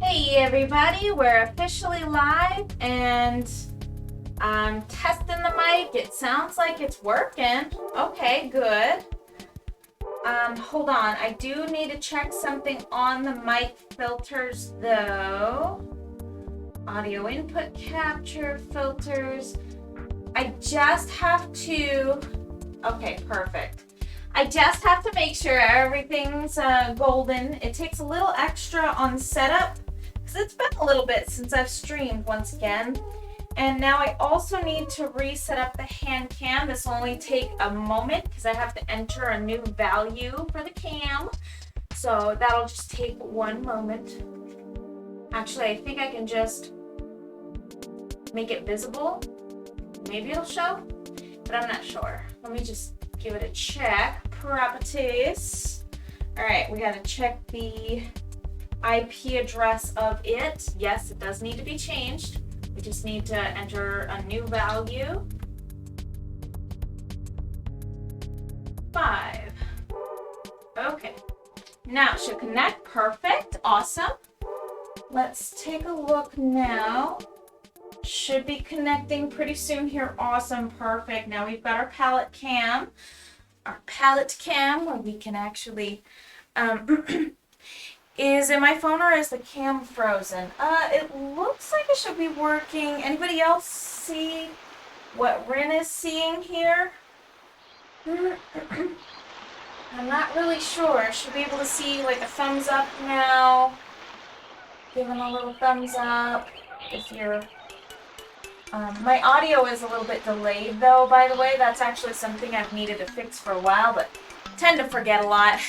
Hey everybody, we're officially live and I'm testing the mic. It sounds like it's working. Okay, good. Hold on. I do need to check something on the mic filters though. Audio input capture filters. I just have to, okay, perfect. I just have to make sure everything's golden. It takes a little extra on setup because it's been a little bit since I've streamed once again. And now I also need to reset up the hand cam. This will only take a moment because I have to enter a new value for the cam. So that'll just take one moment. Actually, I think I can just make it visible. Maybe it'll show, but I'm not sure. Let me just give it a check. Properties. All right, we gotta check the IP address of it. Yes, it does need to be changed. We just need to enter a new value. 5. Okay. Now it should connect. Perfect. Awesome. Let's take a look now. Should be connecting pretty soon here. Awesome. Perfect. Now we've got our palette cam. Our palette cam where we can actually is it my phone or is the cam frozen? It looks like it should be working. Anybody else see what Rin is seeing here? I'm not really sure. Should be able to see like a thumbs up now. Giving a little thumbs up. If you're my audio is a little bit delayed though, by the way. That's actually something I've needed to fix for a while, but tend to forget a lot.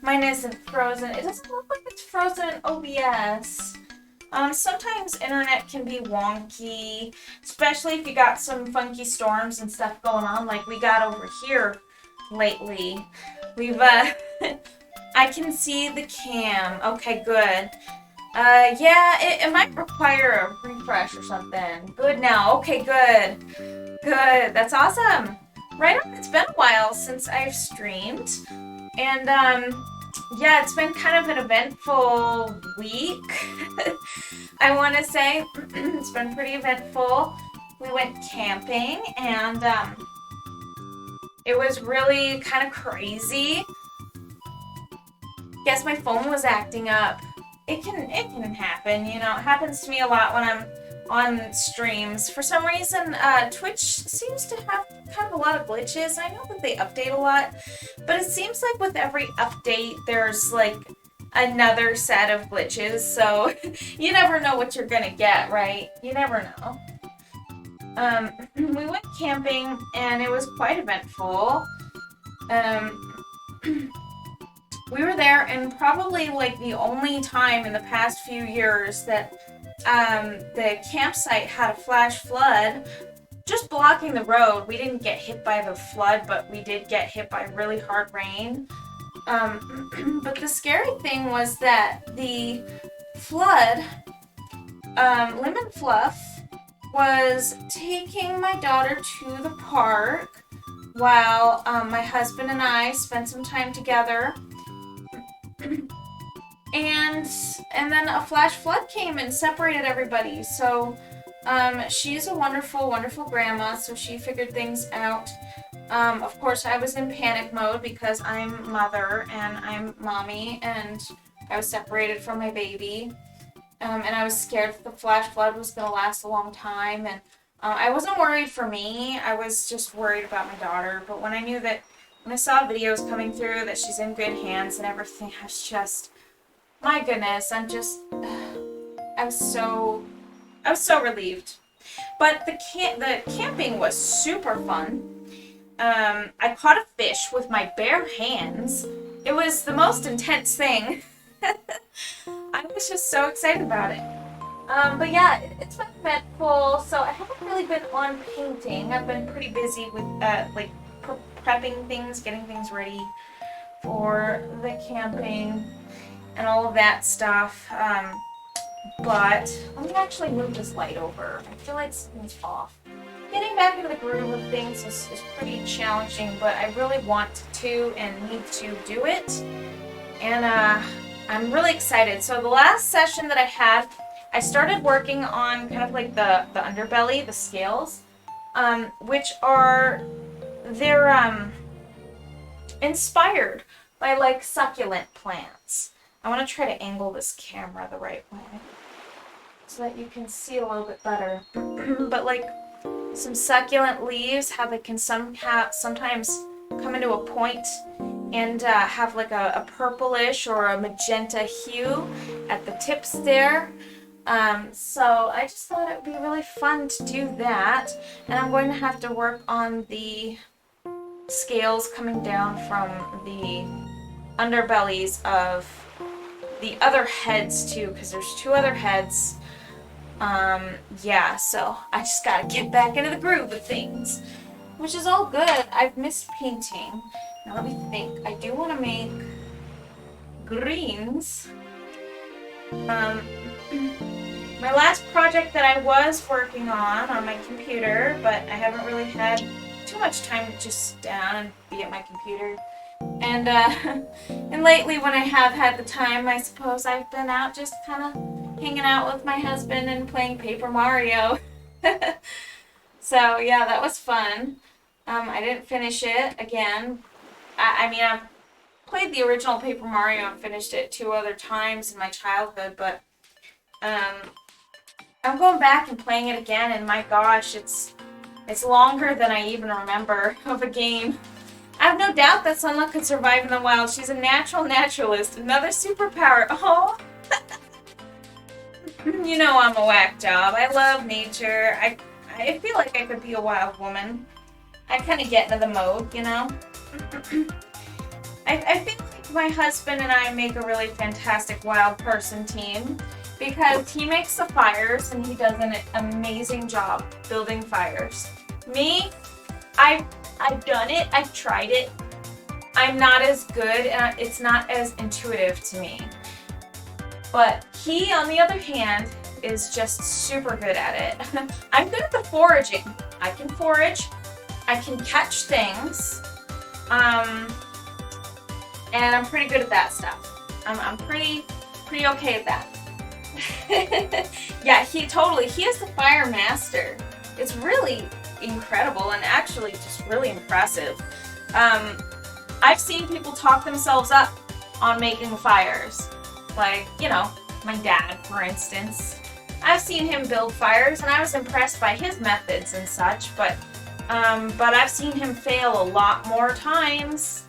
Mine isn't frozen. It doesn't look like it's frozen in OBS. Sometimes internet can be wonky, especially if you got some funky storms and stuff going on like we got over here lately. We've, I can see the cam. Okay, good. Yeah, it might require a refresh or something. Good now. Okay, good. Good. That's awesome. Right on. It's been a while since I've streamed. And, yeah, it's been kind of an eventful week. I want to say it's been pretty eventful. We went camping and, it was really kind of crazy. Guess my phone was acting up. It can happen, you know. It happens to me a lot when I'm on streams. For some reason, Twitch seems to have kind of a lot of glitches. I know that they update a lot, but it seems like with every update, there's like another set of glitches. So you never know what you're gonna get, right? You never know. We went camping and it was quite eventful. We were there, and probably like the only time in the past few years that the campsite had a flash flood, just blocking the road. We didn't get hit by the flood, but we did get hit by really hard rain. But the scary thing was that the flood, Lemon Fluff, was taking my daughter to the park while my husband and I spent some time together. And then a flash flood came and separated everybody. So she's a wonderful, wonderful grandma, so she figured things out. Of course, I was in panic mode because I'm mother and I'm mommy, and I was separated from my baby. And I was scared that the flash flood was going to last a long time. And I wasn't worried for me. I was just worried about my daughter. But when I knew that when I saw videos coming through that she's in good hands and everything, I was just, my goodness, I was so relieved. But the camping was super fun. I caught a fish with my bare hands. It was the most intense thing. I was just so excited about it. But yeah, it's been eventful, so I haven't really been on painting. I've been pretty busy with like prepping things, getting things ready for the camping and all of that stuff. But let me actually move this light over. I feel like something's off. Getting back into the groove of things is pretty challenging, but I really want to and need to do it. And I'm really excited. So the last session that I had, I started working on kind of like the underbelly, the scales, which are, they're inspired by like succulent plants. I want to try to angle this camera the right way so that you can see a little bit better. But like some succulent leaves, how they can sometimes come into a point and have like a purplish or a magenta hue at the tips there. So I just thought it would be really fun to do that. And I'm going to have to work on the scales coming down from the underbellies of the other heads too, because there's 2 other heads. Yeah, so I just gotta get back into the groove of things, which is all good. I've missed painting. Now let me think. I do want to make greens. My last project that I was working on my computer, but I haven't really had too much time to just sit down and be at my computer. And and lately when I have had the time, I suppose I've been out just kind of hanging out with my husband and playing Paper Mario. So yeah, that was fun. I didn't finish it again. I mean, I've played the original Paper Mario and finished it 2 other times in my childhood, but I'm going back and playing it again, and my gosh, it's longer than I even remember of a game. I have no doubt that Sunluck could survive in the wild. She's a natural naturalist. Another superpower. Oh, you know I'm a whack job. I love nature. I feel like I could be a wild woman. I kind of get into the mode, you know? I think like my husband and I make a really fantastic wild person team because he makes the fires and he does an amazing job building fires. Me, I've done it, I've tried it. I'm not as good and it's not as intuitive to me. But he, on the other hand, is just super good at it. I'm good at the foraging. I can forage, I can catch things, and I'm pretty good at that stuff. I'm pretty okay at that. Yeah, he is the fire master. It's really incredible and actually just really impressive. I've seen people talk themselves up on making fires. Like, you know, my dad, for instance. I've seen him build fires and I was impressed by his methods and such, but I've seen him fail a lot more times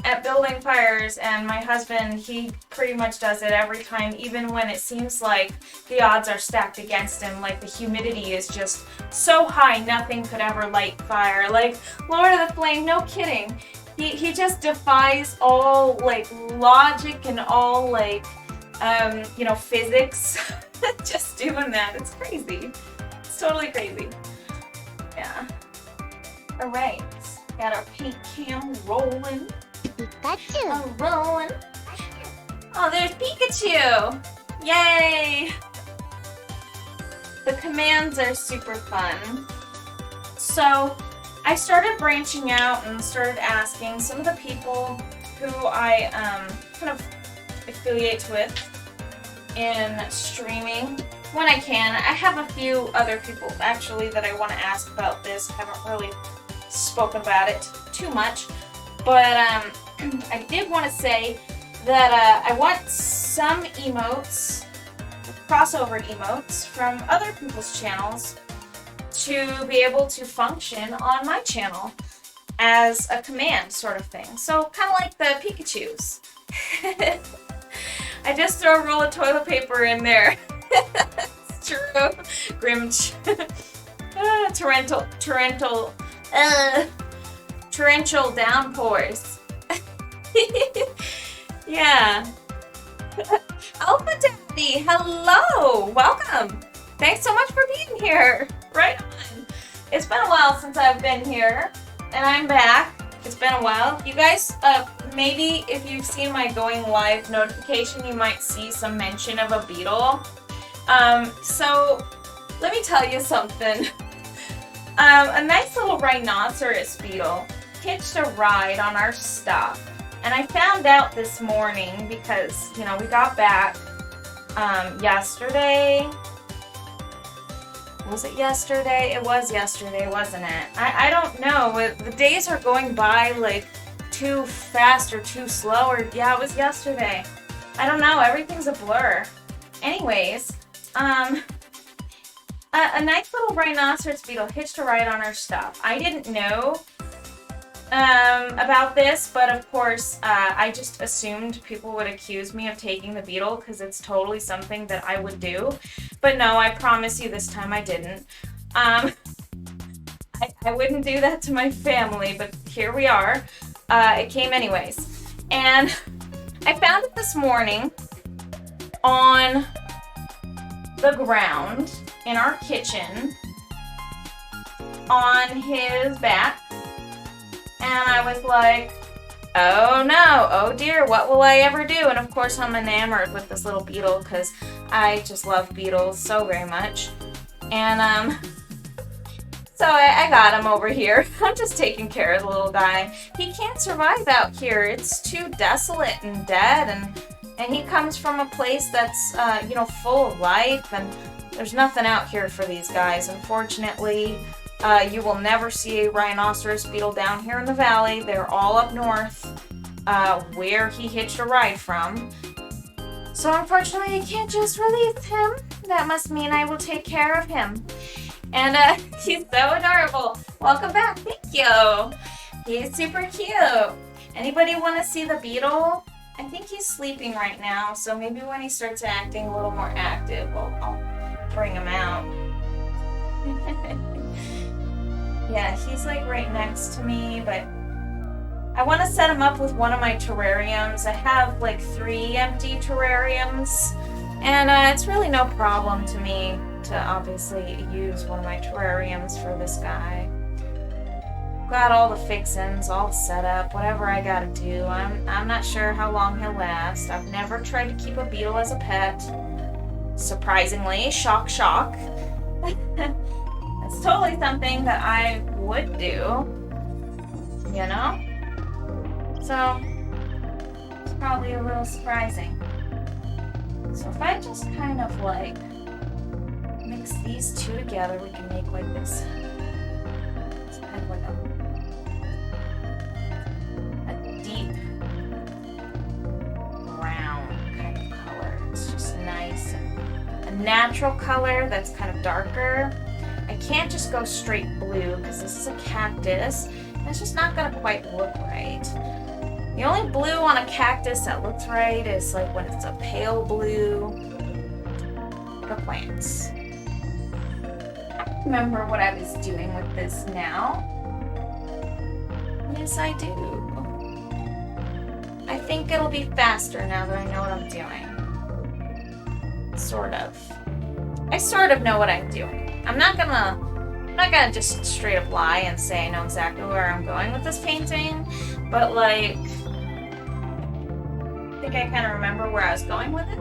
at building fires, and my husband, he pretty much does it every time, even when it seems like the odds are stacked against him, like the humidity is just so high nothing could ever light fire. Like Lord of the Flame, no kidding. He just defies all like logic and all like you know, physics. Just doing that. It's crazy. It's totally crazy. Yeah. Alright. Got our paint cam rolling. Pikachu. Rolling. Oh, there's Pikachu! Yay! The commands are super fun. So, I started branching out and started asking some of the people who I kind of affiliate with in streaming when I can. I have a few other people actually that I want to ask about this. I haven't really spoken about it too much, but I did want to say that I want some emotes, crossover emotes from other people's channels to be able to function on my channel. as a command sort of thing. So kind of like the Pikachus. I just throw a roll of toilet paper in there. It's true. Grimch. Torrential downpours. Yeah. Alpha Daddy, hello! Welcome! Thanks so much for being here. Right on. It's been a while since I've been here, and I'm back. It's been a while. You guys, maybe if you've seen my going live notification, you might see some mention of a beetle. So let me tell you something. A nice little rhinoceros beetle hitched a ride on our stuff. And I found out this morning because, you know, we got back yesterday. Was it yesterday? It was yesterday, wasn't it? I don't know. The days are going by like too fast or too slow. Or yeah, it was yesterday. I don't know. Everything's a blur. Anyways, a nice little rhinoceros beetle hitched a ride on our stuff. I didn't know about this, but of course, I just assumed people would accuse me of taking the beetle because it's totally something that I would do. But no, I promise you this time I didn't. I wouldn't do that to my family, but here we are. It came anyways. And I found it this morning on the ground in our kitchen on his back. And I was like, oh no, oh dear, what will I ever do? And of course I'm enamored with this little beetle because I just love beetles so very much. And so I got him over here. I'm just taking care of the little guy. He can't survive out here. It's too desolate and dead, and he comes from a place that's you know, full of life, and there's nothing out here for these guys, unfortunately. You will never see a rhinoceros beetle down here in the valley. They're all up north, where he hitched a ride from. So unfortunately, I can't just release him. That must mean I will take care of him. And he's so adorable. Welcome back. Thank you. He's super cute. Anybody want to see the beetle? I think he's sleeping right now, so maybe when he starts acting a little more active, I'll bring him out. Yeah, he's like right next to me, but I want to set him up with one of my terrariums. I have like 3 empty terrariums, and it's really no problem to me to obviously use one of my terrariums for this guy. Got all the fixins all set up, whatever I gotta do. I'm not sure how long he'll last. I've never tried to keep a beetle as a pet. Surprisingly, shock, shock. It's totally something that I would do, you know? So, it's probably a little surprising. So if I just kind of like mix these two together, we can make like this. It's kind of like a deep brown kind of color. It's just nice and a natural color that's kind of darker. I can't just go straight blue because this is a cactus. And it's just not gonna quite look right. The only blue on a cactus that looks right is like when it's a pale blue. The plants. I remember what I was doing with this now. Yes, I do. I think it'll be faster now that I know what I'm doing. Sort of. I sort of know what I'm doing. I'm not gonna just straight up lie and say I know exactly where I'm going with this painting, but like, I think I kind of remember where I was going with it.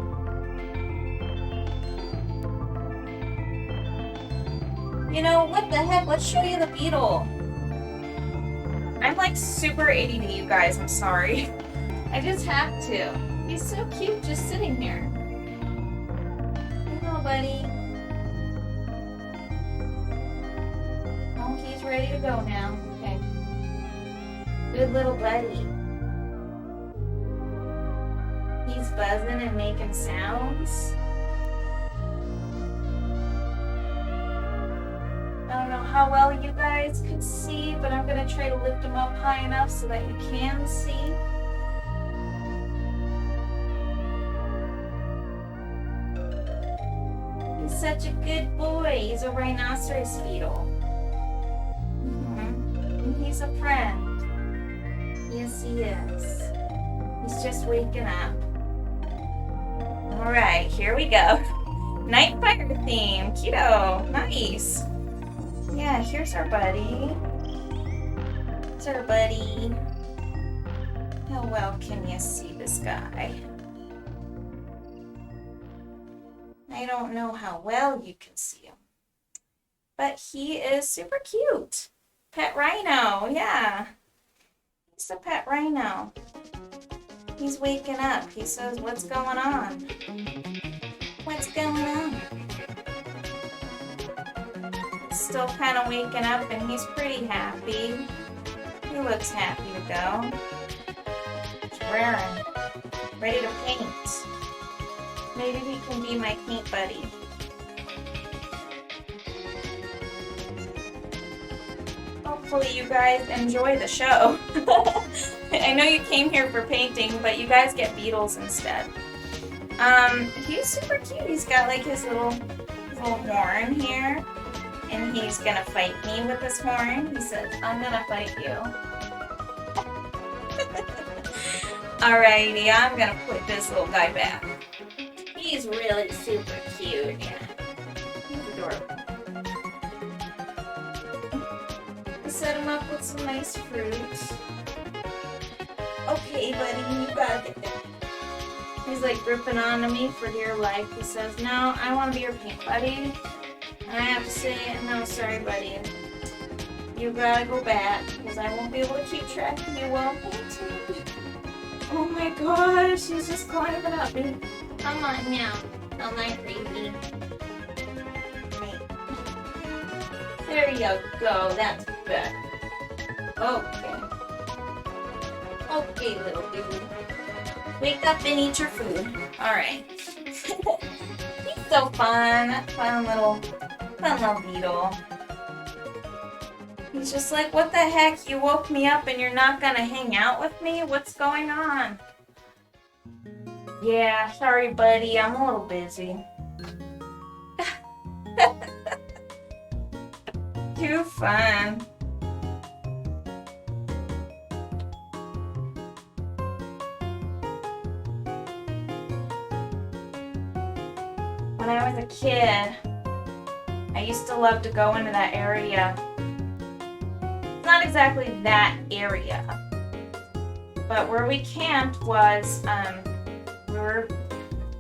You know, what the heck? Let's show you the beetle. I'm like super ADD, you guys. I'm sorry. I just have to. He's so cute just sitting here. Hello, buddy. Oh, he's ready to go now. Okay. Good little buddy. He's buzzing and making sounds. I don't know how well you guys could see, but I'm gonna try to lift him up high enough so that you can see. He's such a good boy. He's a rhinoceros beetle. And he's a friend. Yes, he is. He's just waking up. Alright, here we go. Night fire theme. Keto. Nice. Yeah, here's our buddy. Here's our buddy. How well can you see this guy? I don't know how well you can see him. But he is super cute. Pet rhino, yeah. He's a pet rhino. He's waking up. He says, what's going on? What's going on? He's still kind of waking up and he's pretty happy. He looks happy to go. He's raring. Ready to paint. Maybe he can be my paint buddy. Hopefully you guys enjoy the show. I know you came here for painting, but you guys get beetles instead. He's super cute. He's got like his little horn here, and he's gonna fight me with his horn. He says, I'm gonna fight you. Alrighty, I'm gonna put this little guy back. He's really super cute, yeah. He's adorable. Set him up with some nice fruit. Okay, buddy, you got it. He's like gripping onto me for dear life. He says, no, I want to be your paint buddy. And I have to say, no, sorry, buddy. You gotta go back, because I won't be able to keep track of you while painting. Oh my gosh, he's just climbing up me. Come on, meow. Come on, baby. Right. There you go, that's better. Okay. Okay, little dude. Wake up and eat your food. Alright. He's so fun. Fun little beetle. He's just like, what the heck? You woke me up and you're not gonna hang out with me? What's going on? Yeah, sorry, buddy. I'm a little busy. Too fun. When I was a kid, I used to love to go into that area. It's not exactly that area, but where we camped was, we were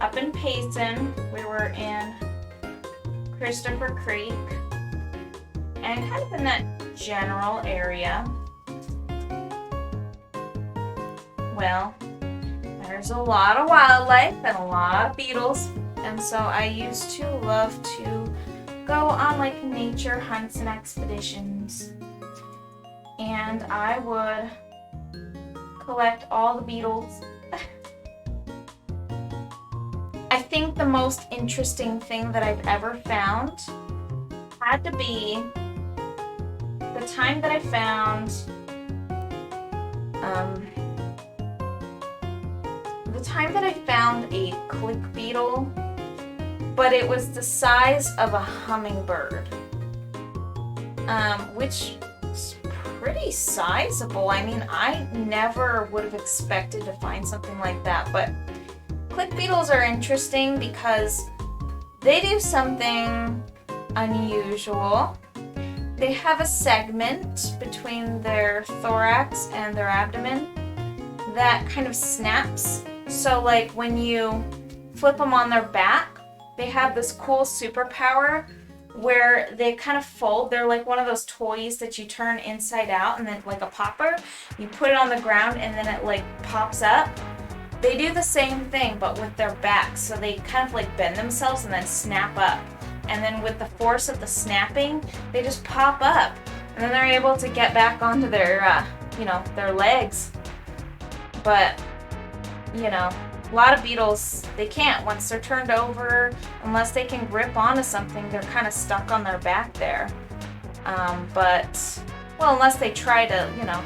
up in Payson, we were in Christopher Creek, and kind of in that general area. Well, there's a lot of wildlife and a lot of beetles, and so I used to love to go on like nature hunts and expeditions, and I would collect all the beetles. I think the most interesting thing that I've ever found had to be the time that I found a click beetle, but it was the size of a hummingbird, which is pretty sizable. I mean, I never would have expected to find something like that, but click beetles are interesting because they do something unusual. They have a segment between their thorax and their abdomen that kind of snaps. So like when you flip them on their back, they have this cool superpower where they kind of fold. They're like one of those toys that you turn inside out, and then like a popper, you put it on the ground and then it like pops up. They do the same thing but with their backs. So they kind of like bend themselves and then snap up. And then with the force of the snapping, they just pop up. And then they're able to get back onto their, their legs. But, a lot of beetles, they can't. Once they're turned over, unless they can grip onto something, they're kind of stuck on their back there. But, well, unless they try to, you know,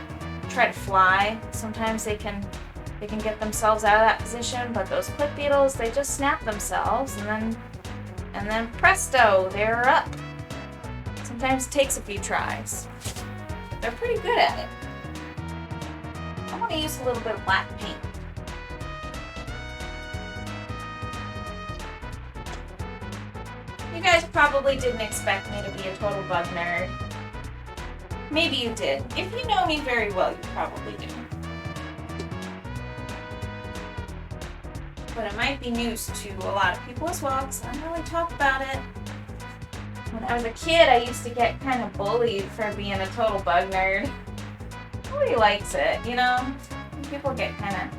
try to fly, sometimes they can get themselves out of that position, but those clip beetles, they just snap themselves, and then presto, they're up. Sometimes it takes a few tries, but they're pretty good at it. I want to use a little bit of black paint. You guys probably didn't expect me to be a total bug nerd. Maybe you did. If you know me very well, you probably do. But it might be news to a lot of people as well, because I don't really talk about it. When I was a kid, I used to get kind of bullied for being a total bug nerd. Nobody likes it, you know? People get kind of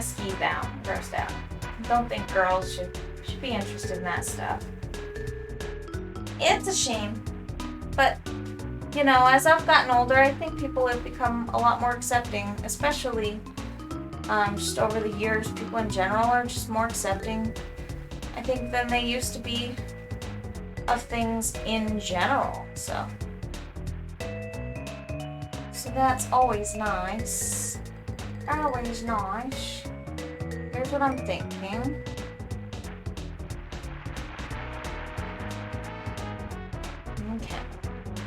skeeved out, grossed out. I don't think girls should be interested in that stuff. It's a shame, but you know, as I've gotten older, I think people have become a lot more accepting, especially just over the years. People in general are just more accepting, I think, than they used to be of things in general. So that's always nice. Always nice. Here's what I'm thinking. Okay.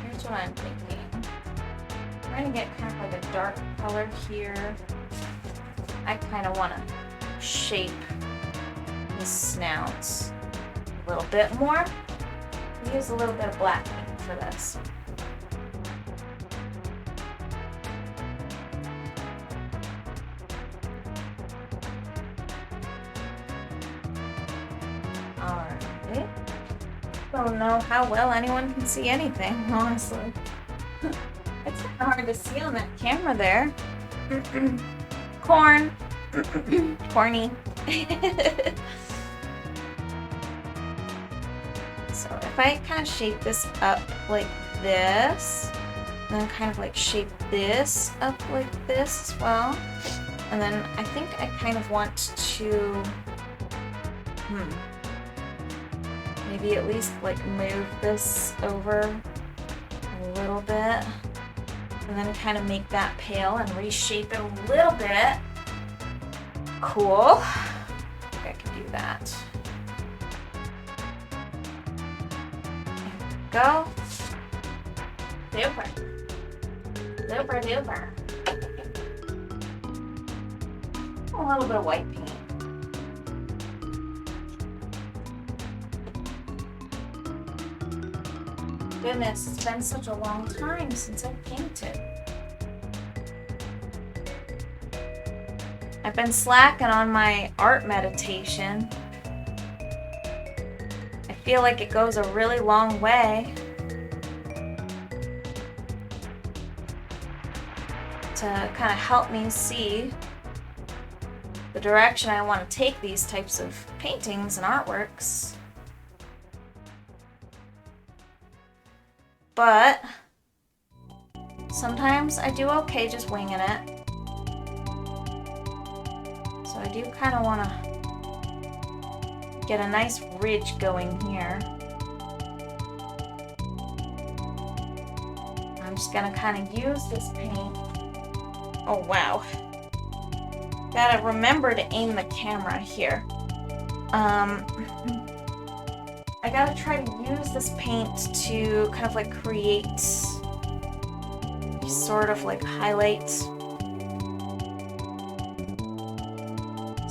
Here's what I'm thinking. I'm going to get kind of like a dark color here. I kind of want to shape his snouts a little bit more. Use a little bit of black paint for this. Alright. Don't know how well anyone can see anything, honestly. It's kind of hard to see on that camera there. Corn. Corny. So if I kind of shape this up like this, and then kind of like shape this up like this as well, and then I think I kind of want to, maybe at least like move this over a little bit, and then kind of make that pale and reshape it a little bit. Cool. I think I can do that. Go. Super. Super duper. A little bit of white paint. Goodness, it's been such a long time since I painted. I've been slacking on my art meditation. I feel like it goes a really long way to kind of help me see the direction I want to take these types of paintings and artworks. But sometimes I do okay just winging it. So I do kind of want to get a nice ridge going here. I'm just going to kind of use this paint. Oh, wow. Gotta remember to aim the camera here. I gotta try to use this paint to kind of like create sort of like highlights.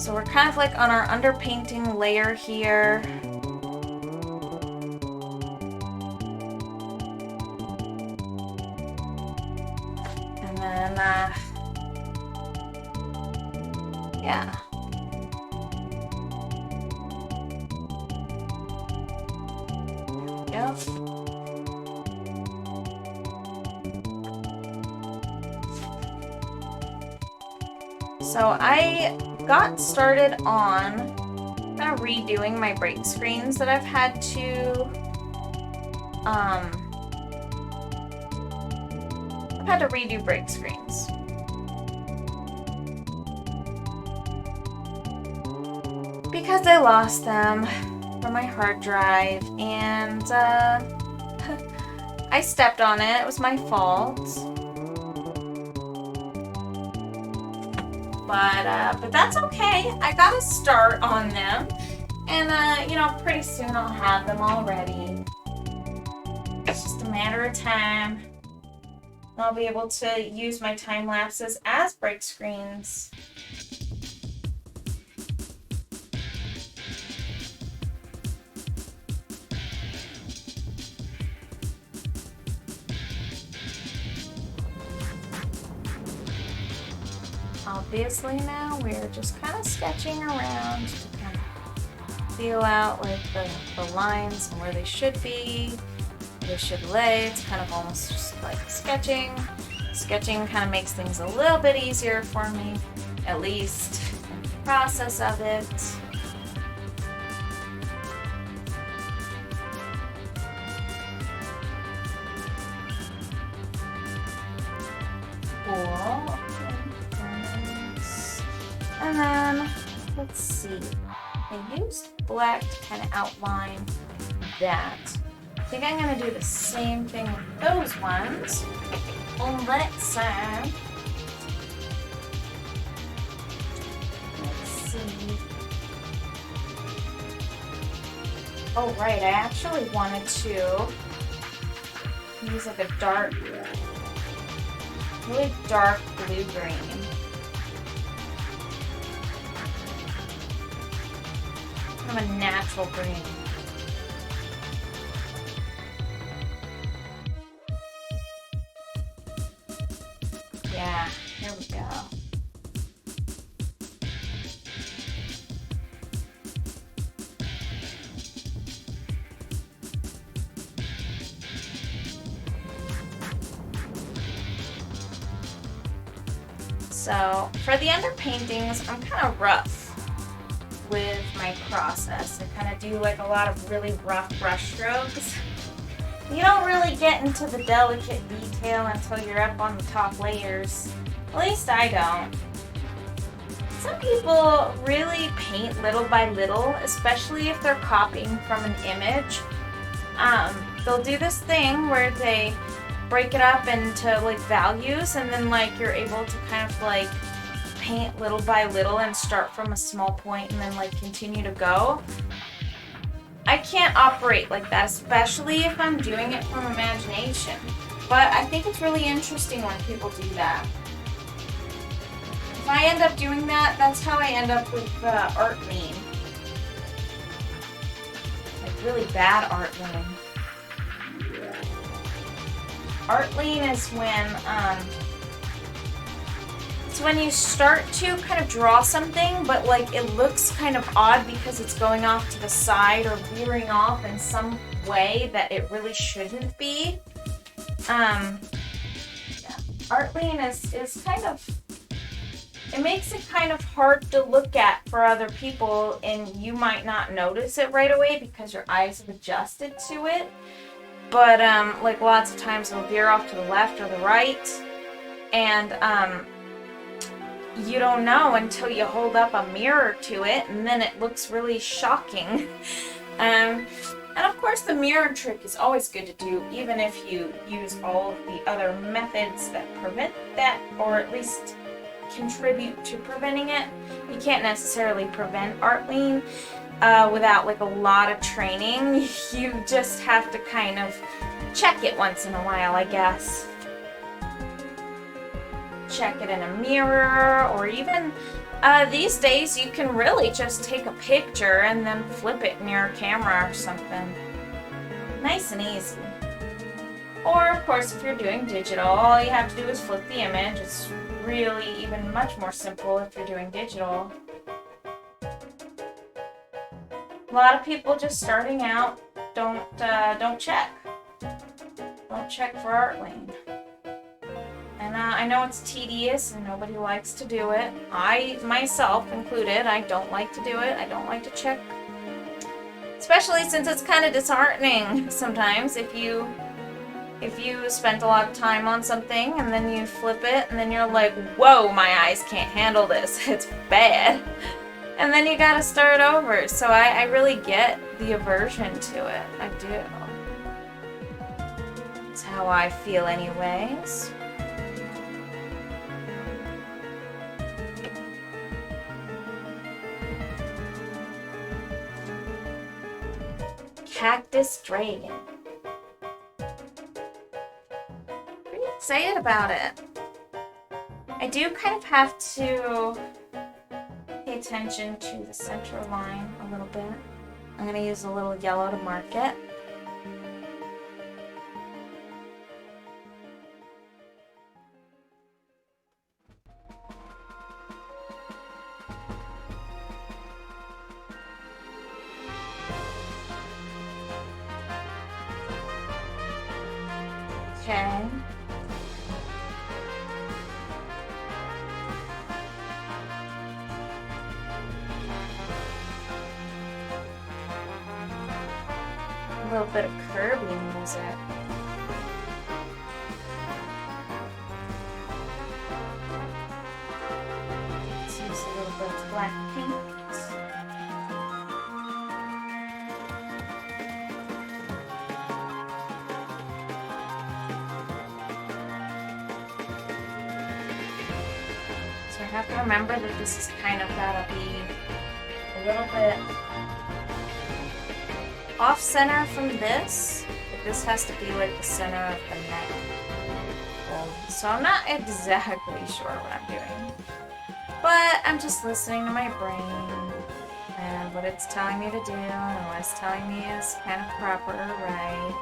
So we're kind of like on our underpainting layer here. And then, yeah. Yep. So I got started on kind of redoing my break screens that I've had to redo break screens. Because I lost them from my hard drive, and I I stepped on it. It was my fault. But that's okay. I got a start on them. And, you know, pretty soon I'll have them all ready. It's just a matter of time. I'll be able to use my time lapses as break screens. Obviously now we're just kind of sketching around to kind of feel out like the lines and where they should be, where they should lay. It's kind of almost just like sketching. Sketching kind of makes things a little bit easier for me, at least in the process of it. Cool. And then, let's see, I used black to kind of outline that. I think I'm going to do the same thing with those ones on that side. Let's see. Oh, right, I actually wanted to use like a dark, really dark blue-green. Kind of a natural green. Yeah, here we go. So for the underpaintings, I'm kind of rough with my process. I kind of do like a lot of really rough brush strokes. You don't really get into the delicate detail until you're up on the top layers. At least I don't. Some people really paint little by little, especially if they're copying from an image. They'll do this thing where they break it up into like values, and then like you're able to kind of like paint little by little and start from a small point and then like continue to go. I can't operate like that, especially if I'm doing it from imagination. But I think it's really interesting when people do that. If I end up doing that, that's how I end up with art lean. Like really bad art lean. Art lean is when you start to kind of draw something, but like it looks kind of odd because it's going off to the side or veering off in some way that it really shouldn't be. Yeah. Art lean is kind of, it makes it kind of hard to look at for other people, and you might not notice it right away because your eyes have adjusted to it. But like lots of times it'll veer off to the left or the right, and you don't know until you hold up a mirror to it, and then it looks really shocking. And of course the mirror trick is always good to do, even if you use all of the other methods that prevent that, or at least contribute to preventing it. You can't necessarily prevent art lean without like a lot of training. You just have to kind of check it once in a while, I guess. Check it in a mirror, or even these days you can really just take a picture and then flip it in your camera or something. Nice and easy. Or of course if you're doing digital, all you have to do is flip the image. It's really even much more simple if you're doing digital. A lot of people just starting out don't check. Don't check for art lean. And I know it's tedious and nobody likes to do it. I, myself included, I don't like to do it. I don't like to check. Especially since it's kind of disheartening sometimes if you spent a lot of time on something and then you flip it and then you're like, whoa, my eyes can't handle this. It's bad. And then you gotta start over. So I really get the aversion to it. I do. So how I feel anyways. Cactus Dragon. Pretty excited about it. I do kind of have to pay attention to the center line a little bit. I'm going to use a little yellow to mark it. Okay. A little bit of Kirby music. Let's use a little bit of black paint. So I have to remember that this is kind of gotta be a little bit off center from this, but this has to be like the center of the neck. So I'm not exactly sure what I'm doing, but I'm just listening to my brain and what it's telling me to do, and what it's telling me is kind of proper, right?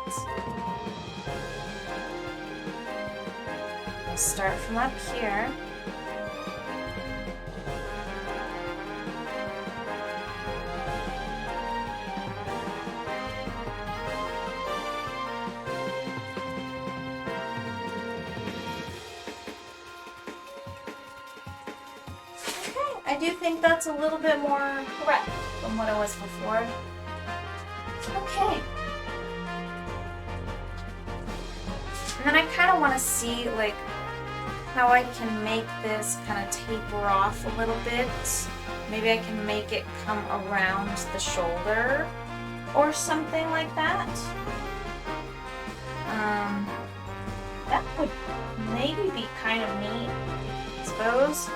I'll start from up here. I do think that's a little bit more correct than what it was before. Okay. And then I kind of want to see like how I can make this kind of taper off a little bit. Maybe I can make it come around the shoulder or something like that. That would maybe be kind of neat, I suppose.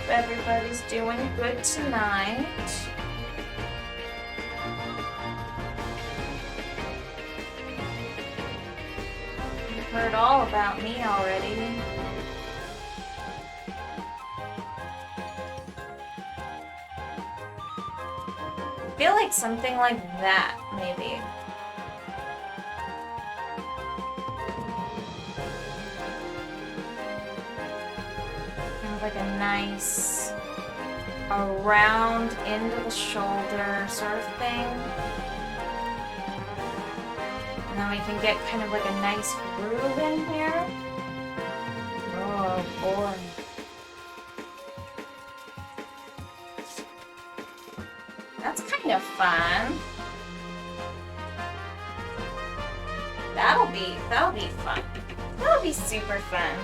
Everybody's doing good tonight. You've heard all about me already. I feel like something like that, maybe. Like a nice around into the shoulder sort of thing. And then we can get kind of like a nice groove in here. Oh boy. That's kind of fun. That'll be fun. That'll be super fun.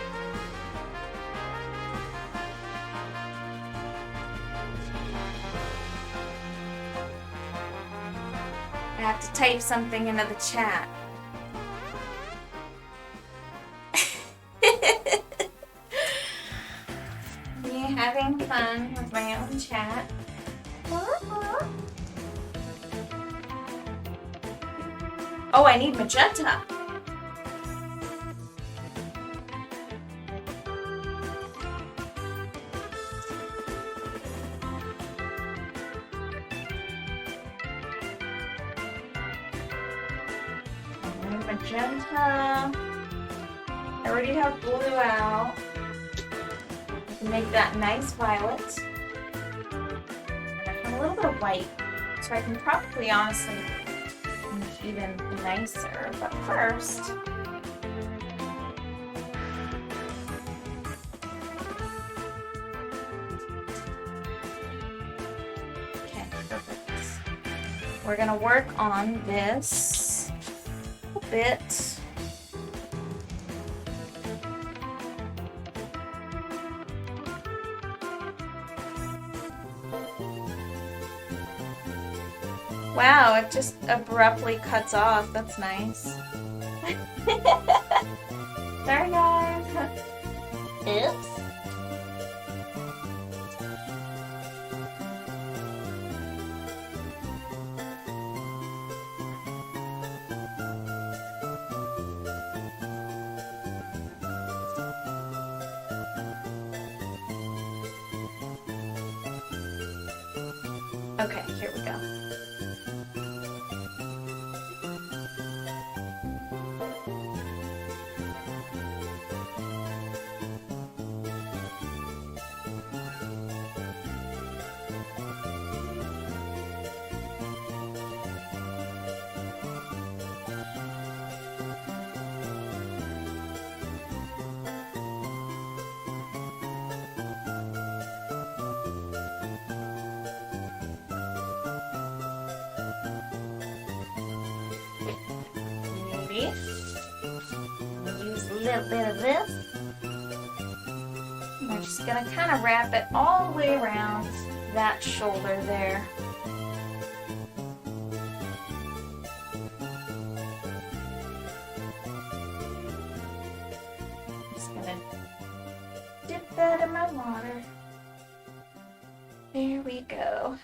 I have to type something into the chat. Me having fun with my own chat. Oh, I need magenta. Magenta. I already have blue out. I can make that nice violet. And I have a little bit of white. So I can probably honestly make even nicer. But first, okay, perfect. We're gonna work on this bit. Wow, it just abruptly cuts off. That's nice. Sorry, guys. Oops. Okay, here we go. Maybe. Use a little bit of this. And we're just gonna kind of wrap it all the way around that shoulder there. Just gonna dip that in my water. There we go.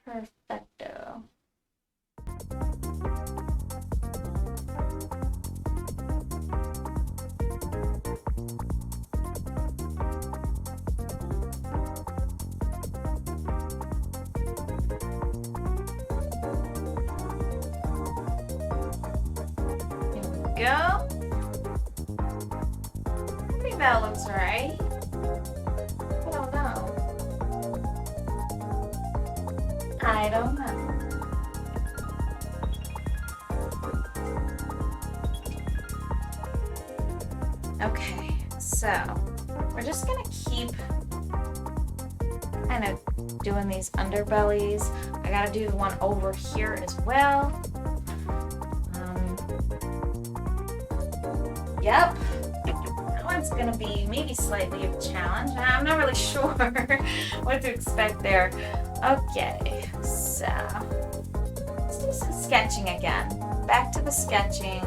Perfecto. Go. I think that looks right. I don't know. I don't know. Okay, so we're just gonna keep kind of doing these underbellies. I gotta do the one over here as well. Yep, that one's gonna be maybe slightly of a challenge. I'm not really sure what to expect there. Okay, so let's do some sketching again. Back to the sketching.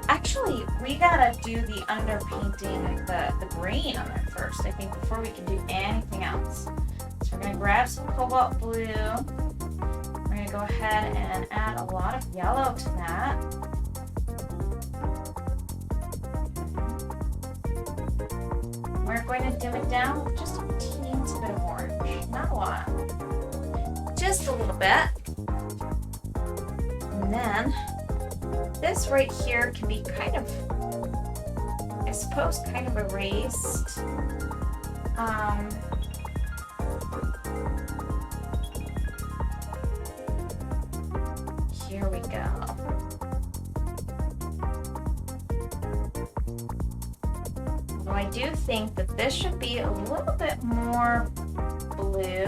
Actually, we gotta do the underpainting, the green on it first, I think, before we can do anything else. So we're gonna grab some cobalt blue. We're gonna go ahead and add a lot of yellow to that. We're going to dim it down with just a teensy bit of orange. Not a lot. Just a little bit. And then this right here can be kind of, I suppose, kind of erased. Here we go. Although I do think that this should be a little bit more blue.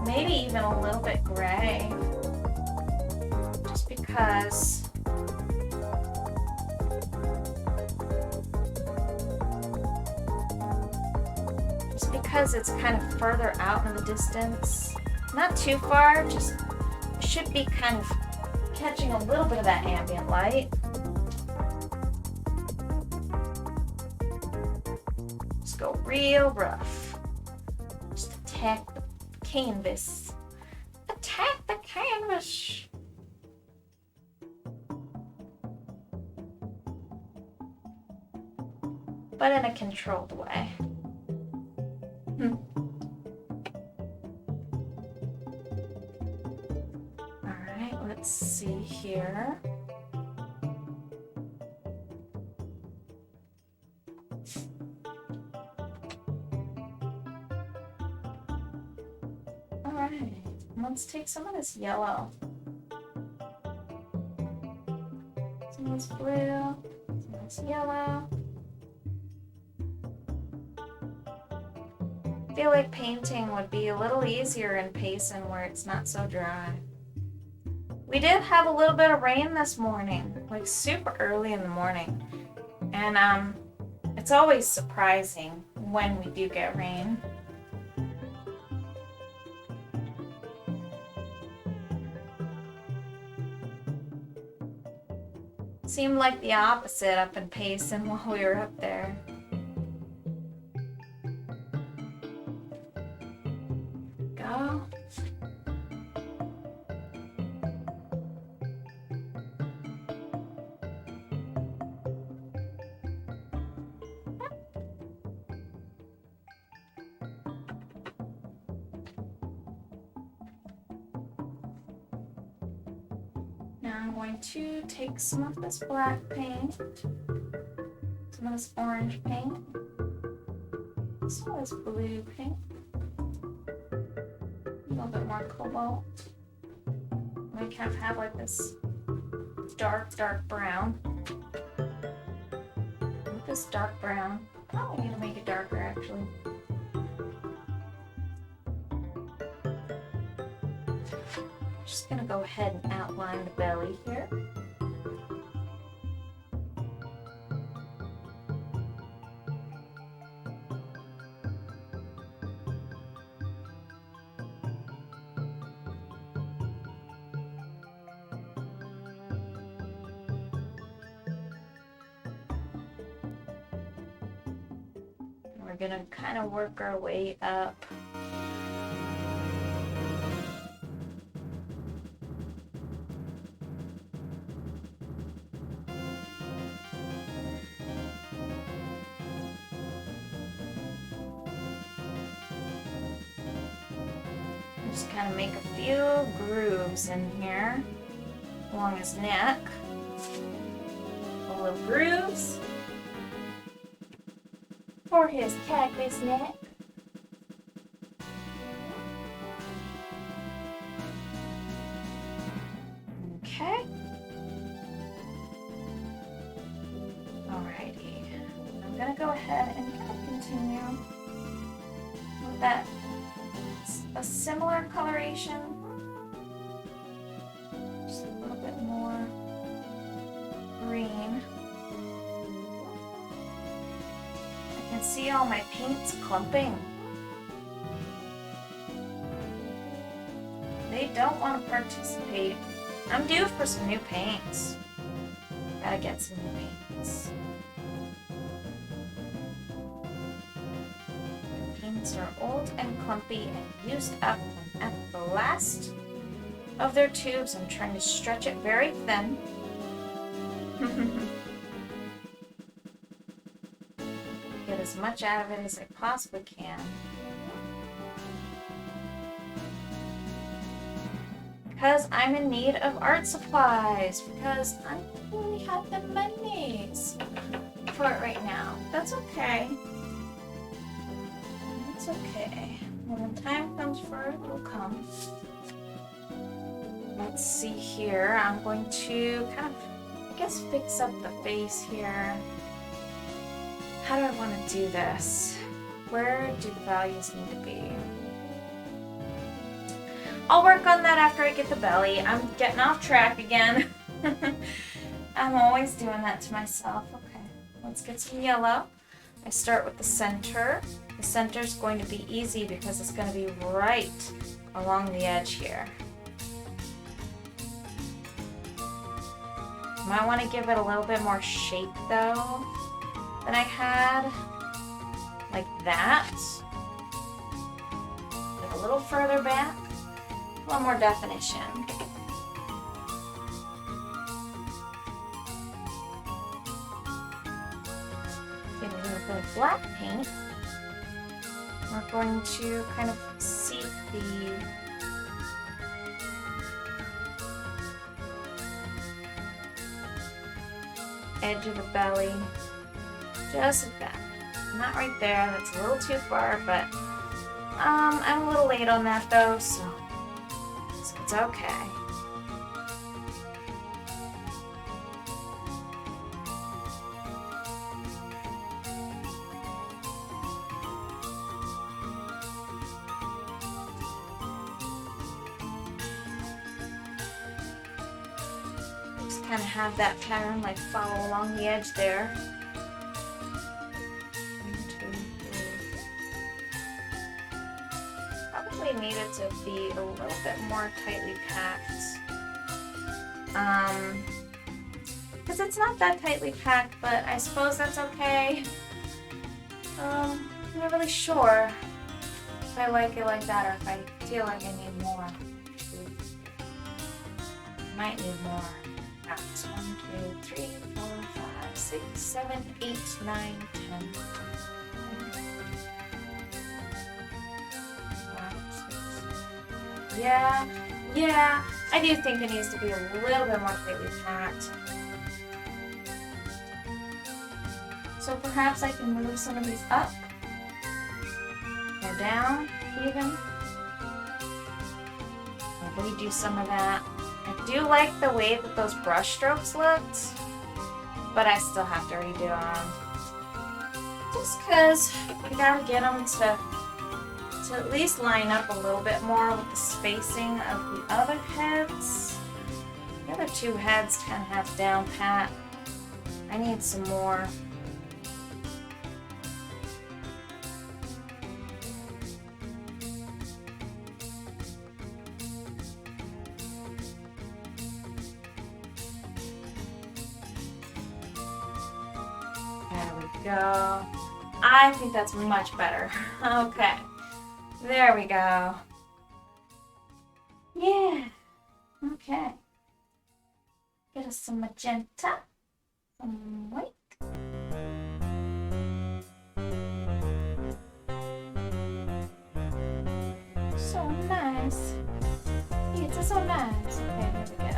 Maybe even a little bit gray. Just because it's kind of further out in the distance. Not too far, just should be kind of catching a little bit of that ambient light. Just go real rough. Just attack the canvas. Attack the canvas. But in a controlled way. Alright, let's see here. Alright, let's take some of this yellow. Some of this blue, some of this yellow. I feel like painting would be a little easier in Payson where it's not so dry. We did have a little bit of rain this morning, like super early in the morning. And it's always surprising when we do get rain. Seemed like the opposite up in Payson while we were up there. Go. Now I'm going to take some of this black paint, some of this orange paint, some of this blue paint, a little bit more cobalt. We kind of have like this dark brown. With this dark brown, probably need to make it darker actually. Just gonna go ahead and outline the belly here. We're gonna kind of work our way up. Just kind of make a few grooves in here along his neck. Little grooves for his cactus neck. Okay. Alrighty. I'm gonna go ahead and kind of continue with that. A similar coloration, just a little bit more green. I can see all my paints clumping. They don't want to participate. I'm due for some new paints. Gotta get some new paints. Are old and clumpy and used up, and at the last of their tubes I'm trying to stretch it very thin. Get as much out of it as I possibly can. Because I'm in need of art supplies, because I don't really have the monies for it right now. That's okay. It's okay. When the time comes for it, it'll come. Let's see here. I'm going to kind of, I guess, fix up the face here. How do I want to do this? Where do the values need to be? I'll work on that after I get the belly. I'm getting off track again. I'm always doing that to myself. Okay, let's get some yellow. I start with the center. The center is going to be easy because it's going to be right along the edge here. Might want to give it a little bit more shape though than I had. Like that. Like a little further back. A little more definition. Get a little bit of black paint. We're going to kind of seek the edge of the belly, just like that. Not right there, that's a little too far, but I'm a little late on that though, so it's okay. Kind of have that pattern like follow along the edge there. 1, 2, 3, need it to be a little bit more tightly packed. Because it's not that tightly packed, but I suppose that's okay. I'm not really sure if I like it like that or if I feel like I need more. Might need more. That's 1, 2, 3, 4, 5, 6, 7, 8, 9, 10. Yeah, I do think it needs to be a little bit more tightly packed. So perhaps I can move some of these up or down even. I'll redo some of that. I do like the way that those brush strokes looked, but I still have to redo them. Just because we gotta get them to at least line up a little bit more with the spacing of the other heads. The other two heads kind of have down pat. I need some more. There we go. I think that's much better. Okay. There we go. Yeah. Okay. Get us some magenta. Some white. So nice. It's so nice. Okay, here we go.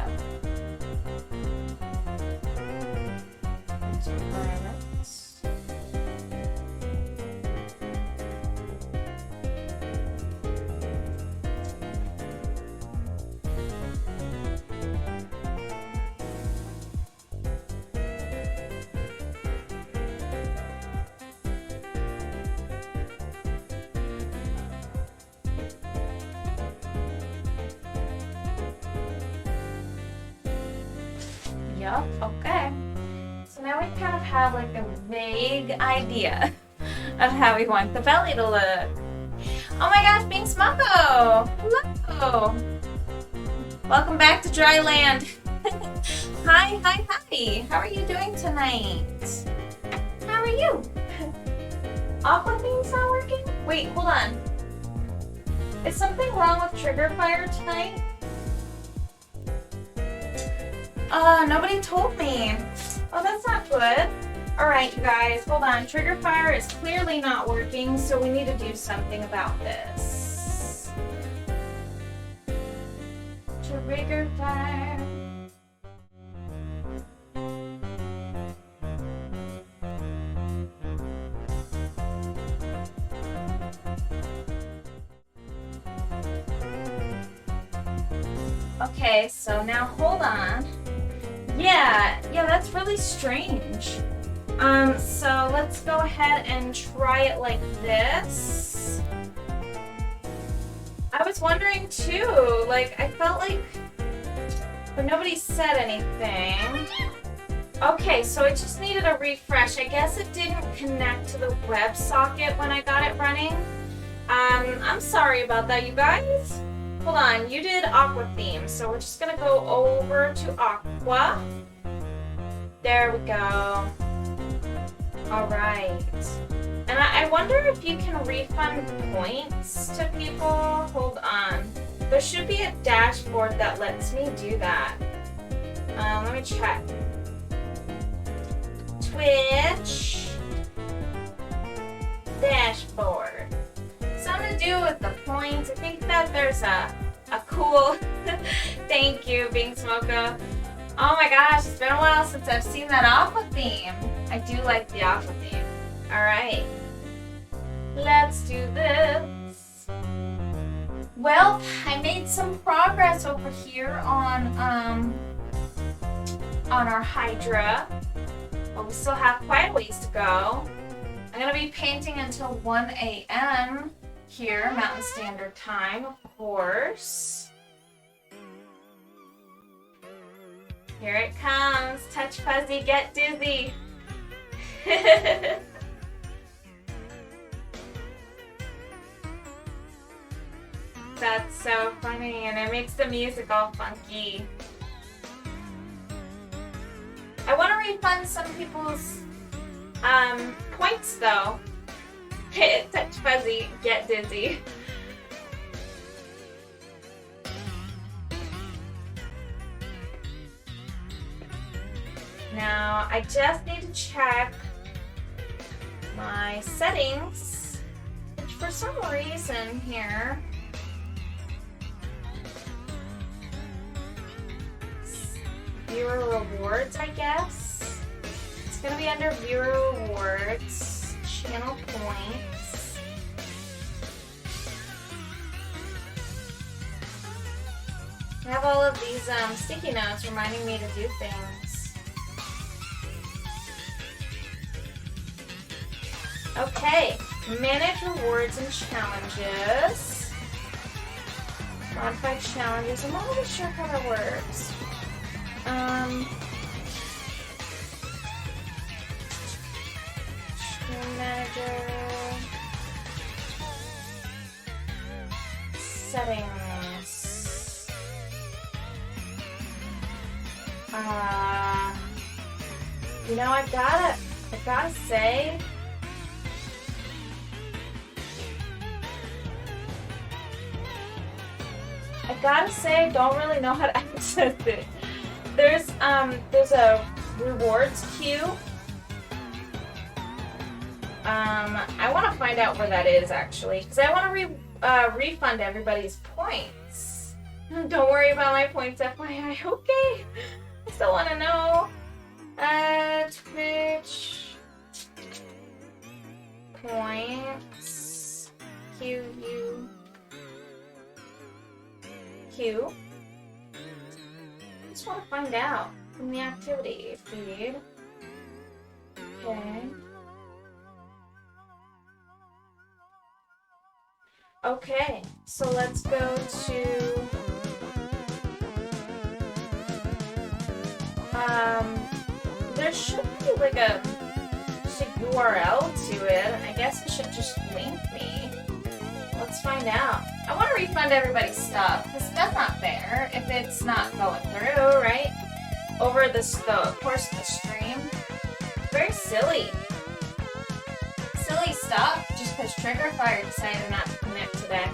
Some violets. Yup, okay. So now we kind of have like a vague idea of how we want the belly to look. Oh my gosh, Bing Smoko! Hello! Welcome back to Dry Land. Hi. How are you doing tonight? How are you? Aqua thing's not working? Wait, hold on. Is something wrong with Trigger Fire tonight? Nobody told me. Oh, that's not good. Alright, you guys, hold on. Trigger Fire is clearly not working, so we need to do something about this. Trigger Fire. Okay, so now hold on. Yeah, that's really strange. So let's go ahead and try it like this. I was wondering too, like, I felt like, but nobody said anything. Okay, so it just needed a refresh. I guess it didn't connect to the web socket when I got it running. I'm sorry about that, you guys. Hold on, you did Aqua theme, so we're just gonna go over to Aqua. There we go. Alright. And I wonder if you can refund points to people. Hold on. There should be a dashboard that lets me do that. Let me check. Twitch. Dashboard. Something to do with the points. I think that there's a cool thank you, Bing Smoko. Oh my gosh, it's been a while since I've seen that Aqua theme. I do like the Aqua theme. Alright. Let's do this. Well, I made some progress over here on our Hydra. But we still have quite a ways to go. I'm gonna be painting until 1 a.m. here, Mountain Standard Time, of course. Here it comes. Touch fuzzy, get dizzy. That's so funny, and it makes the music all funky. I want to refund some people's points though. Hit, touch fuzzy, get dizzy. Now, I just need to check my settings, which for some reason here, viewer rewards, I guess. It's gonna be under viewer rewards, channel points. I have all of these sticky notes reminding me to do things. Okay, manage rewards and challenges. Modify challenges. I'm not really sure how that works. Stream manager. Settings. You know, I gotta say, I don't really know how to access it. There's a rewards queue. I want to find out where that is actually, because I want to refund everybody's points. Don't worry about my points, FYI. Okay. I still want to know. Twitch points Q. I just want to find out from the activity feed. Okay. Okay, so let's go to there should be like a URL to it. I guess it should just link me. Let's find out. I want to refund everybody's stuff, because that's not fair if it's not going through, right? Over the course of the stream. Very silly. Silly stuff, just because Triggerfire decided not to connect today.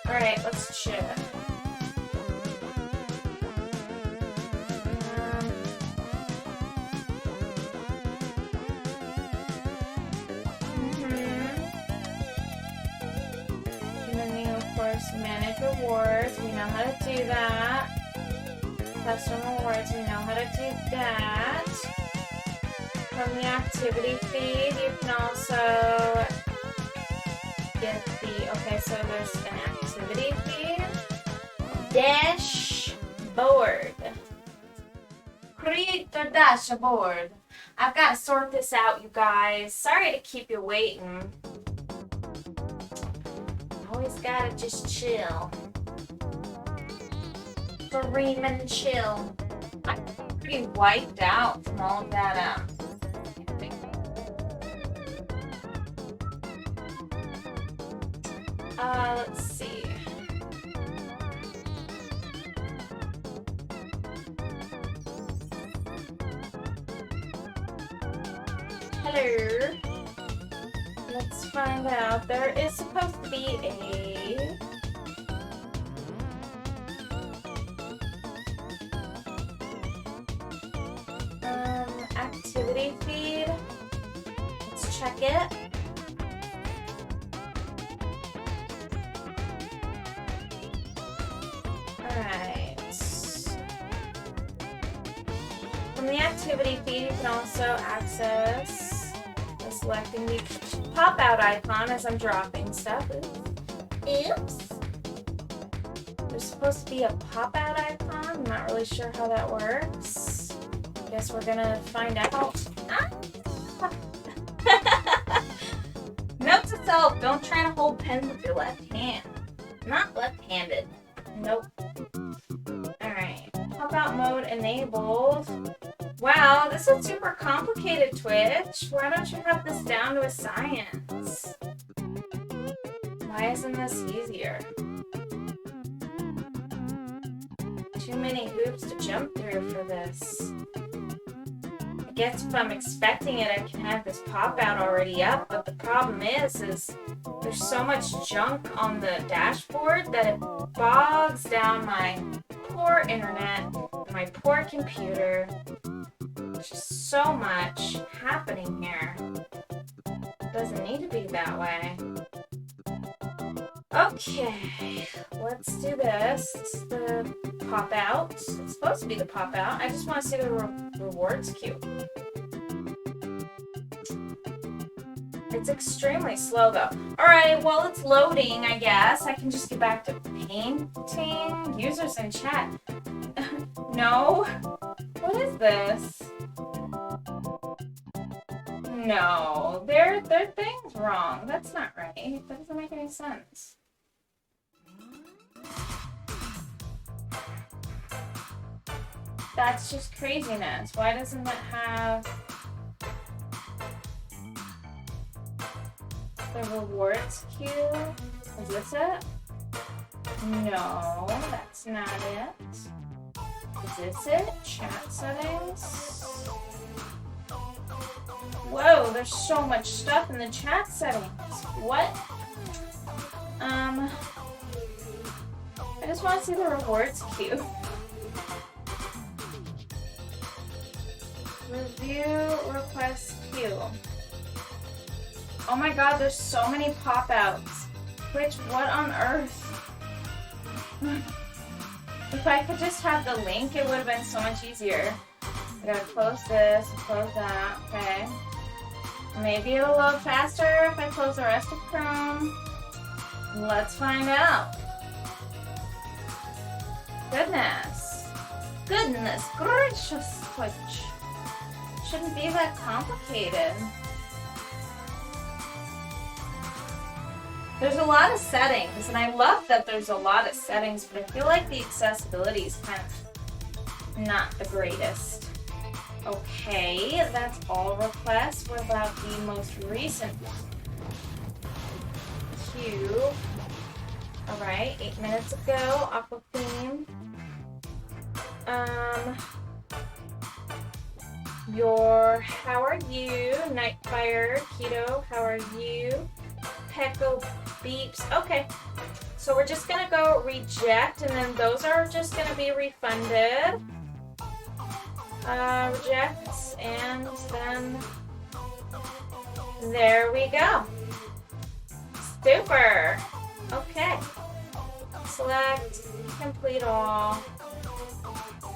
Alright, let's check. Manage rewards, we know how to do that. Custom rewards, we know how to do that. From the activity feed, you can also get the, okay, so there's an activity feed. Dashboard. Create the dashboard. I've got to sort this out, you guys. Sorry to keep you waiting. Always gotta just chill. Dream and chill. I'm pretty wiped out from all of that, let's see. Hello. Let's find out. There is supposed to be a activity feed. Let's check it. Alright. From the activity feed, you can also access by selecting the pop-out icon as I'm dropping stuff. Oops. There's supposed to be a pop-out icon. I'm not really sure how that works. I guess we're gonna find out. Ah. Note to self, don't try to hold pens with your left hand. I'm not left-handed. Nope. Alright. Pop-out mode enabled. Wow, this is super complicated, Twitch. Why don't you have this down to a science? Why isn't this easier? Too many hoops to jump through for this. I guess if I'm expecting it, I can have this pop out already up, but the problem is there's so much junk on the dashboard that it bogs down my poor internet, my poor computer. There's just so much happening here. It doesn't need to be that way. Okay, let's do this. It's the pop out. It's supposed to be the pop out. I just want to see the rewards queue. It's extremely slow though. Alright, while it's loading, I guess, I can just get back to painting. Users in chat. No? What is this? No, their thing's wrong. That's not right. That doesn't make any sense. That's just craziness. Why doesn't it have the rewards queue? Is this it? No, that's not it. Is this it? Chat settings? Whoa, there's so much stuff in the chat settings. What? I just want to see the rewards queue. Review request queue. Oh my god, there's so many pop-outs. Which, what on earth? If I could just have the link, it would have been so much easier. I gotta close this and close that. Okay. Maybe it'll load faster if I close the rest of Chrome. Let's find out. Goodness. Goodness gracious, Twitch. Shouldn't be that complicated. There's a lot of settings, and I love that there's a lot of settings, but I feel like the accessibility is kind of not the greatest. Okay, that's all requests. What about the most recent queue? Alright, 8 minutes ago, Aqua Theme. How are you? Nightfire, Keto, how are you? Pecco Beeps. Okay, so we're just gonna go reject, and then those are just gonna be refunded. Reject, and then there we go. Super. Okay. Select, complete all.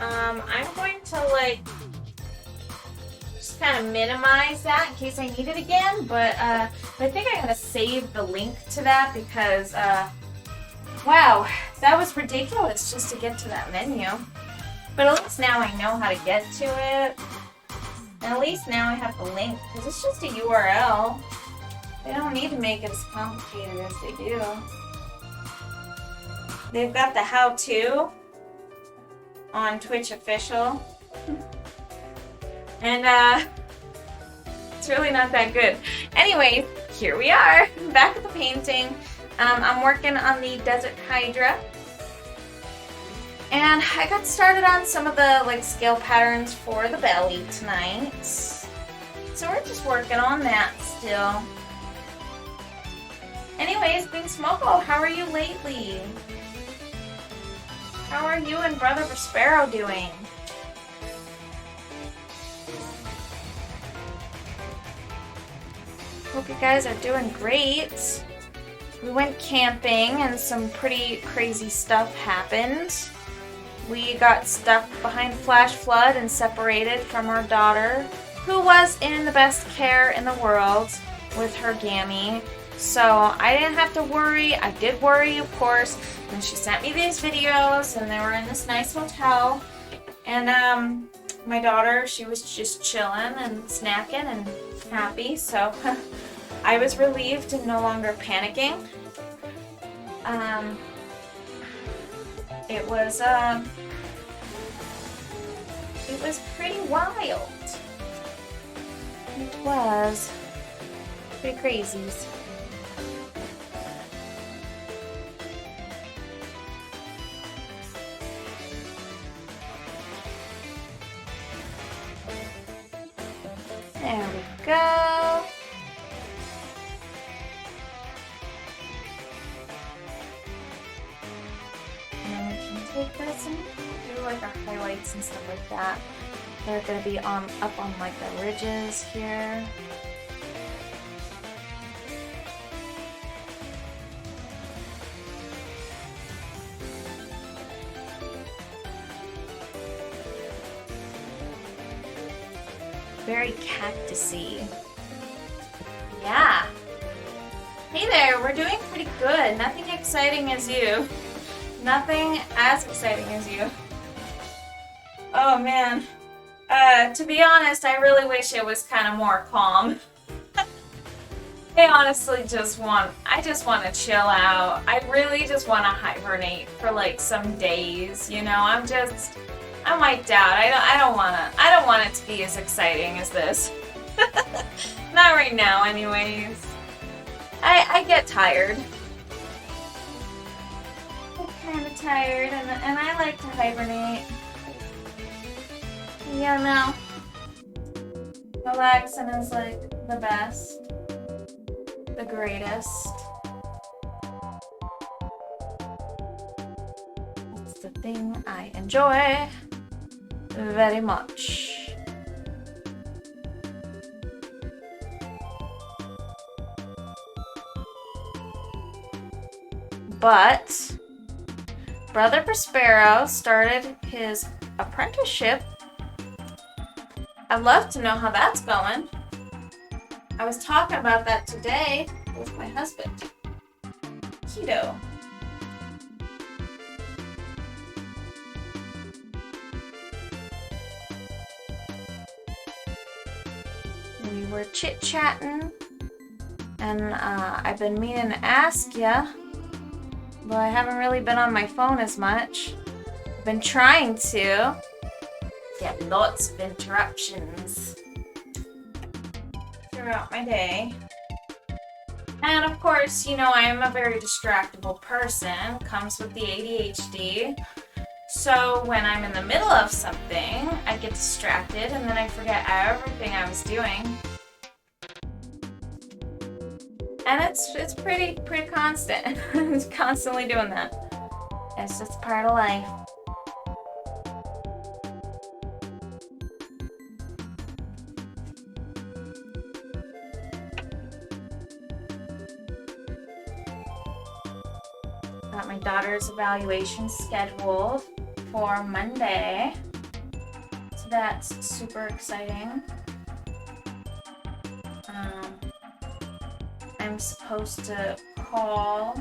I'm going to just kind of minimize that in case I need it again, but I think I gotta save the link to that because, wow, that was ridiculous just to get to that menu. But at least now I know how to get to it. And at least now I have the link, because it's just a URL. They don't need to make it as complicated as they do. They've got the how-to on Twitch official. And it's really not that good. Anyway, here we are, back at the painting. I'm working on the Desert Hydra. And I got started on some of the scale patterns for the belly tonight. So we're just working on that still. Anyways, Bean Smoko, how are you lately? How are you and Brother Prospero doing? Hope you guys are doing great. We went camping and some pretty crazy stuff happened. We got stuck behind flash flood and separated from our daughter, who was in the best care in the world with her gammy. So I didn't have to worry. I did worry, of course, when she sent me these videos and they were in this nice hotel. And my daughter, she was just chilling and snacking and happy. So I was relieved and no longer panicking. It was pretty wild. It was pretty crazy. There we go. And then we can take this and do like our highlights and stuff like that. They're gonna be up on like the ridges here. Very cactusy. Yeah. Hey there, we're doing pretty good. Nothing exciting as you. Nothing as exciting as you. Oh man. To be honest, I really wish it was kind of more calm. I honestly just want to chill out. I really just want to hibernate for like some days, you know? I'm wiped out. I don't want it to be as exciting as this. Not right now anyways. I get tired. I get kind of tired and I like to hibernate. Yeah, no. Relaxing is like the best. The greatest. It's the thing I enjoy very much. But Brother Prospero started his apprenticeship. I'd love to know how that's going. I was talking about that today with my husband. Keto. We were chit-chatting, and I've been meaning to ask ya, but I haven't really been on my phone as much. I've been trying to. Get lots of interruptions throughout my day. And of course, you know, I am a very distractible person. Comes with the ADHD. So when I'm in the middle of something, I get distracted and then I forget everything I was doing. And it's pretty constant. It's constantly doing that. It's just part of life. Got my daughter's evaluation scheduled for Monday. So that's super exciting. I'm supposed to call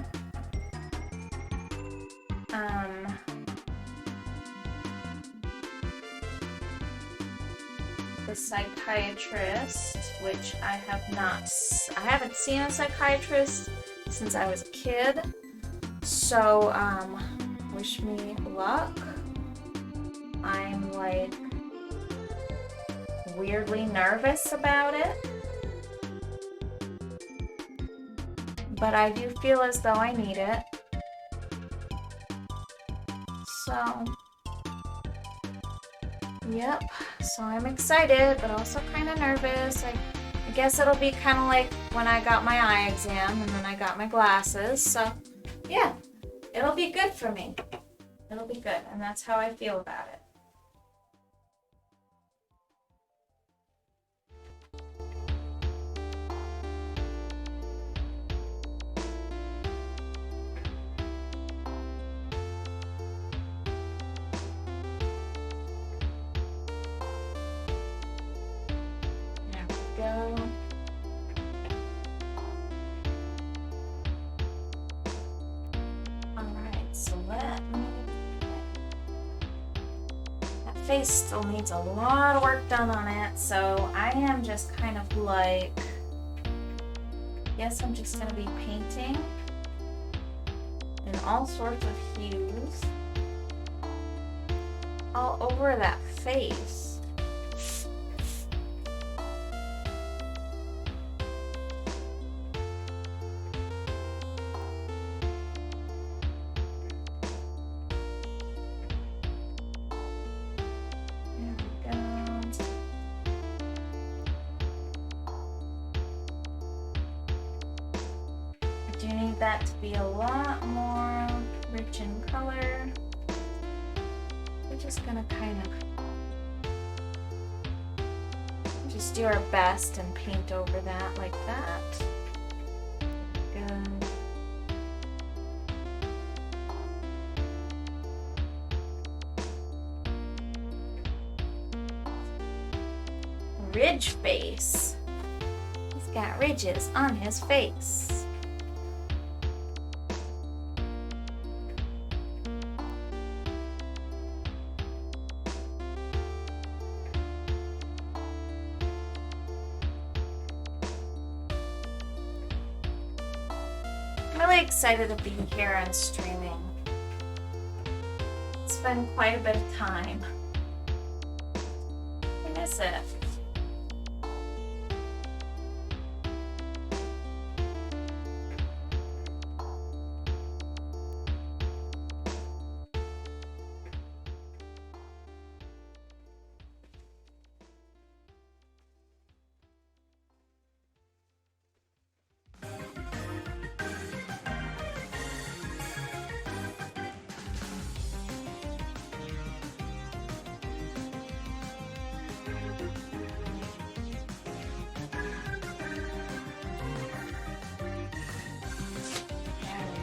the psychiatrist, which I haven't seen a psychiatrist since I was a kid. So, wish me luck. I'm like weirdly nervous about it. But I do feel as though I need it. So, yep. So I'm excited, but also kind of nervous. I guess it'll be kind of like when I got my eye exam and then I got my glasses. So, yeah, it'll be good for me. It'll be good, and that's how I feel about it. Go. Alright, so that face still needs a lot of work done on it, so I am just kind of like, guess I'm just gonna be painting in all sorts of hues all over that face. that to be a lot more rich in color. We're just gonna kind of just do our best and paint over that like that. Good. Ridge face. He's got ridges on his face. I'm really excited to be here and streaming. It's been quite a bit of time. I miss it.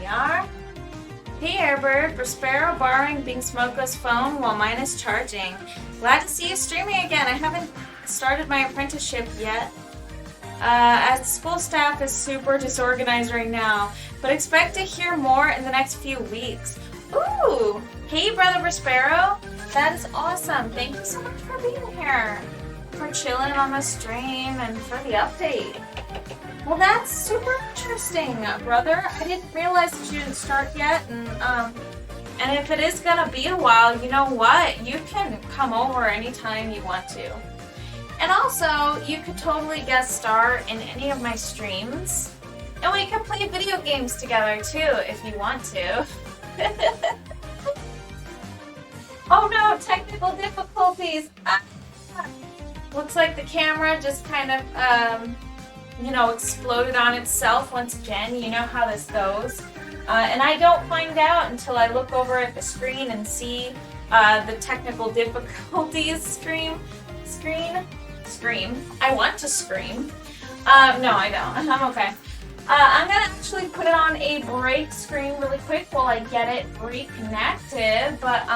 Are. Hey Airbird, Prospero borrowing Bing Smokeless phone while mine is charging. Glad to see you streaming again. I haven't started my apprenticeship yet. As the school staff is super disorganized right now, but expect to hear more in the next few weeks. Ooh! Hey Brother Prospero, that is awesome. Thank you so much for being here, for chilling on the stream, and for the update. Well, that's super interesting, brother. I didn't realize that you didn't start yet, and if it is gonna be a while, you know what? You can come over anytime you want to. And also, you could totally guest star in any of my streams, and we could play video games together too, if you want to. Oh no, technical difficulties! Ah. Looks like the camera just kind of, exploded on itself once again. You know how this goes. And I don't find out until I look over at the screen and see the technical difficulties scream. I want to scream. No, I don't. I'm okay. I'm gonna actually put it on a break screen really quick while I get it reconnected, but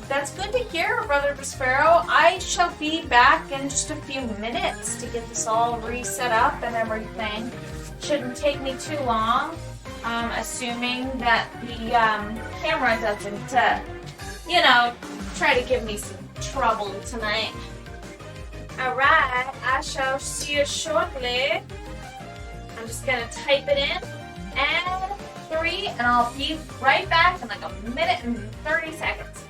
that's good to hear, Brother Prospero. I shall be back in just a few minutes to get this all reset up and everything. Shouldn't take me too long, assuming that the camera doesn't, try to give me some trouble tonight. Alright, I shall see you shortly. I'm just gonna type it in, add 3, and I'll be right back in like a minute and 30 seconds.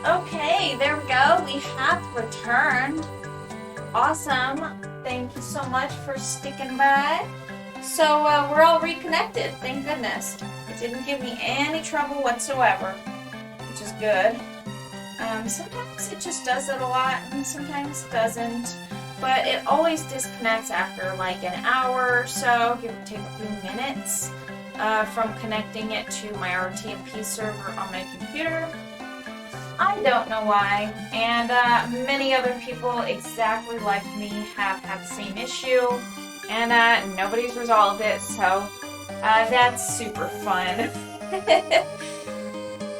Okay, there we go. We have returned. Awesome. Thank you so much for sticking by. So we're all reconnected. Thank goodness. It didn't give me any trouble whatsoever, which is good. Sometimes it just does it a lot, and sometimes it doesn't. But it always disconnects after like an hour or so, give or take a few minutes, from connecting it to my RTMP server on my computer. I don't know why, and many other people exactly like me have had the same issue, and nobody's resolved it, so that's super fun.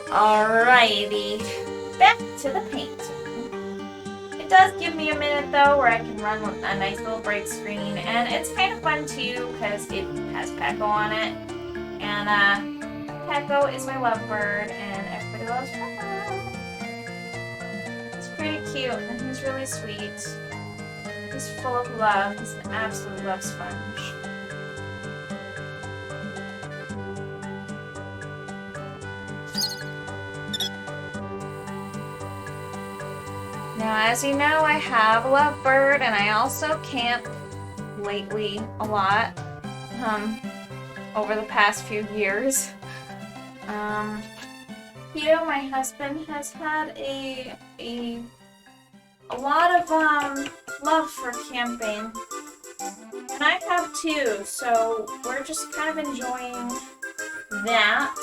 Alrighty, back to the painting. It does give me a minute though where I can run a nice little break screen, and it's kind of fun too because it has Pecco on it, and Pecco is my lovebird, and everybody loves Pecco. Pretty cute, and he's really sweet. He's full of love. He's an absolute love sponge. Now, as you know, I have a lovebird, and I also camp lately a lot, over the past few years. Theo, my husband, has had a lot of love for camping, and I have too, so we're just kind of enjoying that,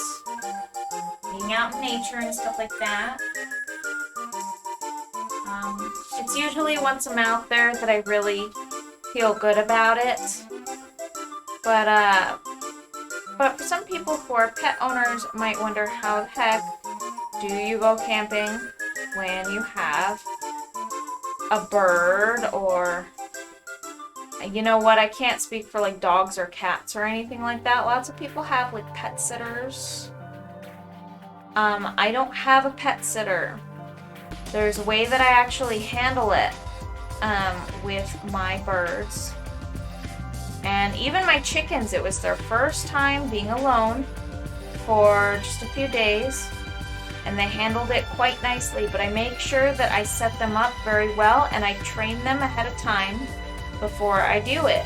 being out in nature and stuff like that. It's usually once I'm out there that I really feel good about it, but for some people who are pet owners might wonder how the heck do you go camping when you have a bird, or, you know what, I can't speak for like dogs or cats or anything like that. Lots of people have like pet sitters. I don't have a pet sitter. There's a way that I actually handle it with my birds. And even my chickens, it was their first time being alone for just a few days, and they handled it quite nicely, but I make sure that I set them up very well, and I train them ahead of time before I do it,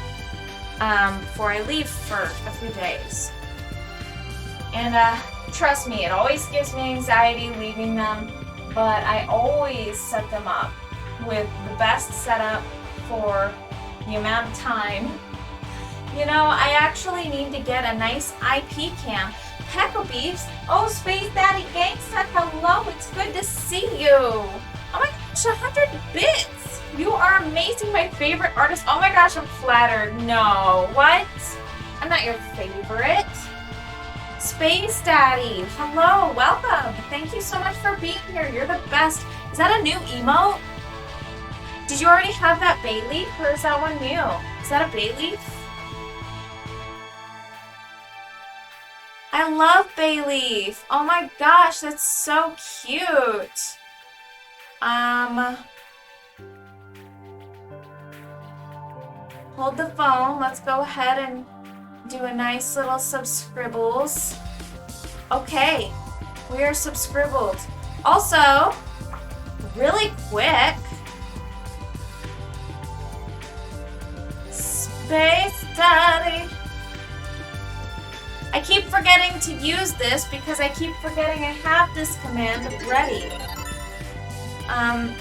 before I leave for a few days. And trust me, it always gives me anxiety leaving them, but I always set them up with the best setup for the amount of time. You know, I actually need to get a nice IP cam. Pecco Beefs, oh, Space Daddy Gangsta, hello, it's good to see you. Oh my gosh, 100 bits. You are amazing, my favorite artist. Oh my gosh, I'm flattered. No, what? I'm not your favorite. Space Daddy, hello, welcome. Thank you so much for being here. You're the best. Is that a new emote? Did you already have that bay leaf, or is that one new? Is that a bay leaf? I love bay leaf. Oh my gosh, that's so cute. Hold the phone. Let's go ahead and do a nice little subscribbles. Okay, we are subscribbled. Also, really quick, Space Daddy. I keep forgetting to use this because I keep forgetting I have this command ready. I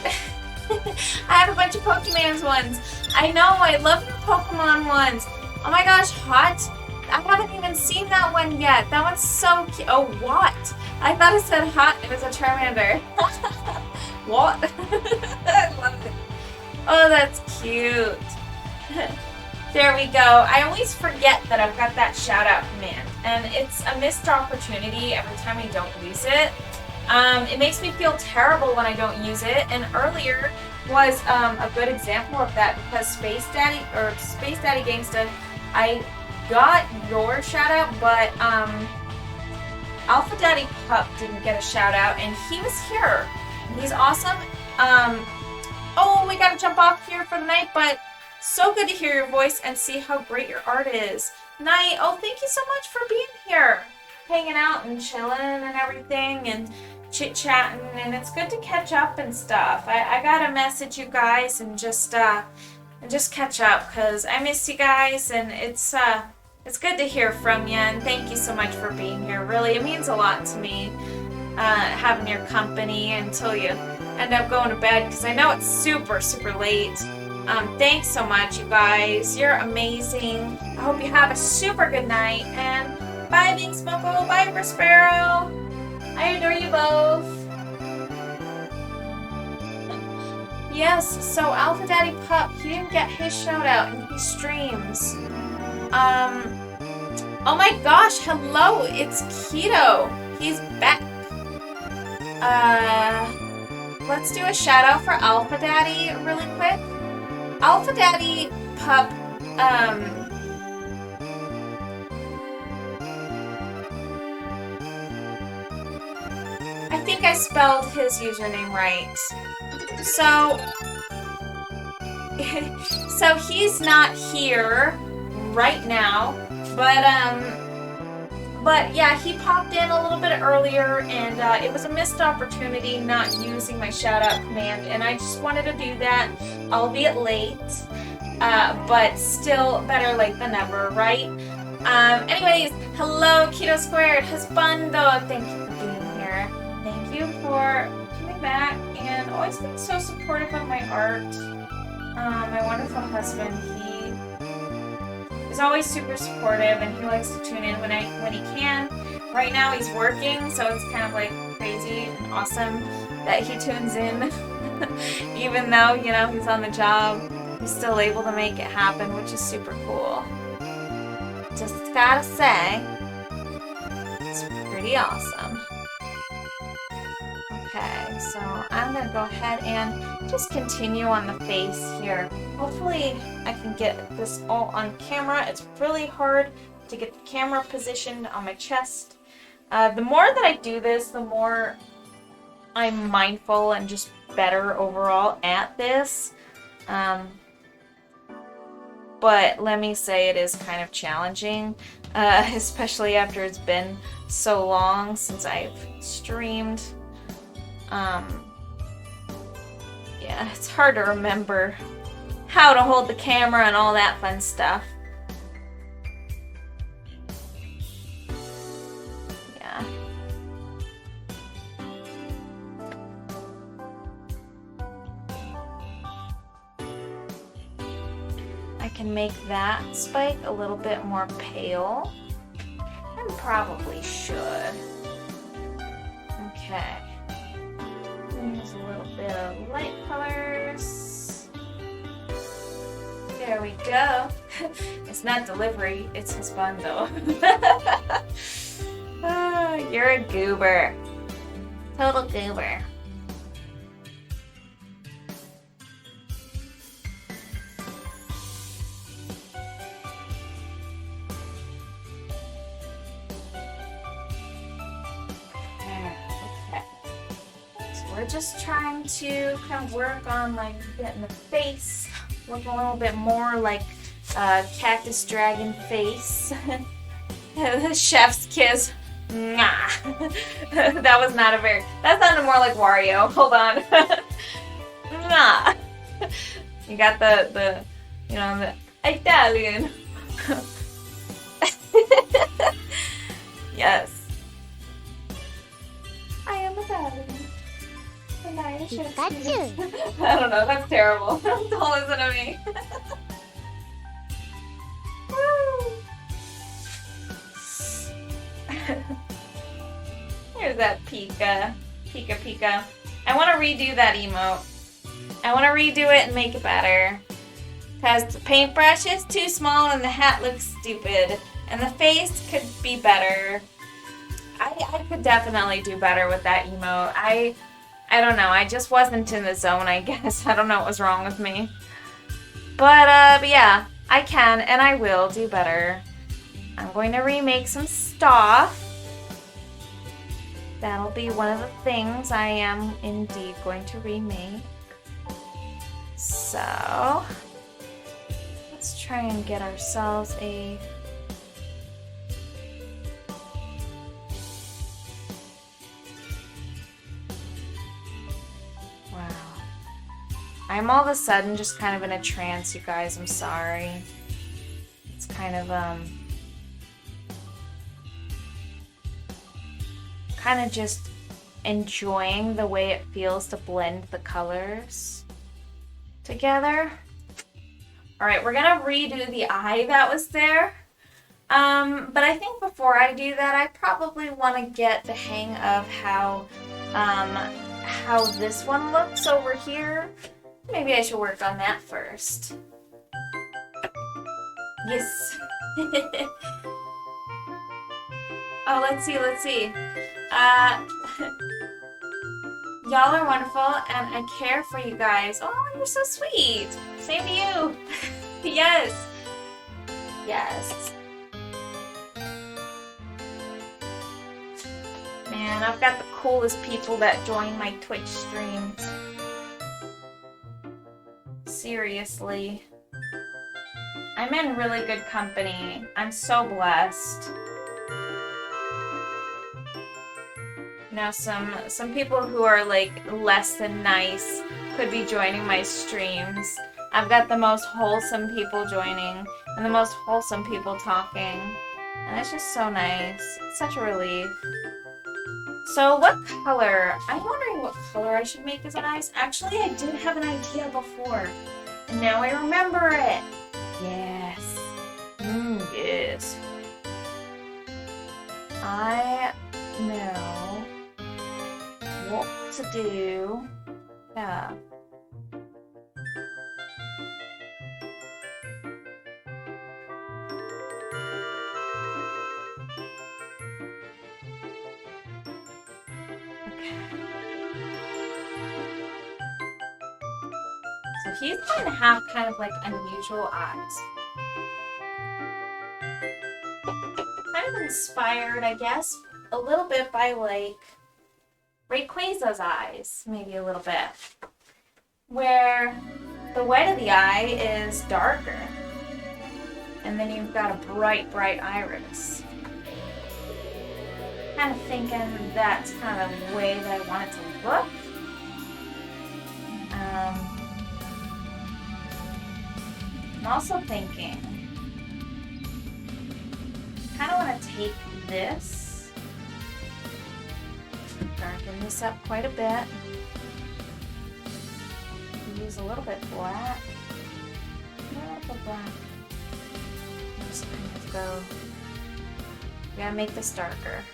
have a bunch of Pokemon ones. I know, I love your Pokemon ones. Oh my gosh, Hot? I haven't even seen that one yet. That one's so cute. Oh, what? I thought it said Hot. It was a Charmander. What? I love it. Oh, that's cute. There we go. I always forget that I've got that shout out command, and it's a missed opportunity every time I don't use it. It makes me feel terrible when I don't use it, and earlier was a good example of that because Space Daddy Gangsta, I got your shout out, but Alpha Daddy Pup didn't get a shout out, and he was here. He's awesome. Oh, we gotta jump off here for the night, but so good to hear your voice and see how great your art is. Night, oh, thank you so much for being here. Hanging out and chilling and everything, and chit-chatting, and it's good to catch up and stuff. I gotta message you guys and just catch up, because I miss you guys, and it's good to hear from you, and thank you so much for being here. Really, it means a lot to me, having your company until you end up going to bed, because I know it's super, super late. Thanks so much, you guys. You're amazing. I hope you have a super good night, and bye, Bing Smoko. Bye, Prospero. I adore you both. Yes, so Alpha Daddy Pup, he didn't get his shout out in his streams. Oh my gosh, hello, it's Keto. He's back. Let's do a shout out for Alpha Daddy really quick. Alpha Daddy Pup, I think I spelled his username right. So he's not here right now, but yeah, he popped in a little bit earlier, and it was a missed opportunity not using my shout out command, and I just wanted to do that, albeit late, but still better late than never, right? Anyways, hello Keto Squared, Husbando, thank you for being here. Thank you for coming back and always being so supportive of my art. My wonderful husband, he is always super supportive, and he likes to tune in when he can. Right now he's working, so it's kind of like crazy and awesome that he tunes in. Even though, you know, he's on the job, he's still able to make it happen, which is super cool. Just gotta say, it's pretty awesome. Okay, so I'm gonna go ahead and just continue on the face here. Hopefully I can get this all on camera. It's really hard to get the camera positioned on my chest. The more that I do this, the more I'm mindful and just better overall at this. But let me say it is kind of challenging, especially after it's been so long since I've streamed. Yeah, it's hard to remember how to hold the camera and all that fun stuff. Yeah. I can make that spike a little bit more pale. And probably should. Okay. Use a little bit of light colors. There we go. It's not delivery, it's his bundle. Oh, you're a goober. Total goober. We're just trying to kind of work on like getting the face look a little bit more like cactus dragon face. The chef's kiss. Mwah. That was not a very. That sounded more like Wario. Hold on. Mwah. You got the you know, the Italian. Yes. I am Italian. Pikachu. I don't know, that's terrible. Don't listen to me. Here's that Pika. Pika. I want to redo that emote. I want to redo it and make it better. Because the paintbrush is too small and the hat looks stupid. And the face could be better. I could definitely do better with that emote. I don't know, I just wasn't in the zone, I guess. I don't know what was wrong with me. But yeah, I can and I will do better. I'm going to remake some stuff. That'll be one of the things I am indeed going to remake. So, let's try and get ourselves a... I'm all of a sudden just kind of in a trance, you guys. I'm sorry. It's kind of, just enjoying the way it feels to blend the colors together. All right, we're gonna redo the eye that was there. But I think before I do that, I probably want to get the hang of how this one looks over here. Maybe I should work on that first. Yes. Oh, let's see. Y'all are wonderful, and I care for you guys. Oh, you're so sweet. Same to you. Yes. Yes. Man, I've got the coolest people that join my Twitch streams. Seriously. I'm in really good company. I'm so blessed. Now some people who are like less than nice could be joining my streams. I've got the most wholesome people joining and the most wholesome people talking. And it's just so nice. It's such a relief. So what color? I'm wondering what color I should make his eyes. Actually, I did have an idea before. And now I remember it. Yes. Yes. I know what to do. Yeah. Okay. So he's going to have kind of like unusual eyes. Kind of inspired, I guess, a little bit by like Rayquaza's eyes, maybe a little bit. Where the white of the eye is darker. And then you've got a bright, bright iris. Kind of thinking that's kind of the way that I want it to look. I'm also thinking, kind of want to take this, darken this up quite a bit, use a little bit black, just kind of go, we gotta make this darker,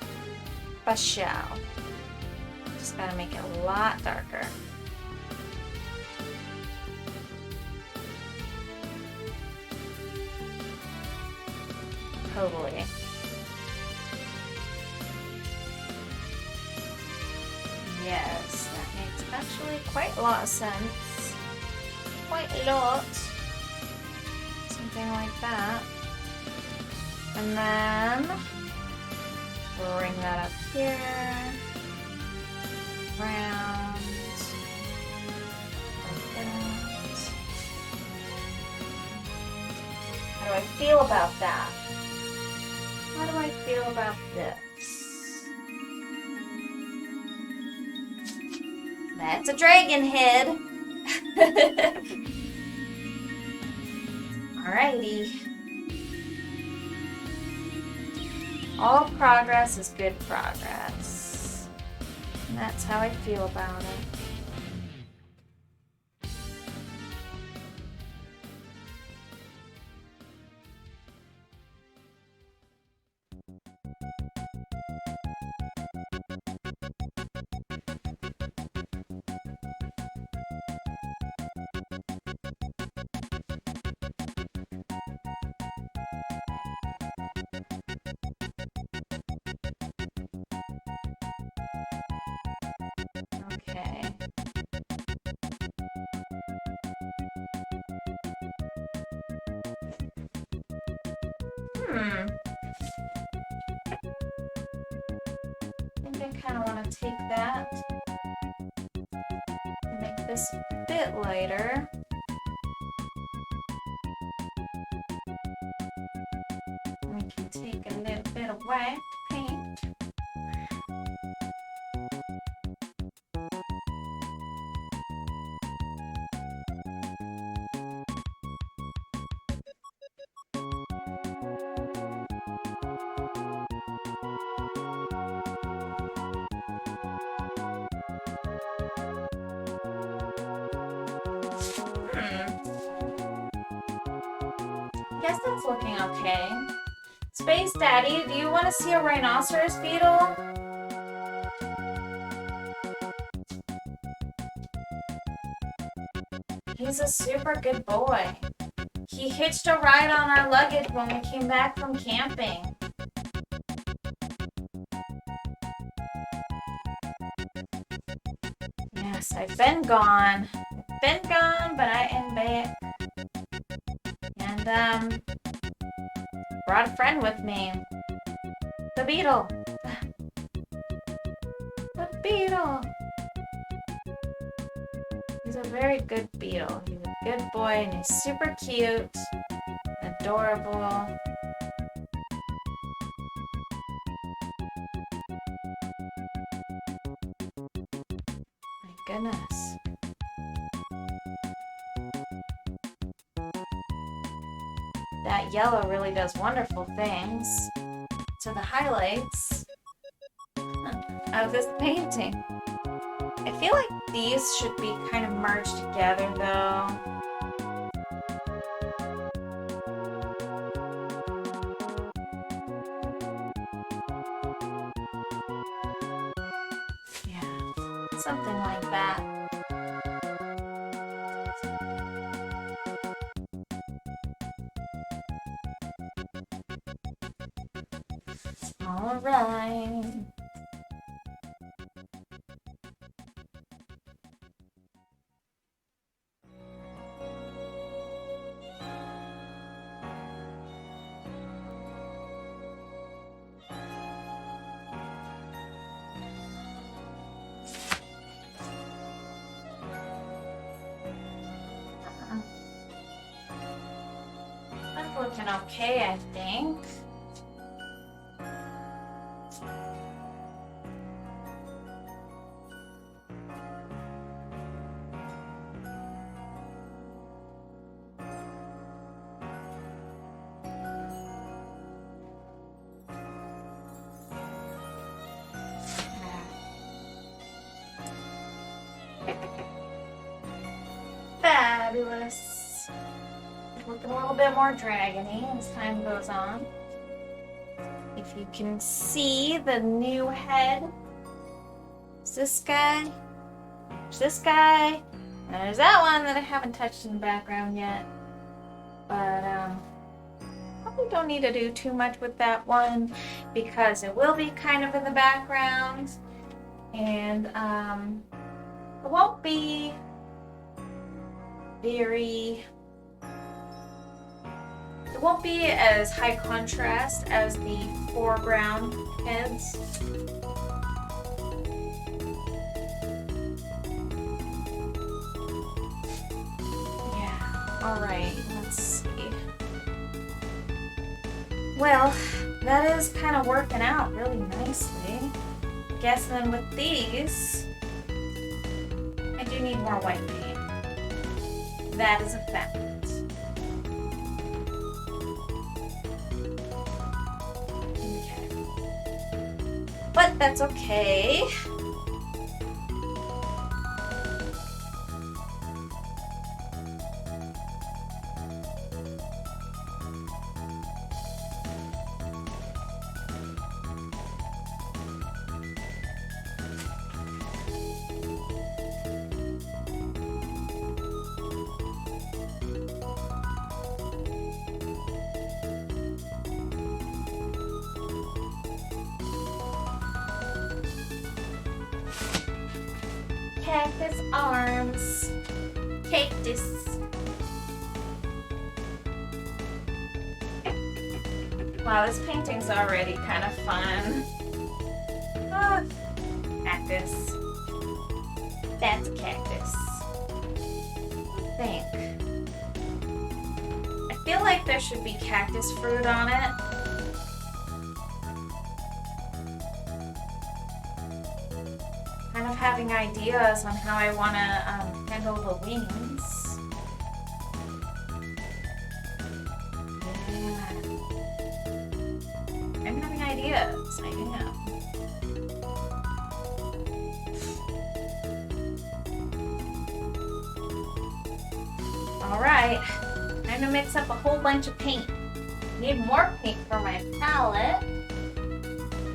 Bashao, just gotta make it a lot darker. Totally. Yes, that makes actually quite a lot of sense. Quite a lot. Something like that. And then bring that up here. Round. Like that. How do I feel about that? How do I feel about this? That's a dragon head. Alrighty. All progress is good progress. And that's how I feel about it. Okay. I think I kind of want to take that and make this a bit lighter. We can take a little bit of white paint. guess that's looking okay. Space Daddy, do you want to see a rhinoceros beetle? He's a super good boy. He hitched a ride on our luggage when we came back from camping. Yes, I've been gone. But I am back. And, brought a friend with me. The beetle. The beetle. He's a very good beetle. He's a good boy and he's super cute. Adorable. My goodness. That yellow really does wonderful things to the highlights of this painting. I feel like these should be kind of merged together though. Yeah, something like that. All right. That's looking okay, I think. Fabulous. Looking a little bit more dragony as time goes on. If you can see the new head. It's this guy. There's this guy. And there's that one that I haven't touched in the background yet. But probably don't need to do too much with that one because it will be kind of in the background. And it won't be it won't be as high contrast as the foreground heads. Yeah, alright, let's see. Well, that is kind of working out really nicely. I guess then with these, I do need more white paint. That is a fact. Okay. But that's okay. Cactus arms. Cactus. Wow, this painting's already kind of fun. Ah, cactus. That's a cactus. I think. I feel like there should be cactus fruit on it. Kind of having ideas on how I want to handle the wings. Yeah. I'm having ideas, I am. Alright, Time to mix up a whole bunch of paint. Need more paint for my palette.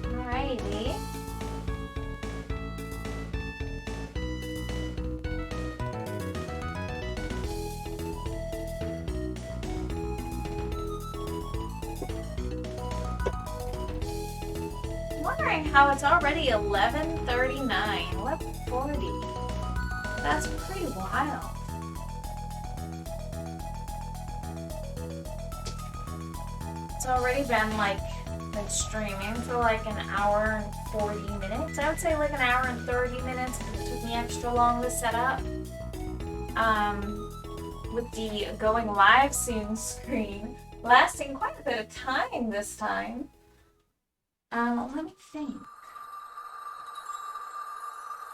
Alrighty. Wondering how it's already 11:39, 11:40. That's pretty wild. It's already been like streaming for like an hour and 40 minutes. I would say like an hour and 30 minutes because it took me extra long to set up. With the going live soon screen lasting quite a bit of time this time. Let me think.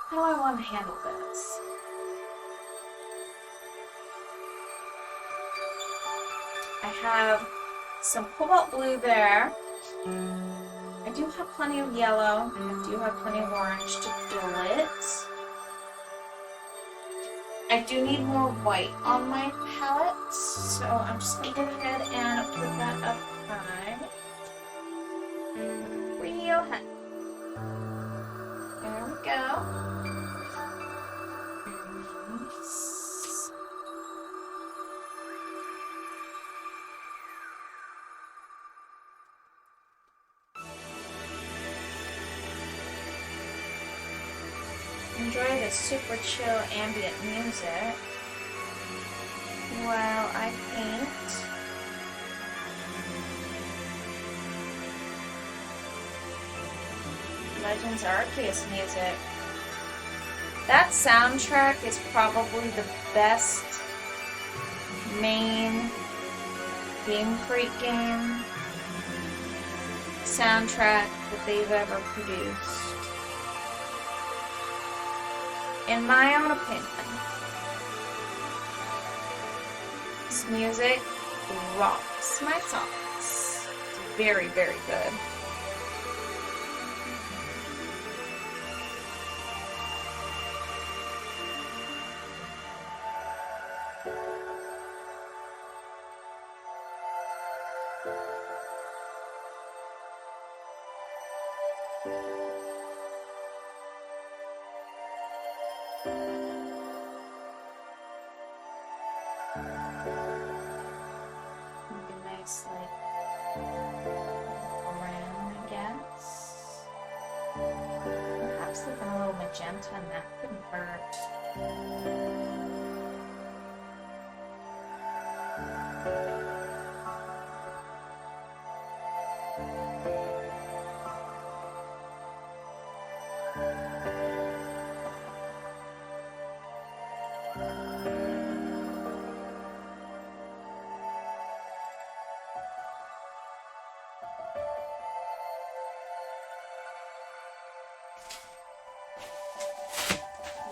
How do I want to handle this? I have some cobalt blue there. I do have plenty of yellow. I do have plenty of orange to fill it. I do need more white on my palette, so I'm just going to go ahead and put that up high. Real high. There we go. Nice. Enjoy the super chill ambient music while I paint. Legends Arceus music. That soundtrack is probably the best main Game Freak game soundtrack that they've ever produced. In my own opinion, this music rocks my socks. It's very, very good. Nice, like, brown, I guess. Perhaps like a little magenta, and that couldn't hurt.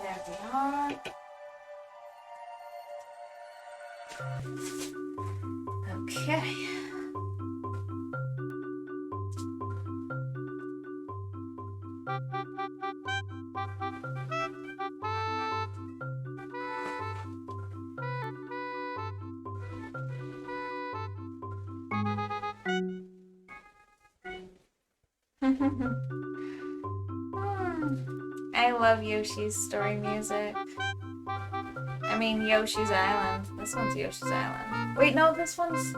There we are. Okay. I love Yoshi's story music. I mean, Yoshi's Island. This one's Yoshi's Island. Wait, no, this one's...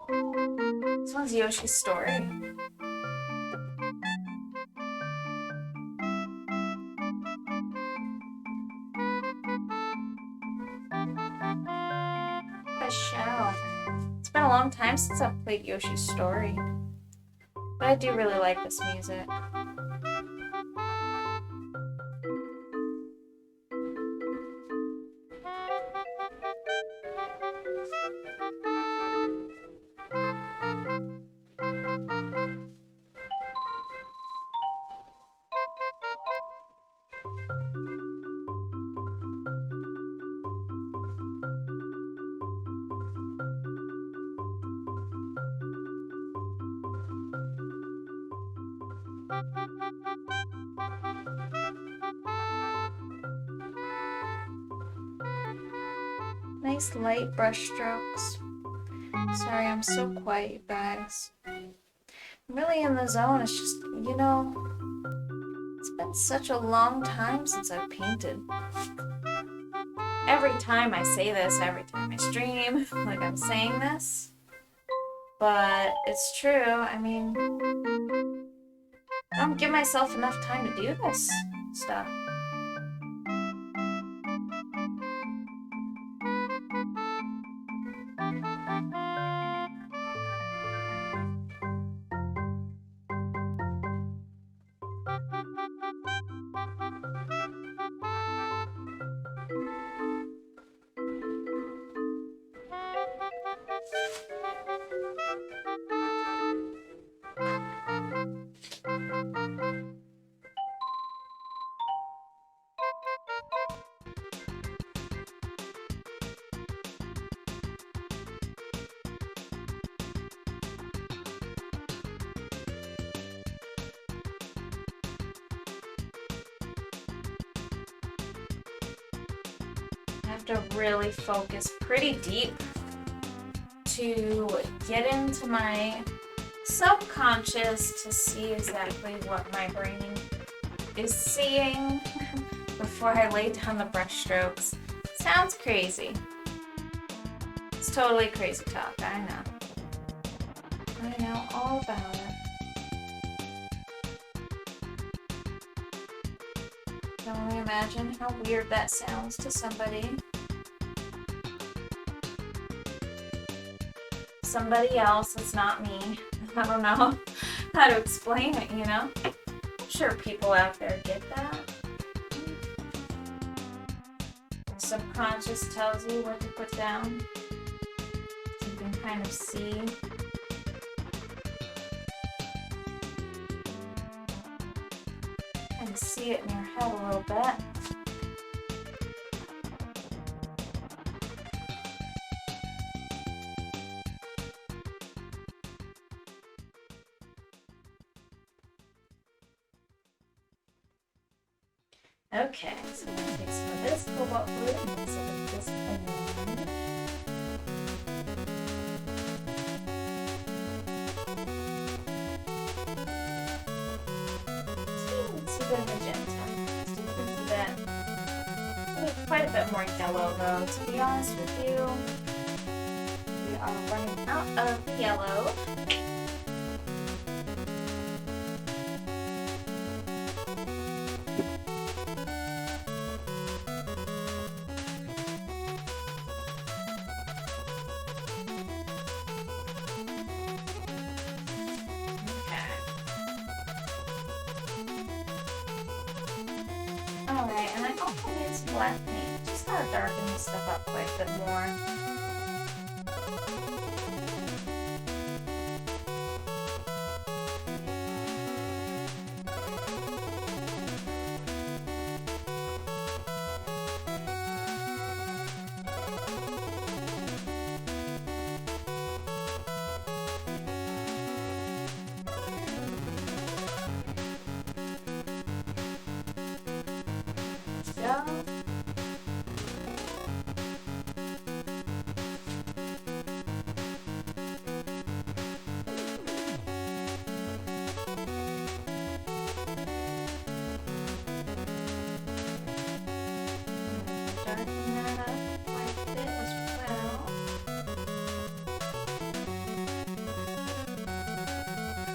This one's Yoshi's Story. A shell. It's been a long time since I've played Yoshi's Story. But I do really like this music. nice light brush strokes. Sorry, I'm so quiet, you guys. I'm really in the zone. It's just, you know, it's been such a long time since I've painted. Every time I say this, every time I stream, like I'm saying this. But it's true. I mean, I don't give myself enough time to do this stuff. I have to really focus pretty deep to get into my subconscious to see exactly what my brain is seeing before I lay down the brush strokes. Sounds crazy. It's totally crazy talk, I know. I know all about it. Can only imagine how weird that sounds to somebody. Somebody else, it's not me. I don't know how to explain it, you know? I'm sure people out there get that. Subconscious tells you what to put down. So you can kind of see. Kind of see it in your head a little bit. Okay, so I'm going to take some of this cobalt blue and mix it with this orange. Let's do a bit of magenta. Let's do a bit. Quite a bit more yellow though, to be honest with you. We are running out of yellow. Alright, and I also need some black paint. Just gotta darken this stuff up quite a bit more.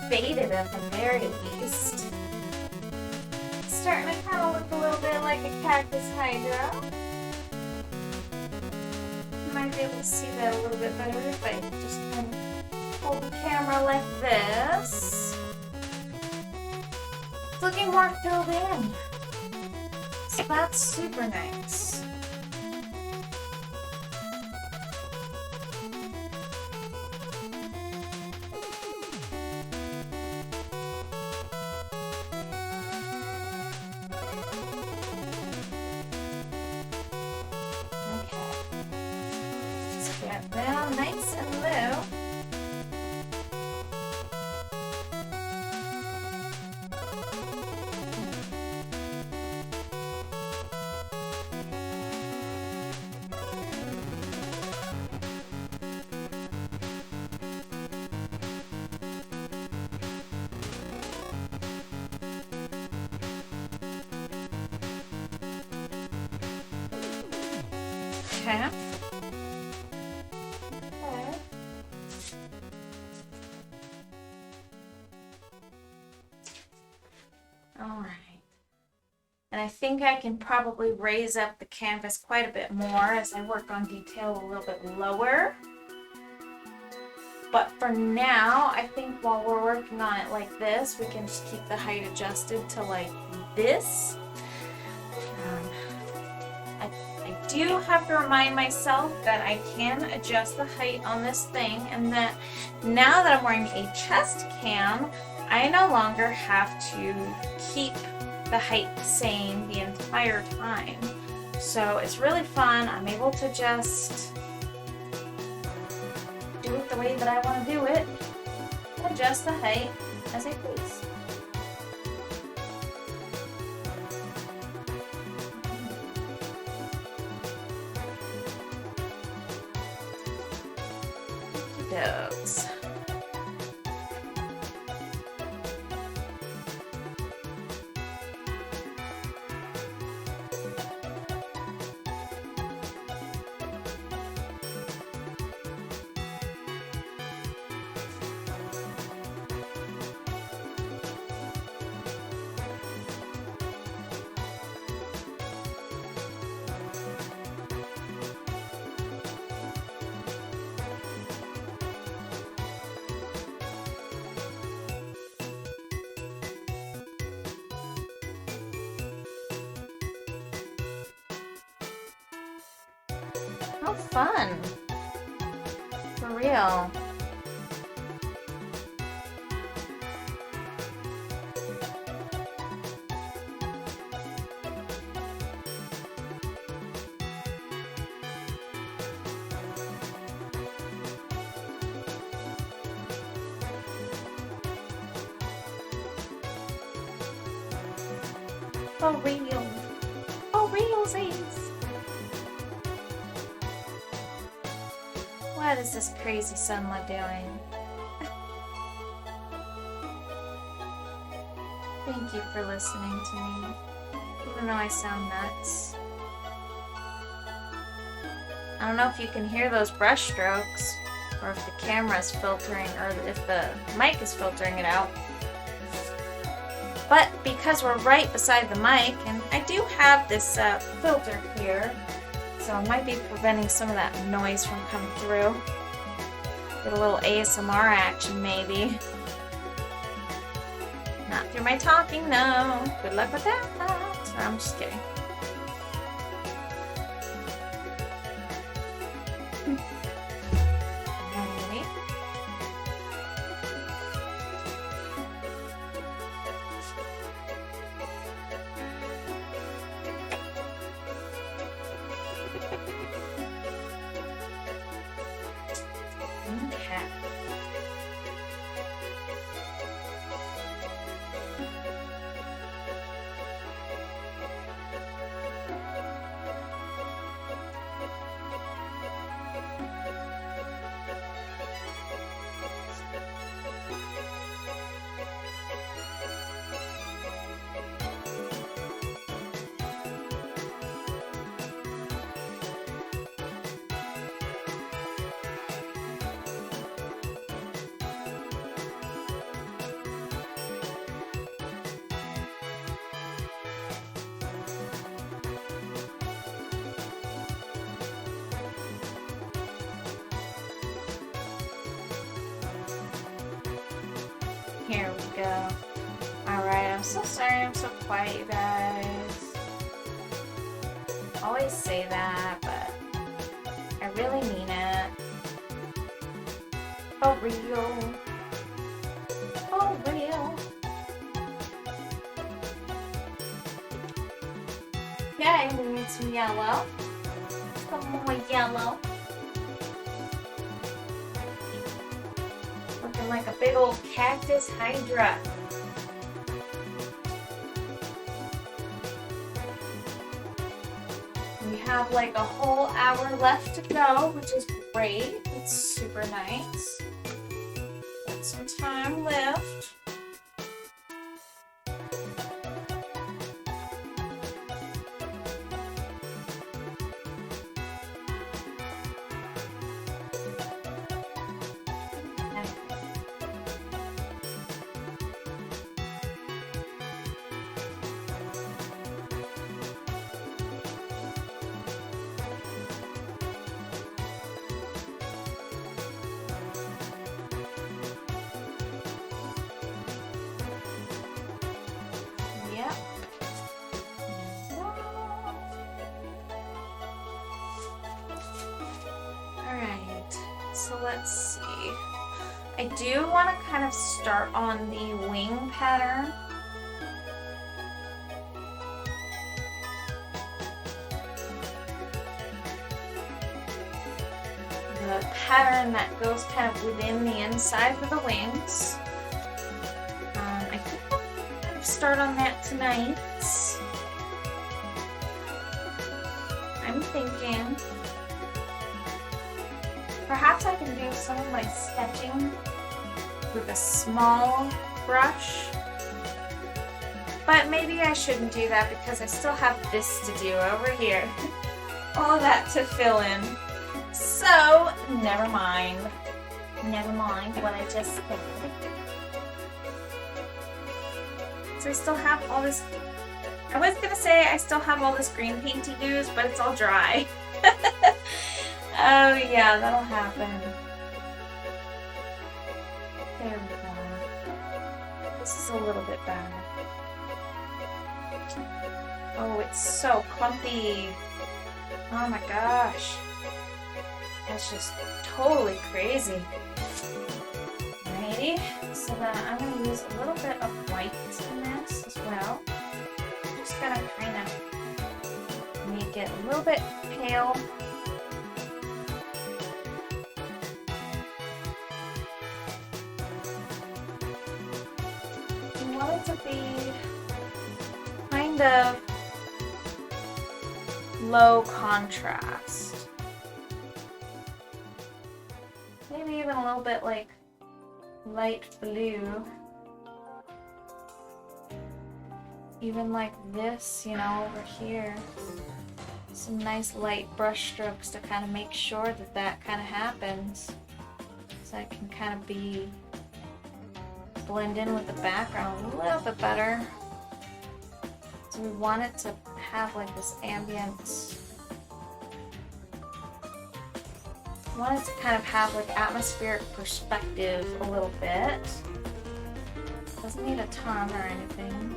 Faded at the very least. Starting to kind of look a little bit like a cactus Hydra. You might be able to see that a little bit better if I just kind of hold the camera like this. It's looking more filled in. So that's super nice. Down nice and low. Okay. Okay. All right. And I think I can probably raise up the canvas quite a bit more as I work on detail a little bit lower. But for now, I think while we're working on it like this, we can just keep the height adjusted to like this. I do have to remind myself that I can adjust the height on this thing, and that now that I'm wearing a chest cam, I no longer have to keep the height the same the entire time. So it's really fun. I'm able to just do it the way that I want to do it. Adjust the height as I please. Dokes. How fun. For real. For real. For realsies. What is this crazy sunlight doing? Thank you for listening to me, even though I sound nuts. I don't know if you can hear those brush strokes, or if the camera's filtering, or if the mic is filtering it out. But because we're right beside the mic, and I do have this filter here, so it might be preventing some of that noise from coming through. Get a little ASMR action, maybe. Not through my talking, no. Good luck with that. I'm just kidding. Here we go. Alright, I'm so sorry I'm so quiet, you guys. Always say that, but I really mean it. For real. For real. Okay, we need some yellow. Some more yellow. Looking like a big old cactus Hydra. We have like a whole hour left to go, which is great. It's super nice. Got some time left. let's see. I do want to kind of start on the wing pattern. The pattern that goes kind of within the inside of the wings. I think I'll kind of start on that tonight. I'm thinking perhaps I can do some of my sketching with a small brush, but maybe I shouldn't do that because I still have this to do over here. All that to fill in. So, never mind. Never mind what I just said. So I still have all this. I was gonna say I still have all this green paint to use, but it's all dry. Oh yeah, that'll happen. There we go. This is a little bit better. Oh, it's so clumpy. Oh my gosh. That's just totally crazy. Alrighty, so then I'm going to use a little bit of white in this as well. Just going to kind of make it a little bit pale. I want it to be kind of low contrast. Maybe even a little bit like light blue. Even like this, you know, over here. Some nice light brush strokes to kind of make sure that that kind of happens. So it can kind of blend in with the background a little bit better. So we want it to have like this ambient. I want it to kind of have like atmospheric perspective a little bit. Doesn't need a ton or anything.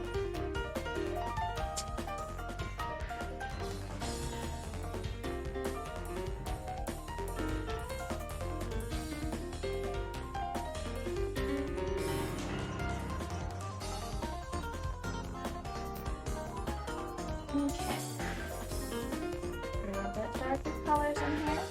Okay. A little bit darker colors in here.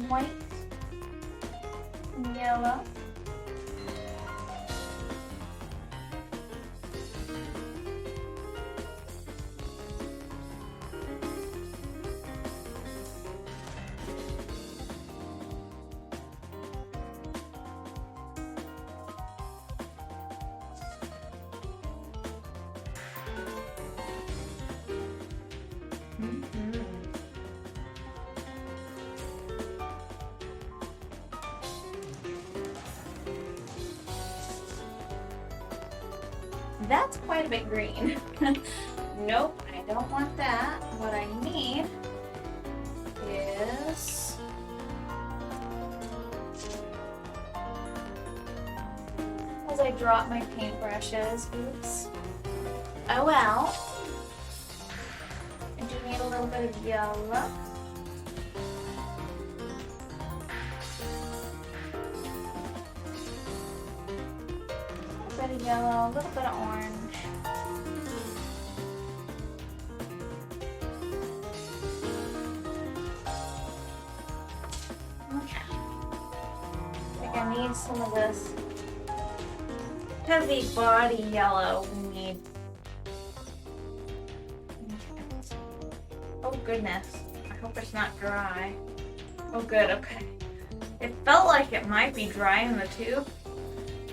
White, yellow, That's quite a bit green. Nope, I don't want that. What I need is as I drop my paintbrushes, oops. Oh well. I do need a little bit of yellow. A bit of yellow, a little bit of orange. Okay. I think I need some of this heavy body yellow we need. Okay. Oh goodness. I hope it's not dry. Oh good, okay. It felt like it might be dry in the tube.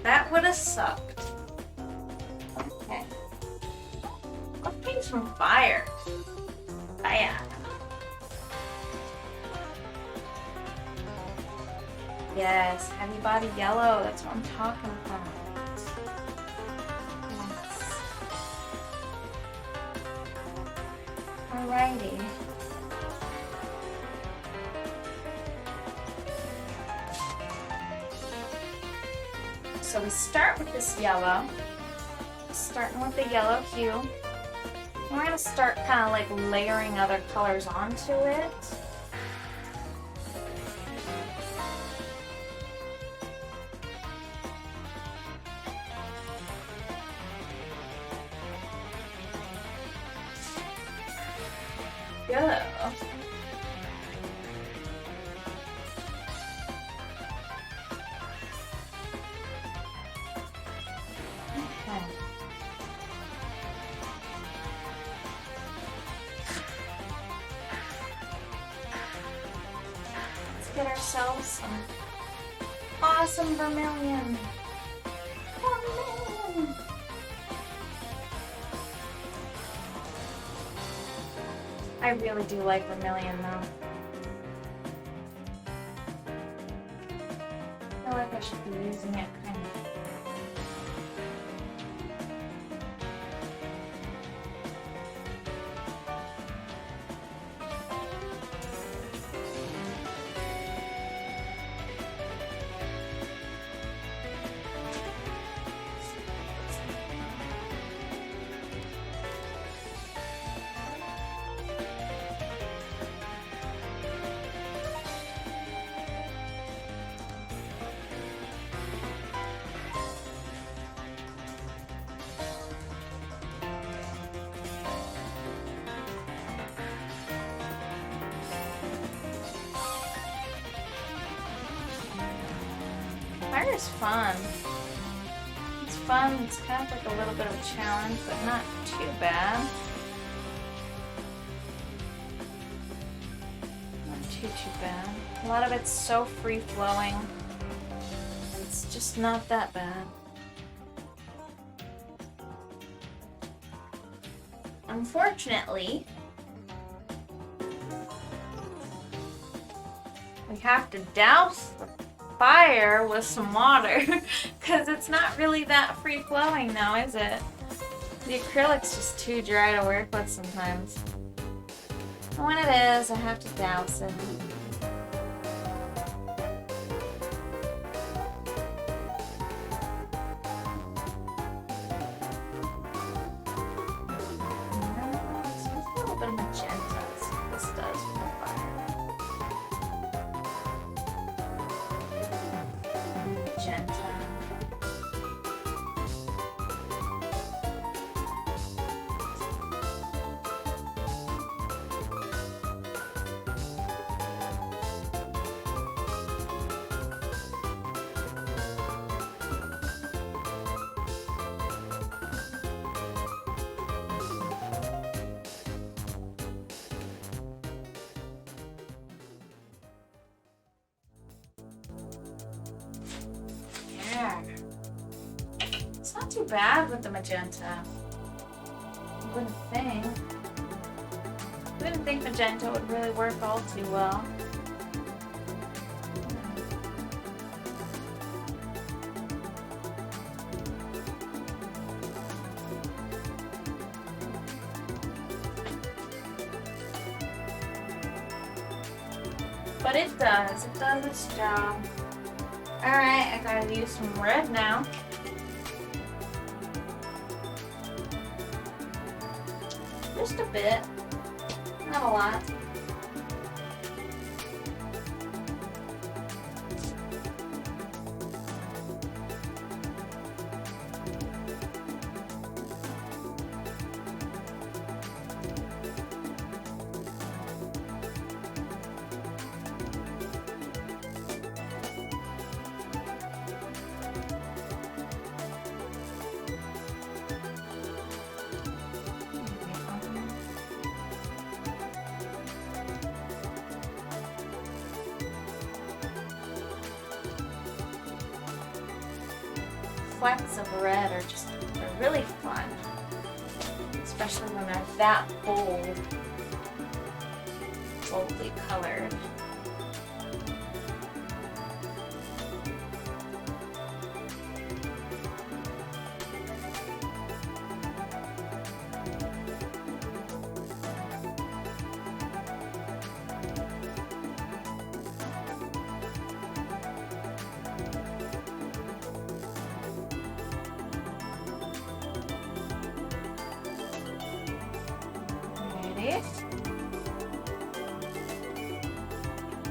That would have sucked. Okay. Let's paint some fire. Fire. Yes, heavy body yellow. That's what I'm talking about. Yes. Alrighty. So we start with this yellow. Starting with the yellow hue. We're going to start kind of like layering other colors onto it. Go. Get ourselves some awesome vermilion. Vermilion. I really do like vermilion though. I feel like I should be using it kind of. Fire is fun. It's fun. It's kind of like a little bit of a challenge, but not too bad. Not too bad. A lot of it's so free-flowing. It's just not that bad. Unfortunately, we have to douse the fire with some water because it's not really that free flowing now, is it? The acrylic's just too dry to work with sometimes. And when it is, I have to douse it. So it's a little bit of magenta. Let's see what this does with the fire. Magenta. Yeah. It's not too bad with the magenta. I wouldn't think magenta would really work all too well. But it does its job. Alright, I gotta use some red now. Just a bit, not a lot. Flecks of red are they're really fun, especially when they're that boldly colored. Alrighty.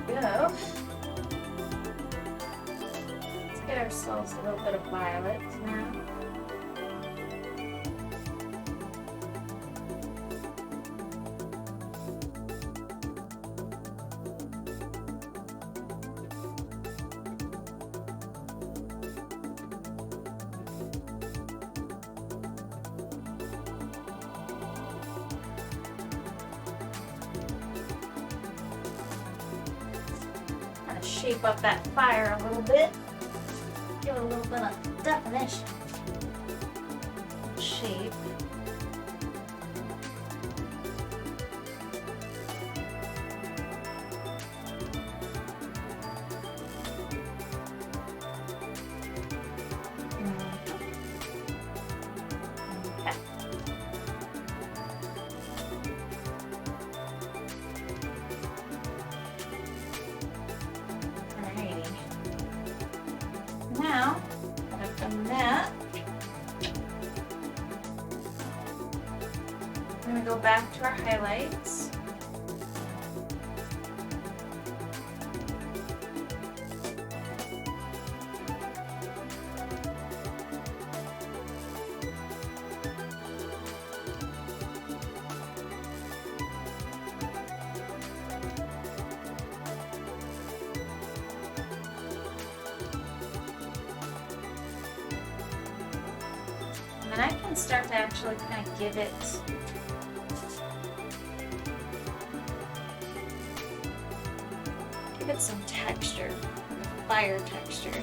Go. Let's get ourselves a little bit of violet now. Shape up that fire a little bit. Give it a little bit of definition. Shape. Now, I've done that. I'm going to go back to our highlights. And I can start to actually kind of give it some texture, fire texture.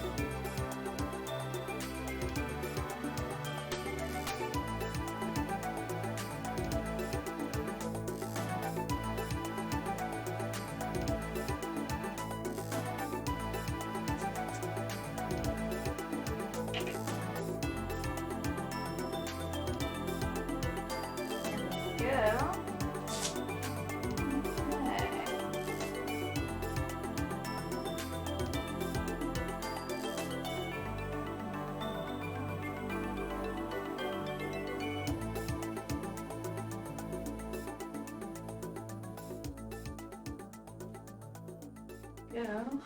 Go.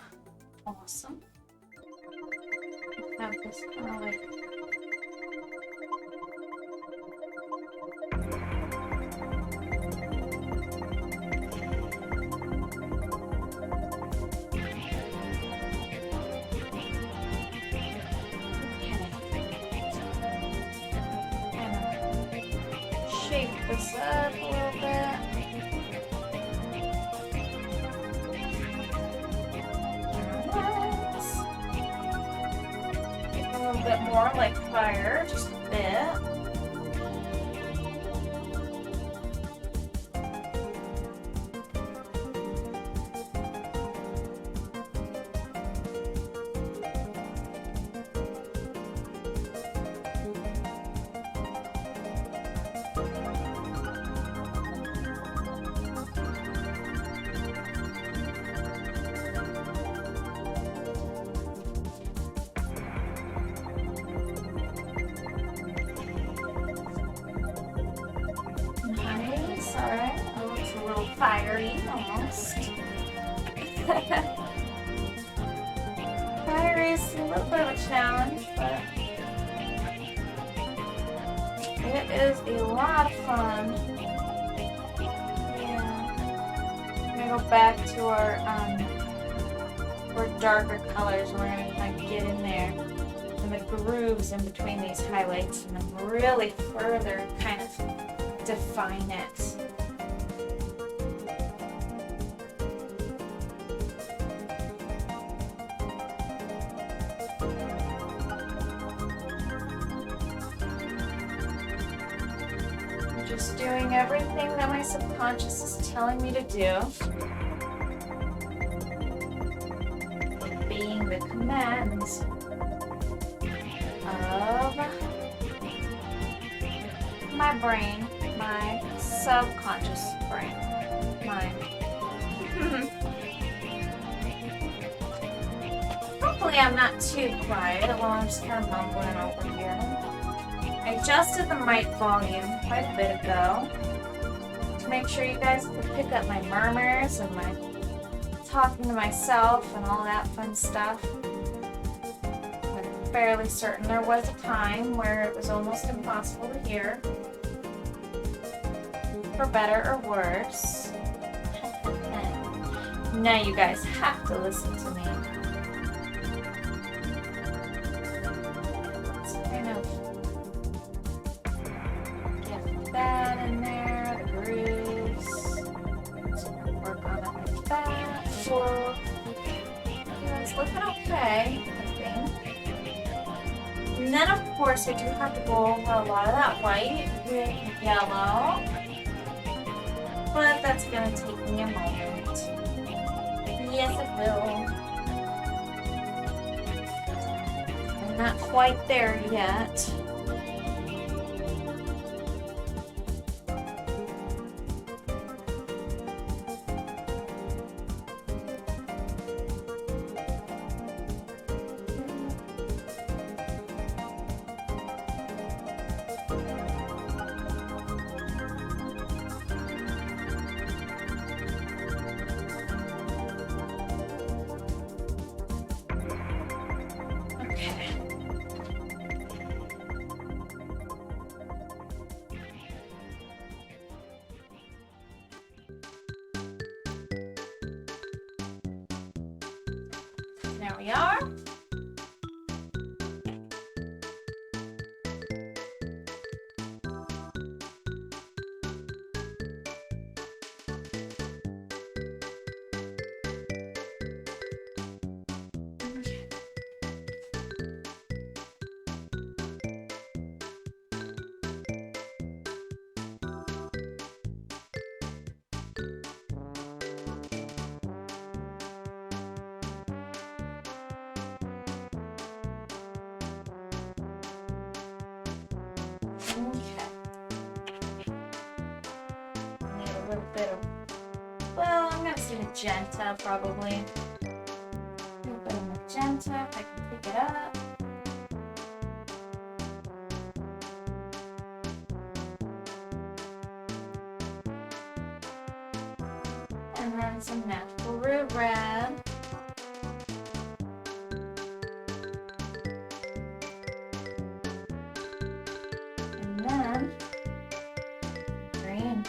Awesome. Have this kind of like shape this up a little bit. Bit more like fire, just a bit. Alright, oh, it's a little fiery, almost. Fire is a little bit of a challenge, but it is a lot of fun. Yeah. I'm gonna go back to our darker colors, and we're gonna kind of get in there and the grooves in between these highlights, and then really further kind of define it. I'm just doing everything that my subconscious is telling me to do. Being the commands of my brain. My subconscious brain. Mind. Hopefully I'm not too quiet, although I'm just kind of mumbling over here. I adjusted the mic volume quite a bit ago to make sure you guys can pick up my murmurs and my talking to myself and all that fun stuff. I'm fairly certain there was a time where it was almost impossible to hear. For better or worse. Now you guys have to listen to me. Let's kind of get that in there, the grooves. Just work on it like that. Whoa. Yeah, it's looking okay, I think. And then of course I do have to go over a lot of that white with yellow. But that's gonna take me a moment. Yes, it will. I'm not quite there yet. There we are. Well, I'm gonna say magenta probably. A little bit of magenta if I can pick it up. And then some natural root red. And then green.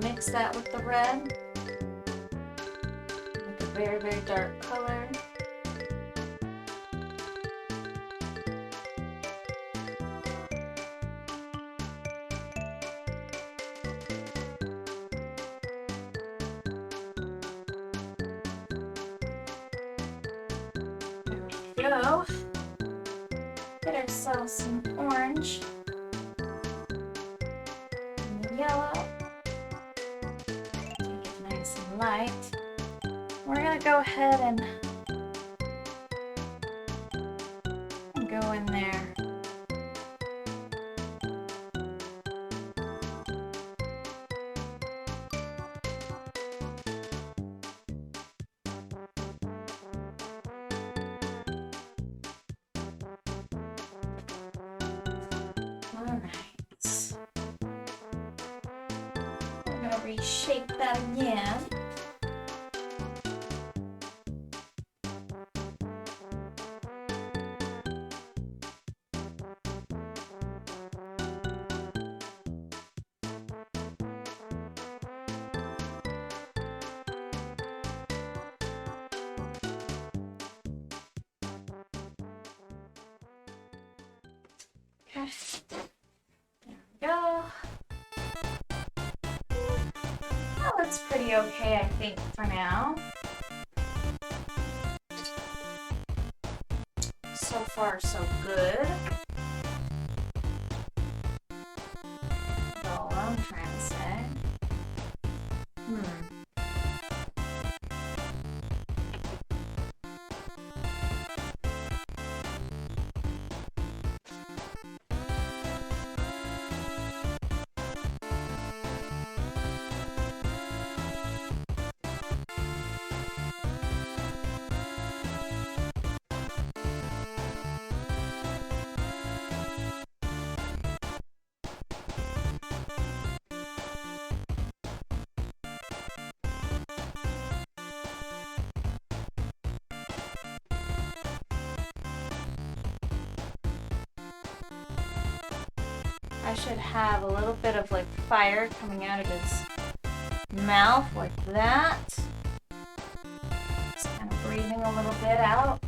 Mix that with the red. Make a very, very dark color. There we go. Get ourselves some orange and yellow. Light. We're gonna go ahead and go in there. All right. We're gonna reshape that again. Okay, there we go. That looks pretty okay, I think, for now. So far, so good. That's all I'm trying to say. I should have a little bit of like fire coming out of his mouth like that. Just kind of breathing a little bit out.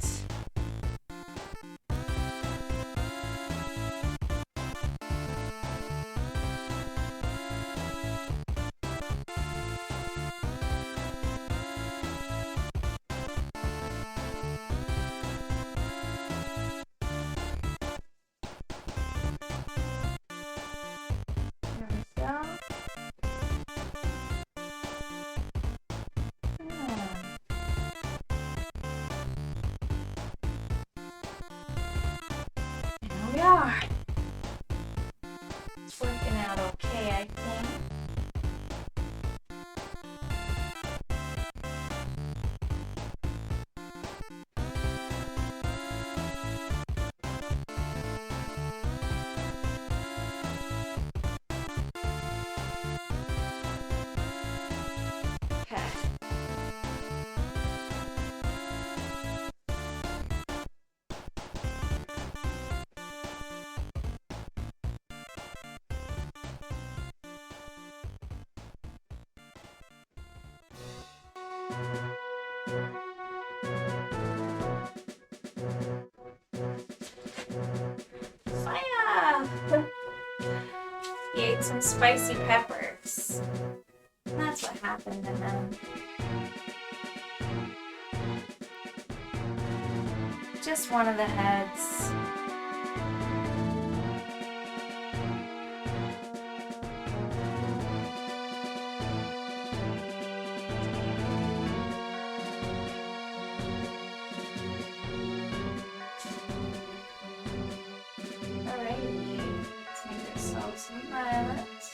We are. It's working out okay, I think. Okay. Fire! He ate some spicy peppers. That's what happened to him. Just one of the heads. Alrighty, let's make ourselves some violets.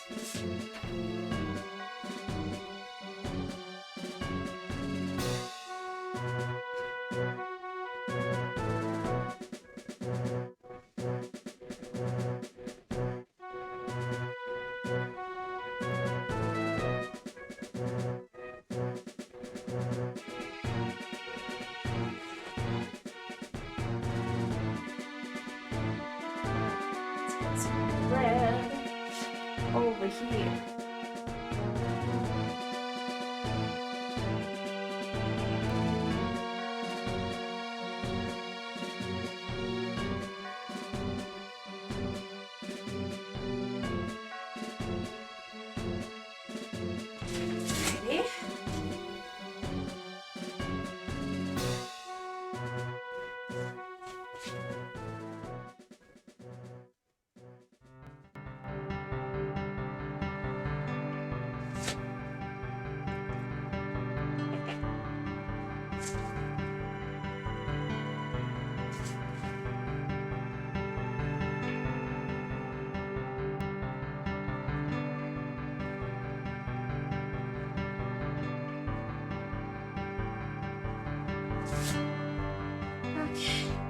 Some red over here. Ready?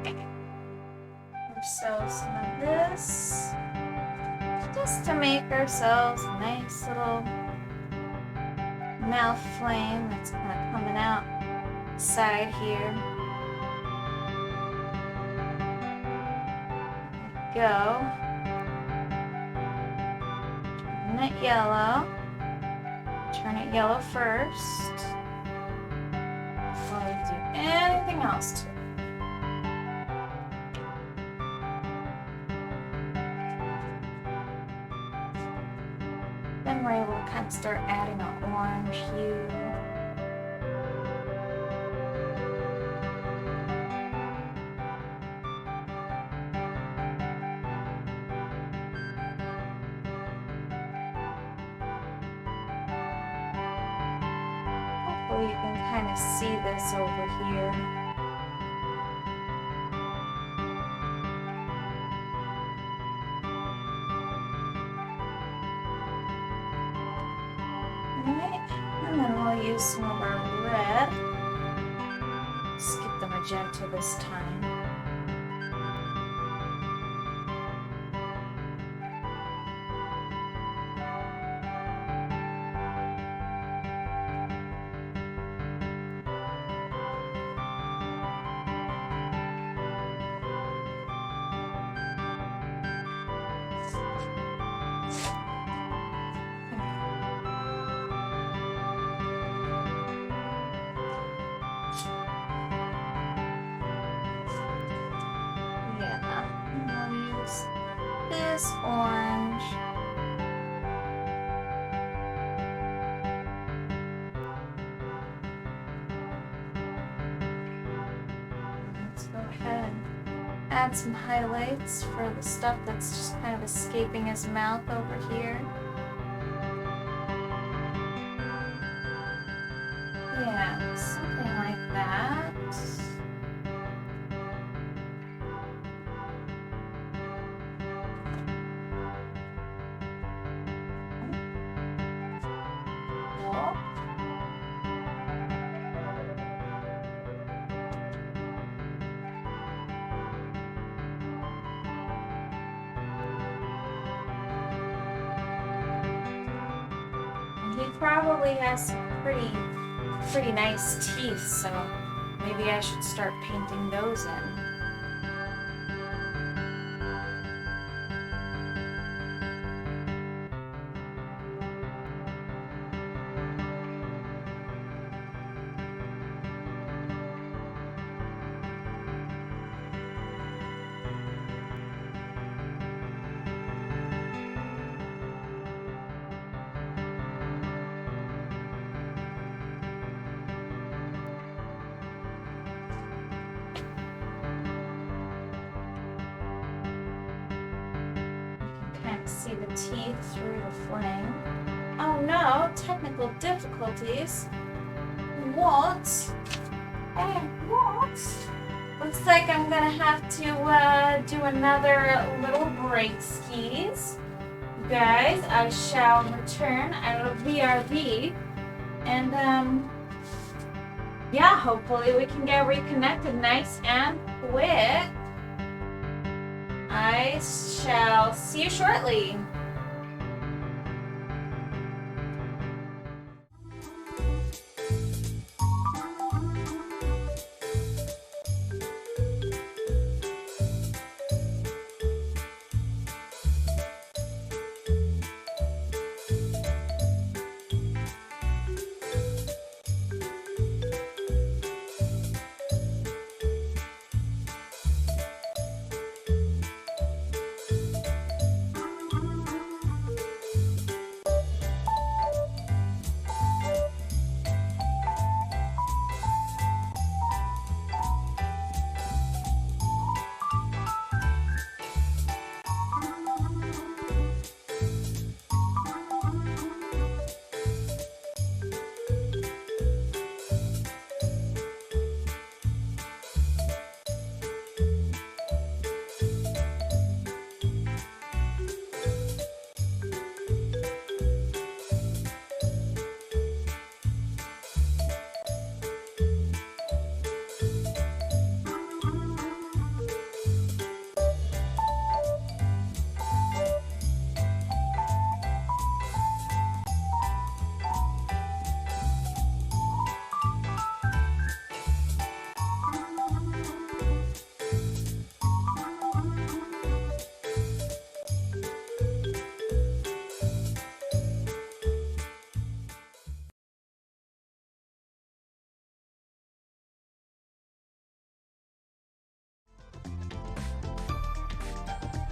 Okay. Ourselves some of this. Just to make ourselves a nice little mouth flame that's kind of coming out side here. There we go. Turn it yellow. Turn it yellow first. Before we do anything else to it. Then we're able to kind of start adding an orange hue. Hopefully you can kind of see this over here. And then we'll use some of our red. Skip the magenta this time. this orange. Let's go ahead and add some highlights for the stuff that's just kind of escaping his mouth over here. Yeah, something like that. Cool. He probably has some pretty nice teeth, so maybe I should start painting those in. See the teeth through the flame. Oh no, technical difficulties. What? Hey, what? Looks like I'm gonna have to do another little break skis. Guys, I shall return out of BRB. And yeah, hopefully we can get reconnected nice and quick. I shall see you shortly.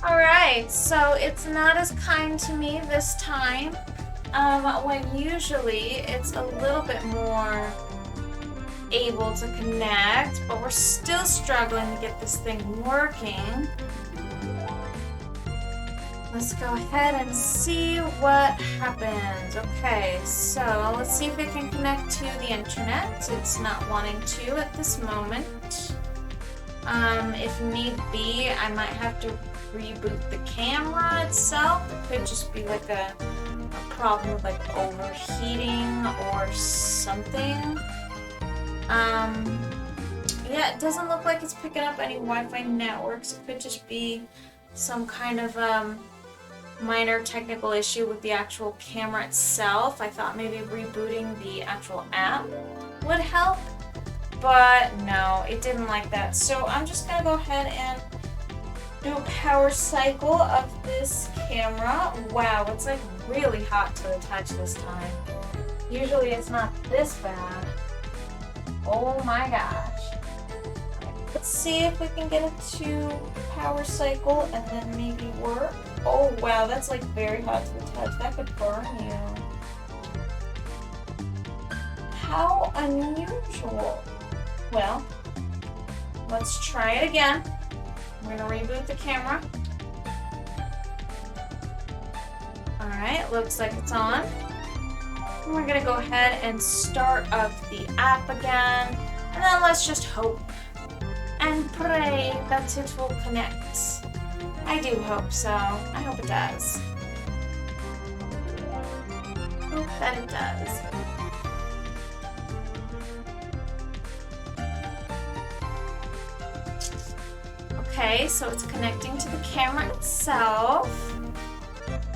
Alright, so it's not as kind to me this time, when usually it's a little bit more able to connect, but we're still struggling to get this thing working. Let's go ahead and see what happens. Okay, so let's see if it can connect to the internet. It's not wanting to at this moment. If need be, I might have to reboot the camera itself. It could just be like a problem with like overheating or something. Yeah, it doesn't look like it's picking up any Wi-Fi networks. It could just be some kind of minor technical issue with the actual camera itself. I thought maybe rebooting the actual app would help, but no, it didn't like that. So I'm just gonna go ahead and do a power cycle of this camera. Wow, it's like really hot to the touch this time. Usually it's not this bad. Oh my gosh. Let's see if we can get it to power cycle and then maybe work. Oh wow, that's like very hot to the touch. That could burn you. How unusual. Well, let's try it again. We're gonna reboot the camera. Alright, looks like it's on. And we're gonna go ahead and start up the app again. And then let's just hope and pray that it will connect. I do hope so. I hope it does. Hope that it does. Okay, so it's connecting to the camera itself.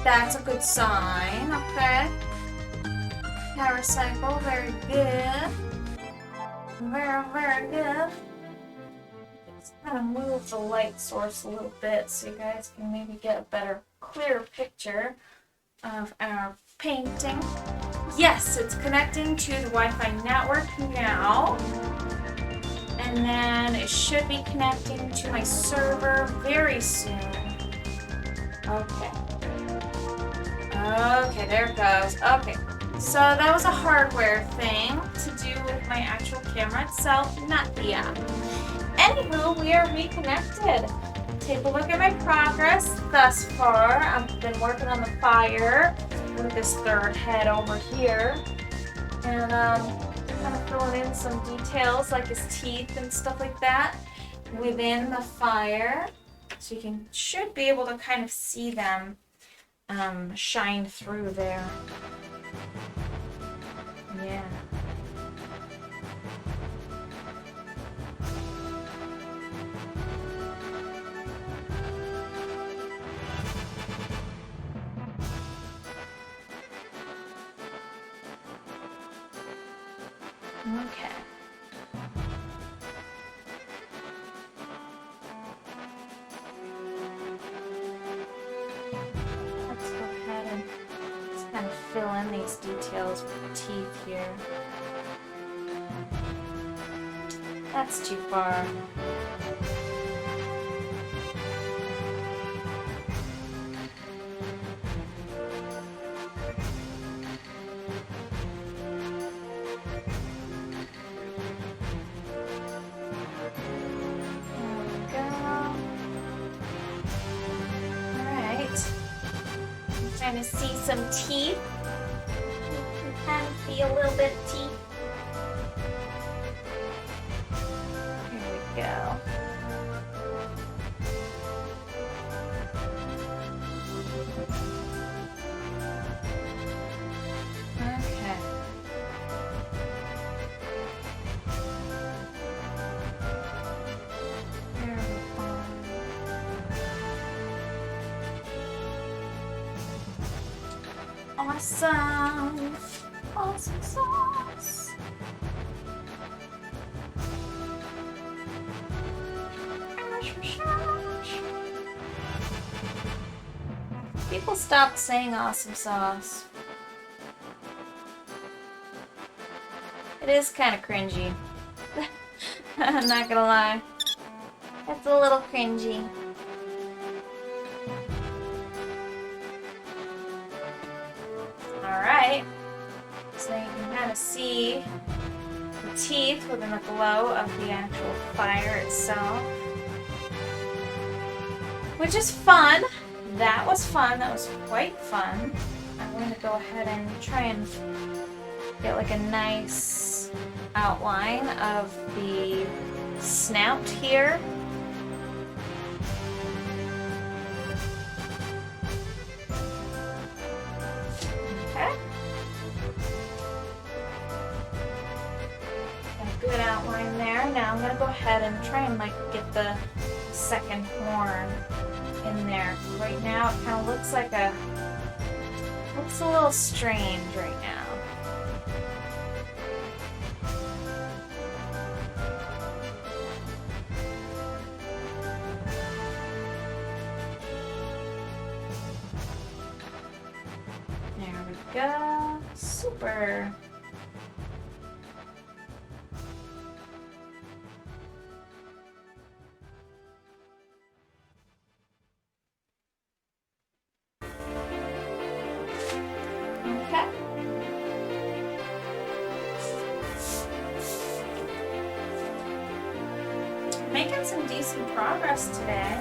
That's a good sign, okay. Power cycle, very good. Very, very good. Just kind of move the light source a little bit so you guys can maybe get a better, clearer picture of our painting. Yes, it's connecting to the Wi-Fi network now. And then it should be connecting to my server very soon. Okay. Okay, there it goes. Okay. So that was a hardware thing to do with my actual camera itself, not the app. Anywho, we are reconnected. Take a look at my progress thus far. I've been working on the fire with this third head over here. And kind of filling in some details like his teeth and stuff like that within the fire. So you should be able to kind of see them shine through there. Yeah. Okay. Let's go ahead and just kind of fill in these details with the teeth here. That's too far. Trying to see some teeth. You can kind of see a little bit of teeth. Here we go. Okay. There we go. Awesome! Awesome sauce! People stopped saying awesome sauce. It is kind of cringy. I'm not gonna lie. It's a little cringy. Alright, so you can kind of see the teeth within the glow of the actual fire itself. Which is fun. That was fun. That was quite fun. I'm going to go ahead and try and get like a nice outline of the snout here. Good outline there. Now I'm gonna go ahead and try and like get the second horn in there. Right now it kind of looks a little strange right now. There we go. Super. making some decent progress today.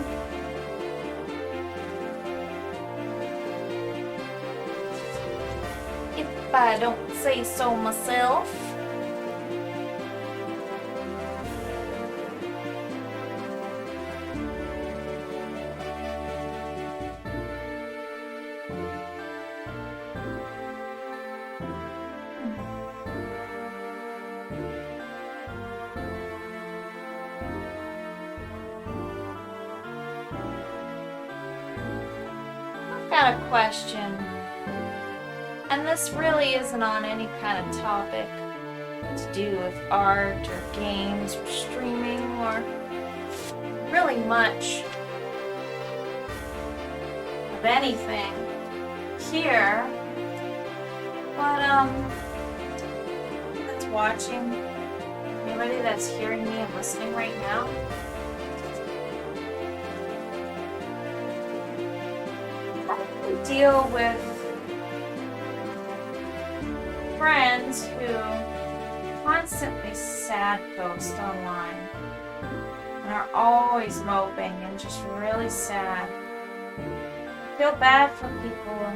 If I don't say so myself. Got a question, and this really isn't on any kind of topic to do with art or games or streaming or really much of anything here, but that's watching, anybody that's hearing me and listening right now, deal with friends who constantly sad post online and are always moping and just really sad. I feel bad for people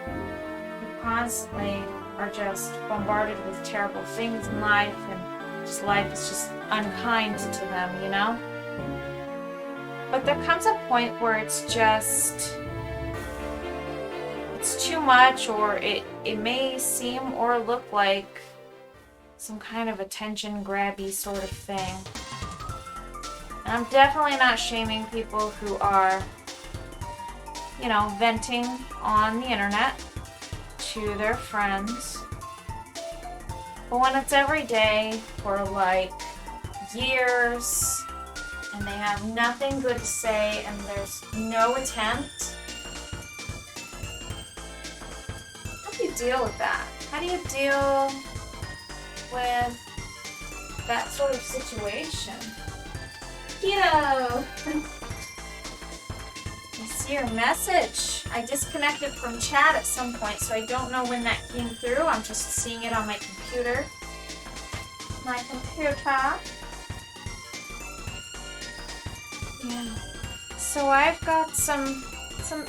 who constantly are just bombarded with terrible things in life and just life is just unkind to them, you know? But there comes a point where it's too much, or it may seem or look like some kind of attention grabby sort of thing. And I'm definitely not shaming people who are, you know, venting on the internet to their friends. But when it's every day for like years and they have nothing good to say and there's no attempt, how do you deal with that? How do you deal with that sort of situation? Keto! I see your message. I disconnected from chat at some point, so I don't know when that came through. I'm just seeing it on my computer. Yeah. So I've got some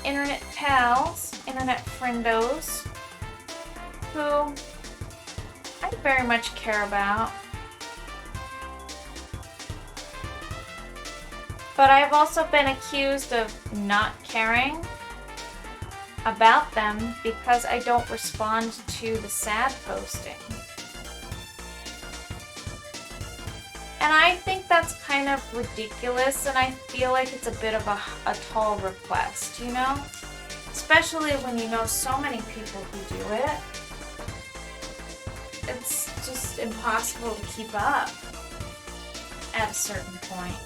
internet pals, internet friendos, who I very much care about. But I've also been accused of not caring about them because I don't respond to the sad posting. And I think that's kind of ridiculous, and I feel like it's a bit of a tall request, you know? Especially when you know so many people who do it. It's just impossible to keep up at a certain point.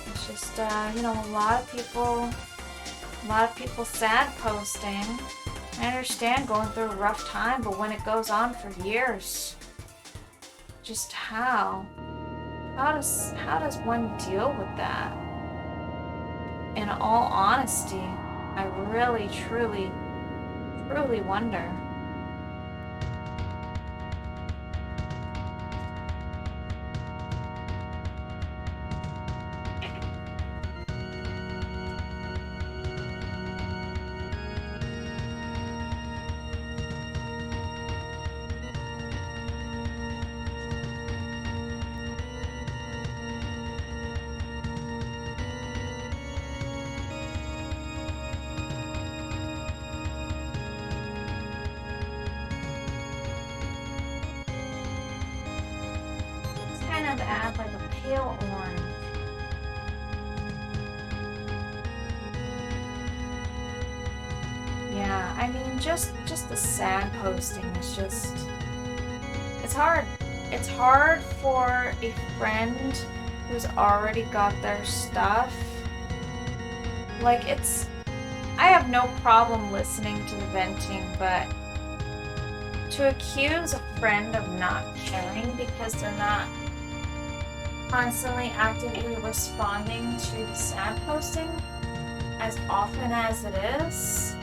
It's just, you know, a lot of people sad posting. I understand going through a rough time, but when it goes on for years, just how does one deal with that? In all honesty, I really, truly wonder. Add like a pale orange. Yeah, I mean just the sad posting is just, it's hard. It's hard for a friend who's already got their stuff. Like I have no problem listening to the venting, but to accuse a friend of not caring because they're not constantly actively responding to the sad posting as often as it is,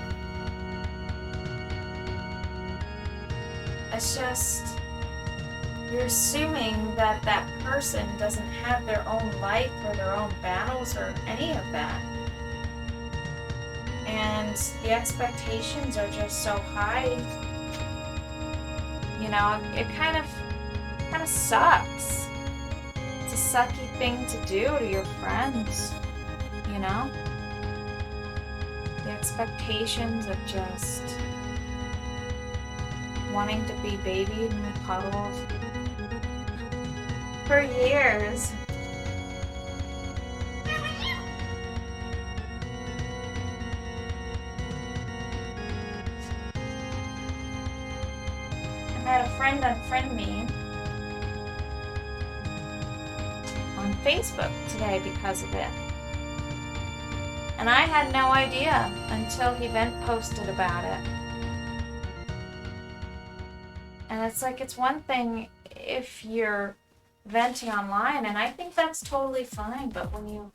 I it's just, you're assuming that that person doesn't have their own life or their own battles or any of that. And the expectations are just so high. You know, it kind of sucks. It's a sucky thing to do to your friends, you know? The expectations of just wanting to be babied and cuddled for years. I had a friend unfriend me on Facebook today because of it. And I had no idea until he then posted about it. And it's like, it's one thing if you're venting online, and I think that's totally fine, but when you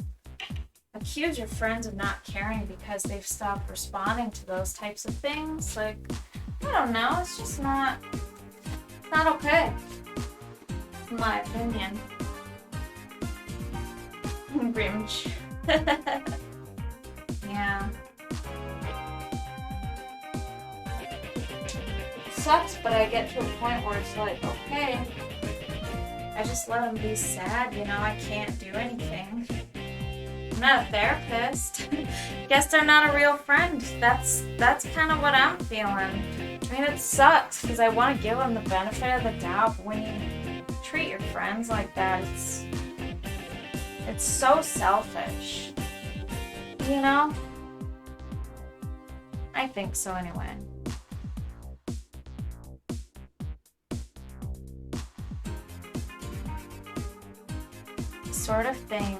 accuse your friends of not caring because they've stopped responding to those types of things, like, I don't know, it's just not okay, in my opinion. Grinch. Yeah. It sucks, but I get to a point where it's like, okay, I just let them be sad, you know, I can't do anything. I'm not a therapist. Guess they're not a real friend. That's kind of what I'm feeling. I mean, it sucks because I want to give them the benefit of the doubt, but when you treat your friends like that, it's so selfish. You know? I think so anyway. Sort of think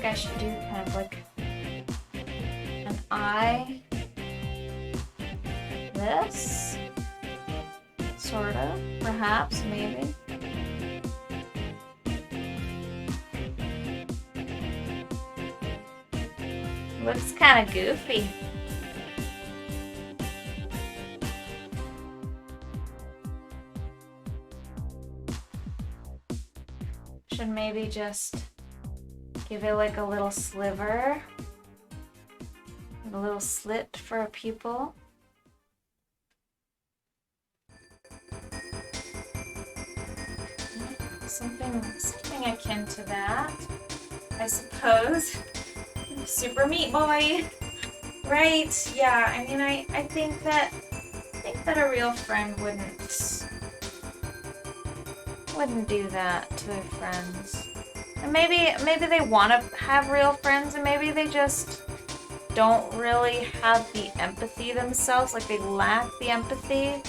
I should do kind of like an eye, this, sort of, perhaps, maybe. Looks kind of goofy. Should maybe just give it like a little sliver, a little slit for a pupil. Something akin to that, I suppose. Super Meat Boy, right? Yeah. I mean, I think that a real friend wouldn't do that to their friends. And maybe they want to have real friends, and maybe they just don't really have the empathy themselves. Like, they lack the empathy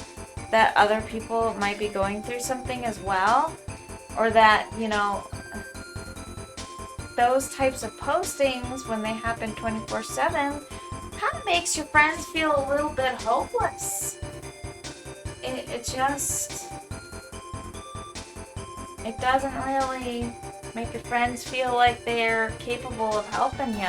that other people might be going through something as well, or that, you know, those types of postings, when they happen 24/7, kind of makes your friends feel a little bit hopeless. It just, it doesn't really make your friends feel like they're capable of helping you.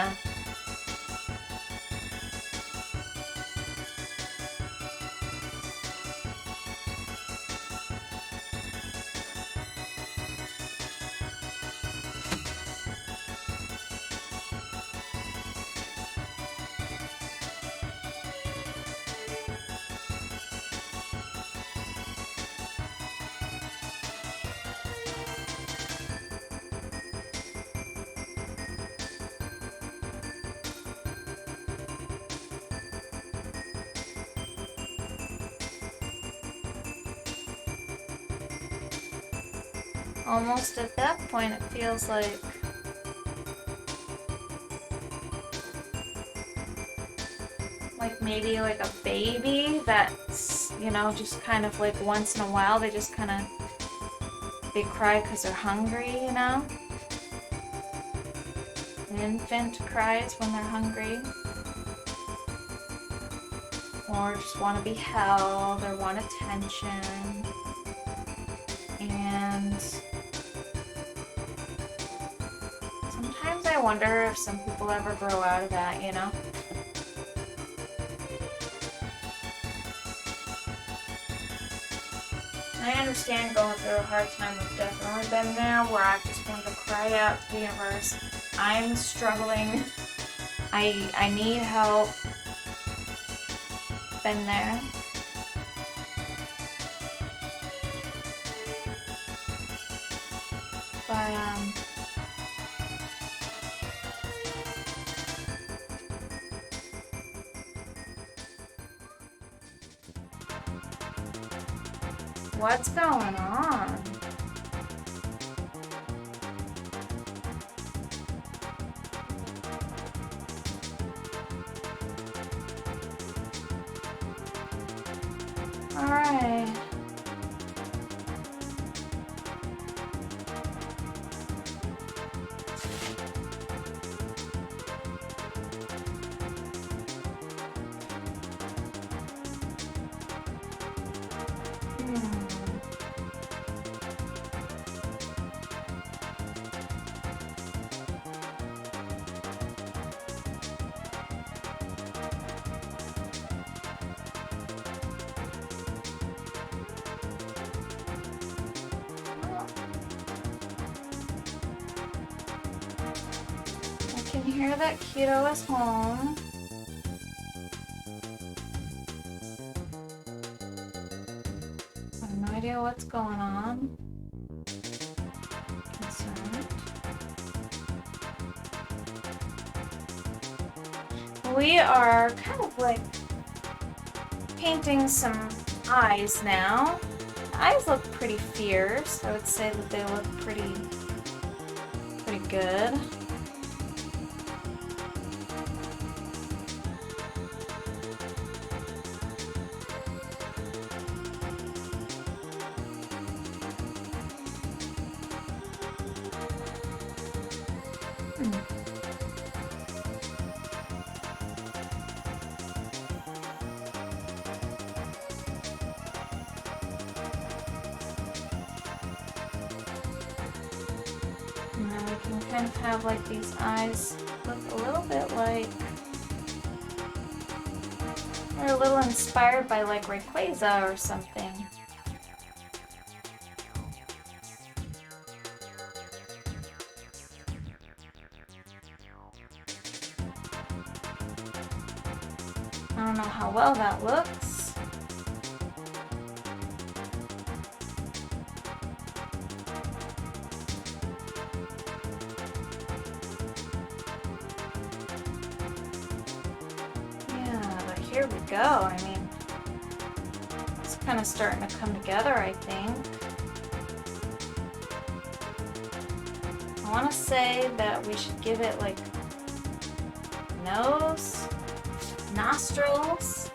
Almost at that point, it feels like maybe like a baby that's, you know, just kind of like once in a while they just kind of, they cry because they're hungry, you know? An infant cries when they're hungry. Or just want to be held or want attention. I wonder if some people ever grow out of that, you know? I understand going through a hard time. I've definitely been there where I've just wanted to cry out to the universe. I'm struggling. I need help. Been there. But, what's going on? All right. I can hear that Keto is home. I have no idea what's going on. Concerned. We are kind of like painting some eyes now. The eyes look pretty fierce. I would say that they look pretty good. And then we can kind of have like these eyes look a little bit like they're a little inspired by like Rayquaza or something. I don't know how well that looks. Here we go. I mean, it's kind of starting to come together, I think. I want to say that we should give it like nose, nostrils.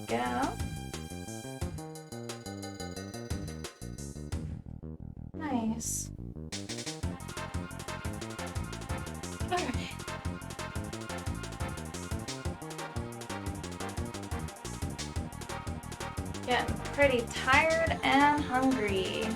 Go. Nice. All right. Getting pretty tired and hungry.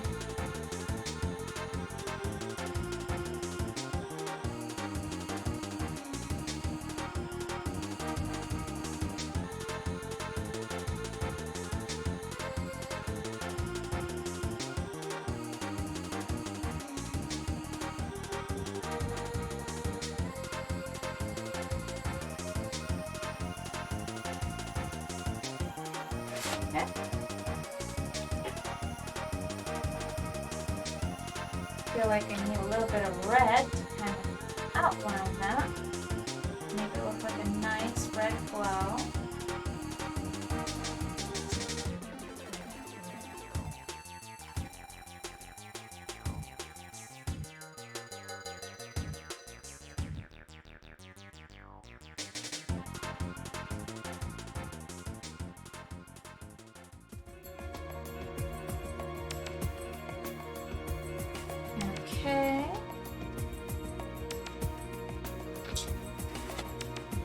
Okay. Feel like I need a little bit of red to kind of outline that. Make it look like a nice red glow.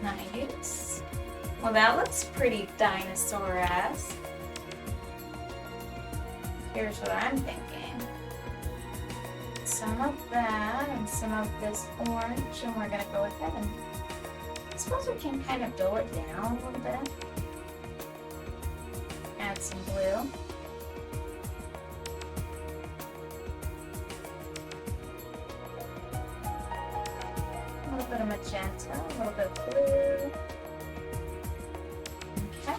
Nice. Well, that looks pretty dinosaur-esque. Here's what I'm thinking. Some of that and some of this orange, and we're gonna go ahead and I suppose we can kind of dull it down a little bit. Add some blue. A little bit of magenta, a little bit of blue. Okay.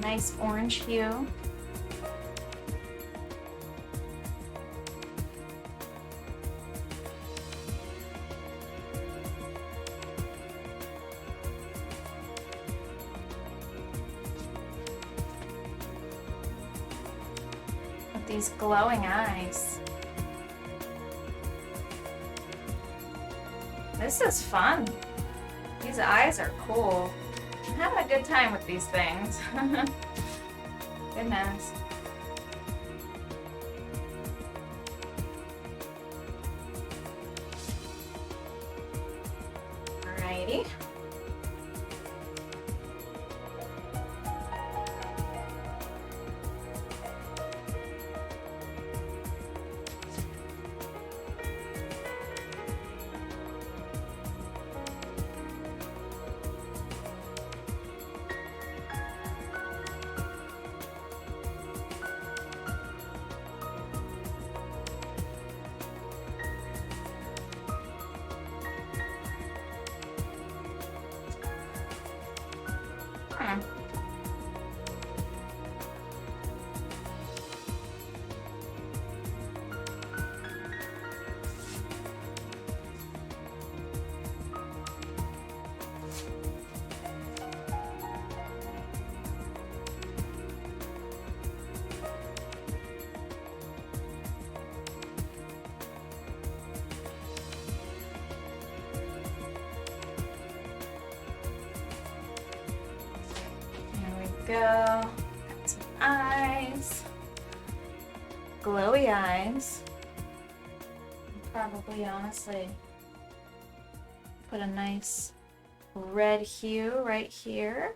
Nice orange hue. With these glowing eyes. This is fun. These eyes are cool. I'm having a good time with these things. Goodness. Alrighty. Go. Got some eyes. Glowy eyes. Probably, honestly, put a nice red hue right here.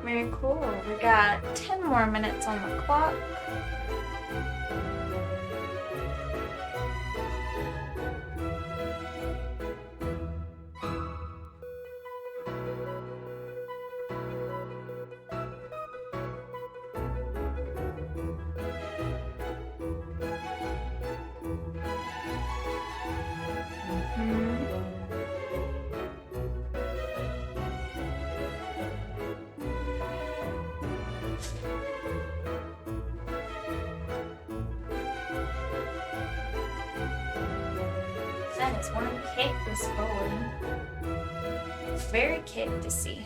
Very cool. We got 10 more minutes on the clock. That is one cactus forward. Very cactusy.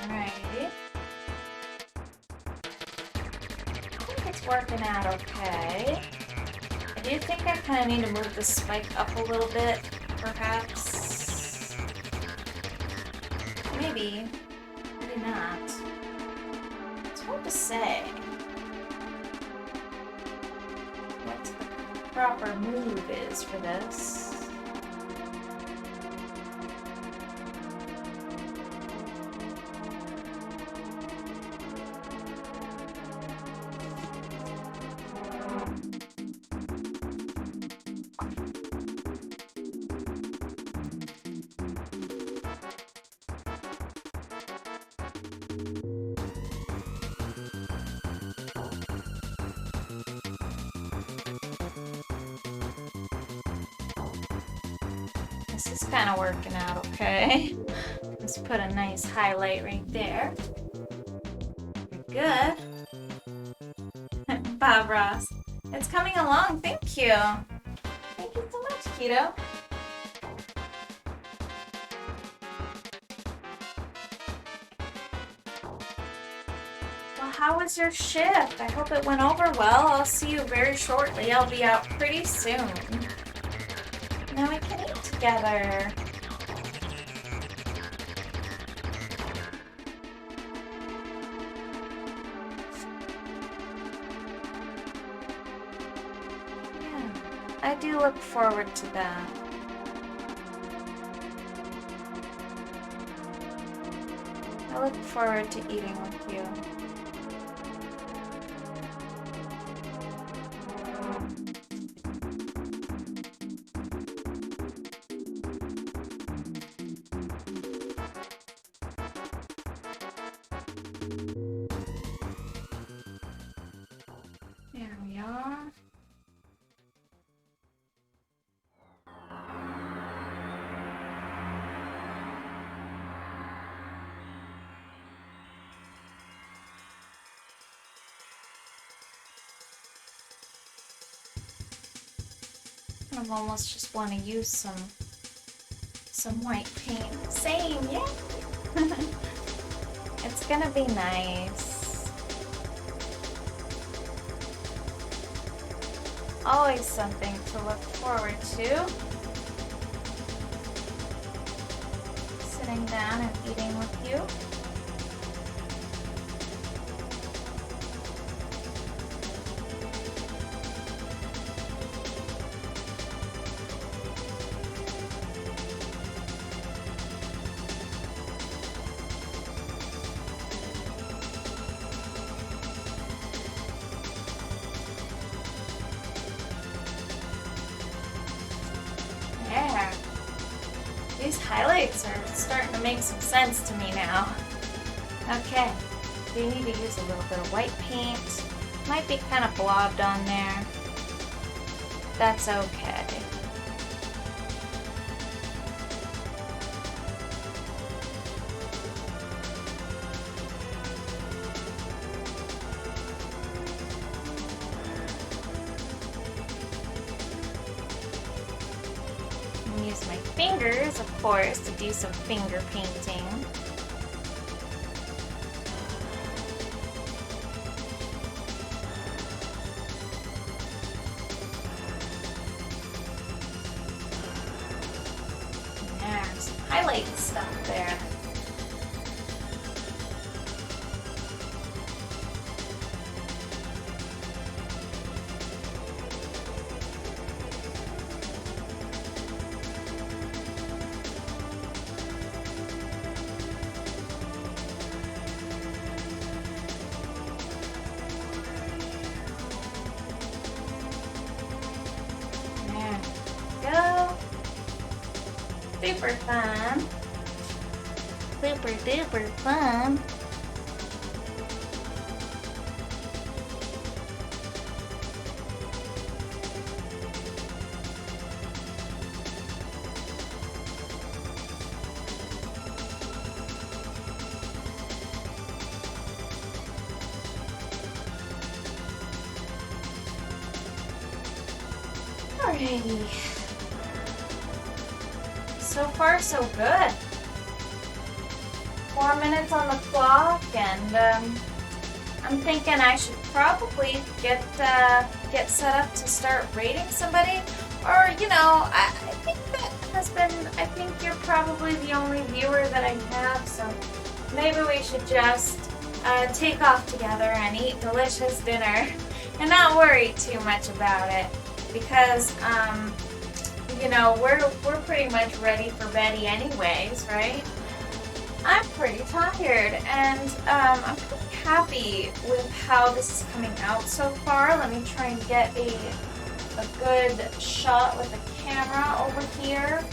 Alrighty. I think it's working out okay. I do think I kind of need to move the spike up a little bit, perhaps. Maybe. Maybe not. It's hard to say what the proper move is for this. This is kind of working out okay. Let's put a nice highlight right there. Good. Bob Ross. It's coming along, thank you. Thank you so much, Keto. Well, how was your shift? I hope it went over well. I'll see you very shortly. I'll be out pretty soon. Now we can eat together. Yeah, I do look forward to that. I look forward to eating with you. There we are. I almost just want to use some white paint. Same, yeah. It's gonna be nice. Always something to look forward to. Sitting down and eating with you. Yeah. These highlights are starting to make some sense to me now. Okay. Do need to use a little bit of white paint. Might be kind of blobbed on there. That's okay. Use my fingers, of course, to do some finger painting. There's some highlight stuff there. Go. Super fun. Super duper fun. Alrighty. So far, so good. 4 minutes on the clock, and I'm thinking I should probably get set up to start rating somebody. Or, you know, I think that has been, I think you're probably the only viewer that I have, so maybe we should just take off together and eat delicious dinner and not worry too much about it, because, you know, we're pretty much ready for Betty anyways, right? I'm pretty tired, and I'm pretty happy with how this is coming out so far. Let me try and get a good shot with the camera over here.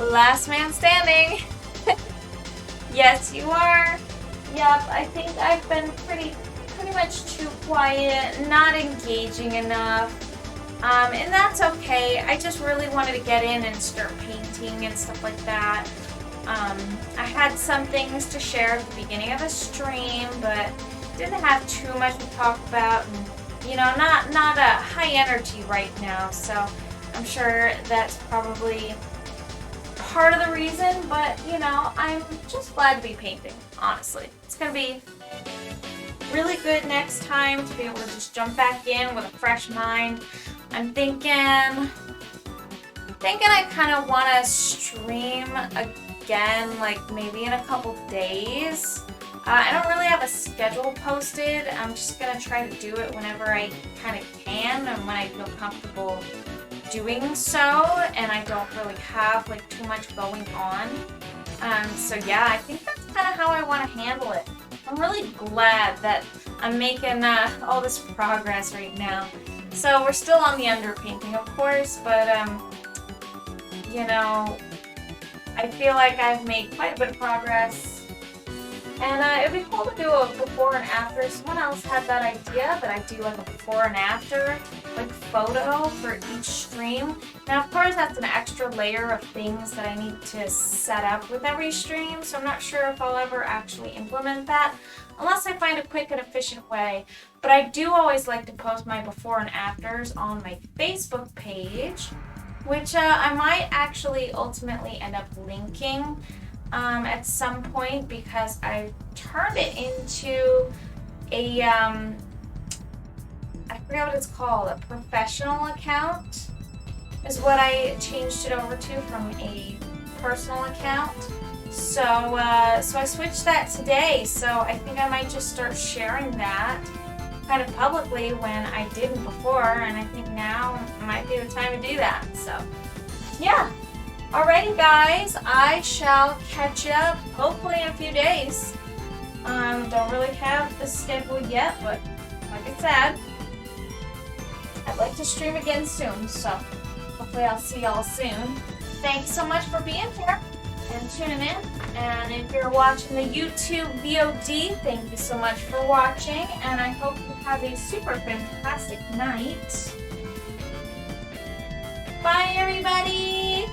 Last man standing. Yes, you are. Yep, I think I've been pretty much too quiet, not engaging enough. And that's okay. I just really wanted to get in and start painting and stuff like that. I had some things to share at the beginning of the stream, but didn't have too much to talk about, and you know, not a high energy right now. So I'm sure that's probably part of the reason, but you know, I'm just glad to be painting, honestly. It's gonna be really good next time to be able to just jump back in with a fresh mind. I'm thinking I kind of want to stream again, like maybe in a couple days. I don't really have a schedule posted. I'm just gonna try to do it whenever I kind of can and when I feel comfortable doing so, and I don't really have like too much going on. So yeah, I think that's kind of how I want to handle it. I'm really glad that I'm making all this progress right now. So we're still on the underpainting, of course, but you know, I feel like I've made quite a bit of progress. And it'd be cool to do a before and after. Someone else had that idea that I do like a before and after like photo for each stream. Now of course that's an extra layer of things that I need to set up with every stream, so I'm not sure if I'll ever actually implement that unless I find a quick and efficient way. But I do always like to post my before and afters on my Facebook page, which I might actually ultimately end up linking at some point, because I turned it into a, I forget what it's called, a professional account is what I changed it over to from a personal account. So, so I switched that today, so I think I might just start sharing that kind of publicly when I didn't before, and I think now might be the time to do that, so yeah. Alrighty guys, I shall catch up hopefully in a few days. Don't really have the schedule yet, but like I said, I'd like to stream again soon, so hopefully I'll see y'all soon. Thanks so much for being here and tuning in. And if you're watching the YouTube VOD, thank you so much for watching, and I hope you have a super fantastic night. Bye everybody!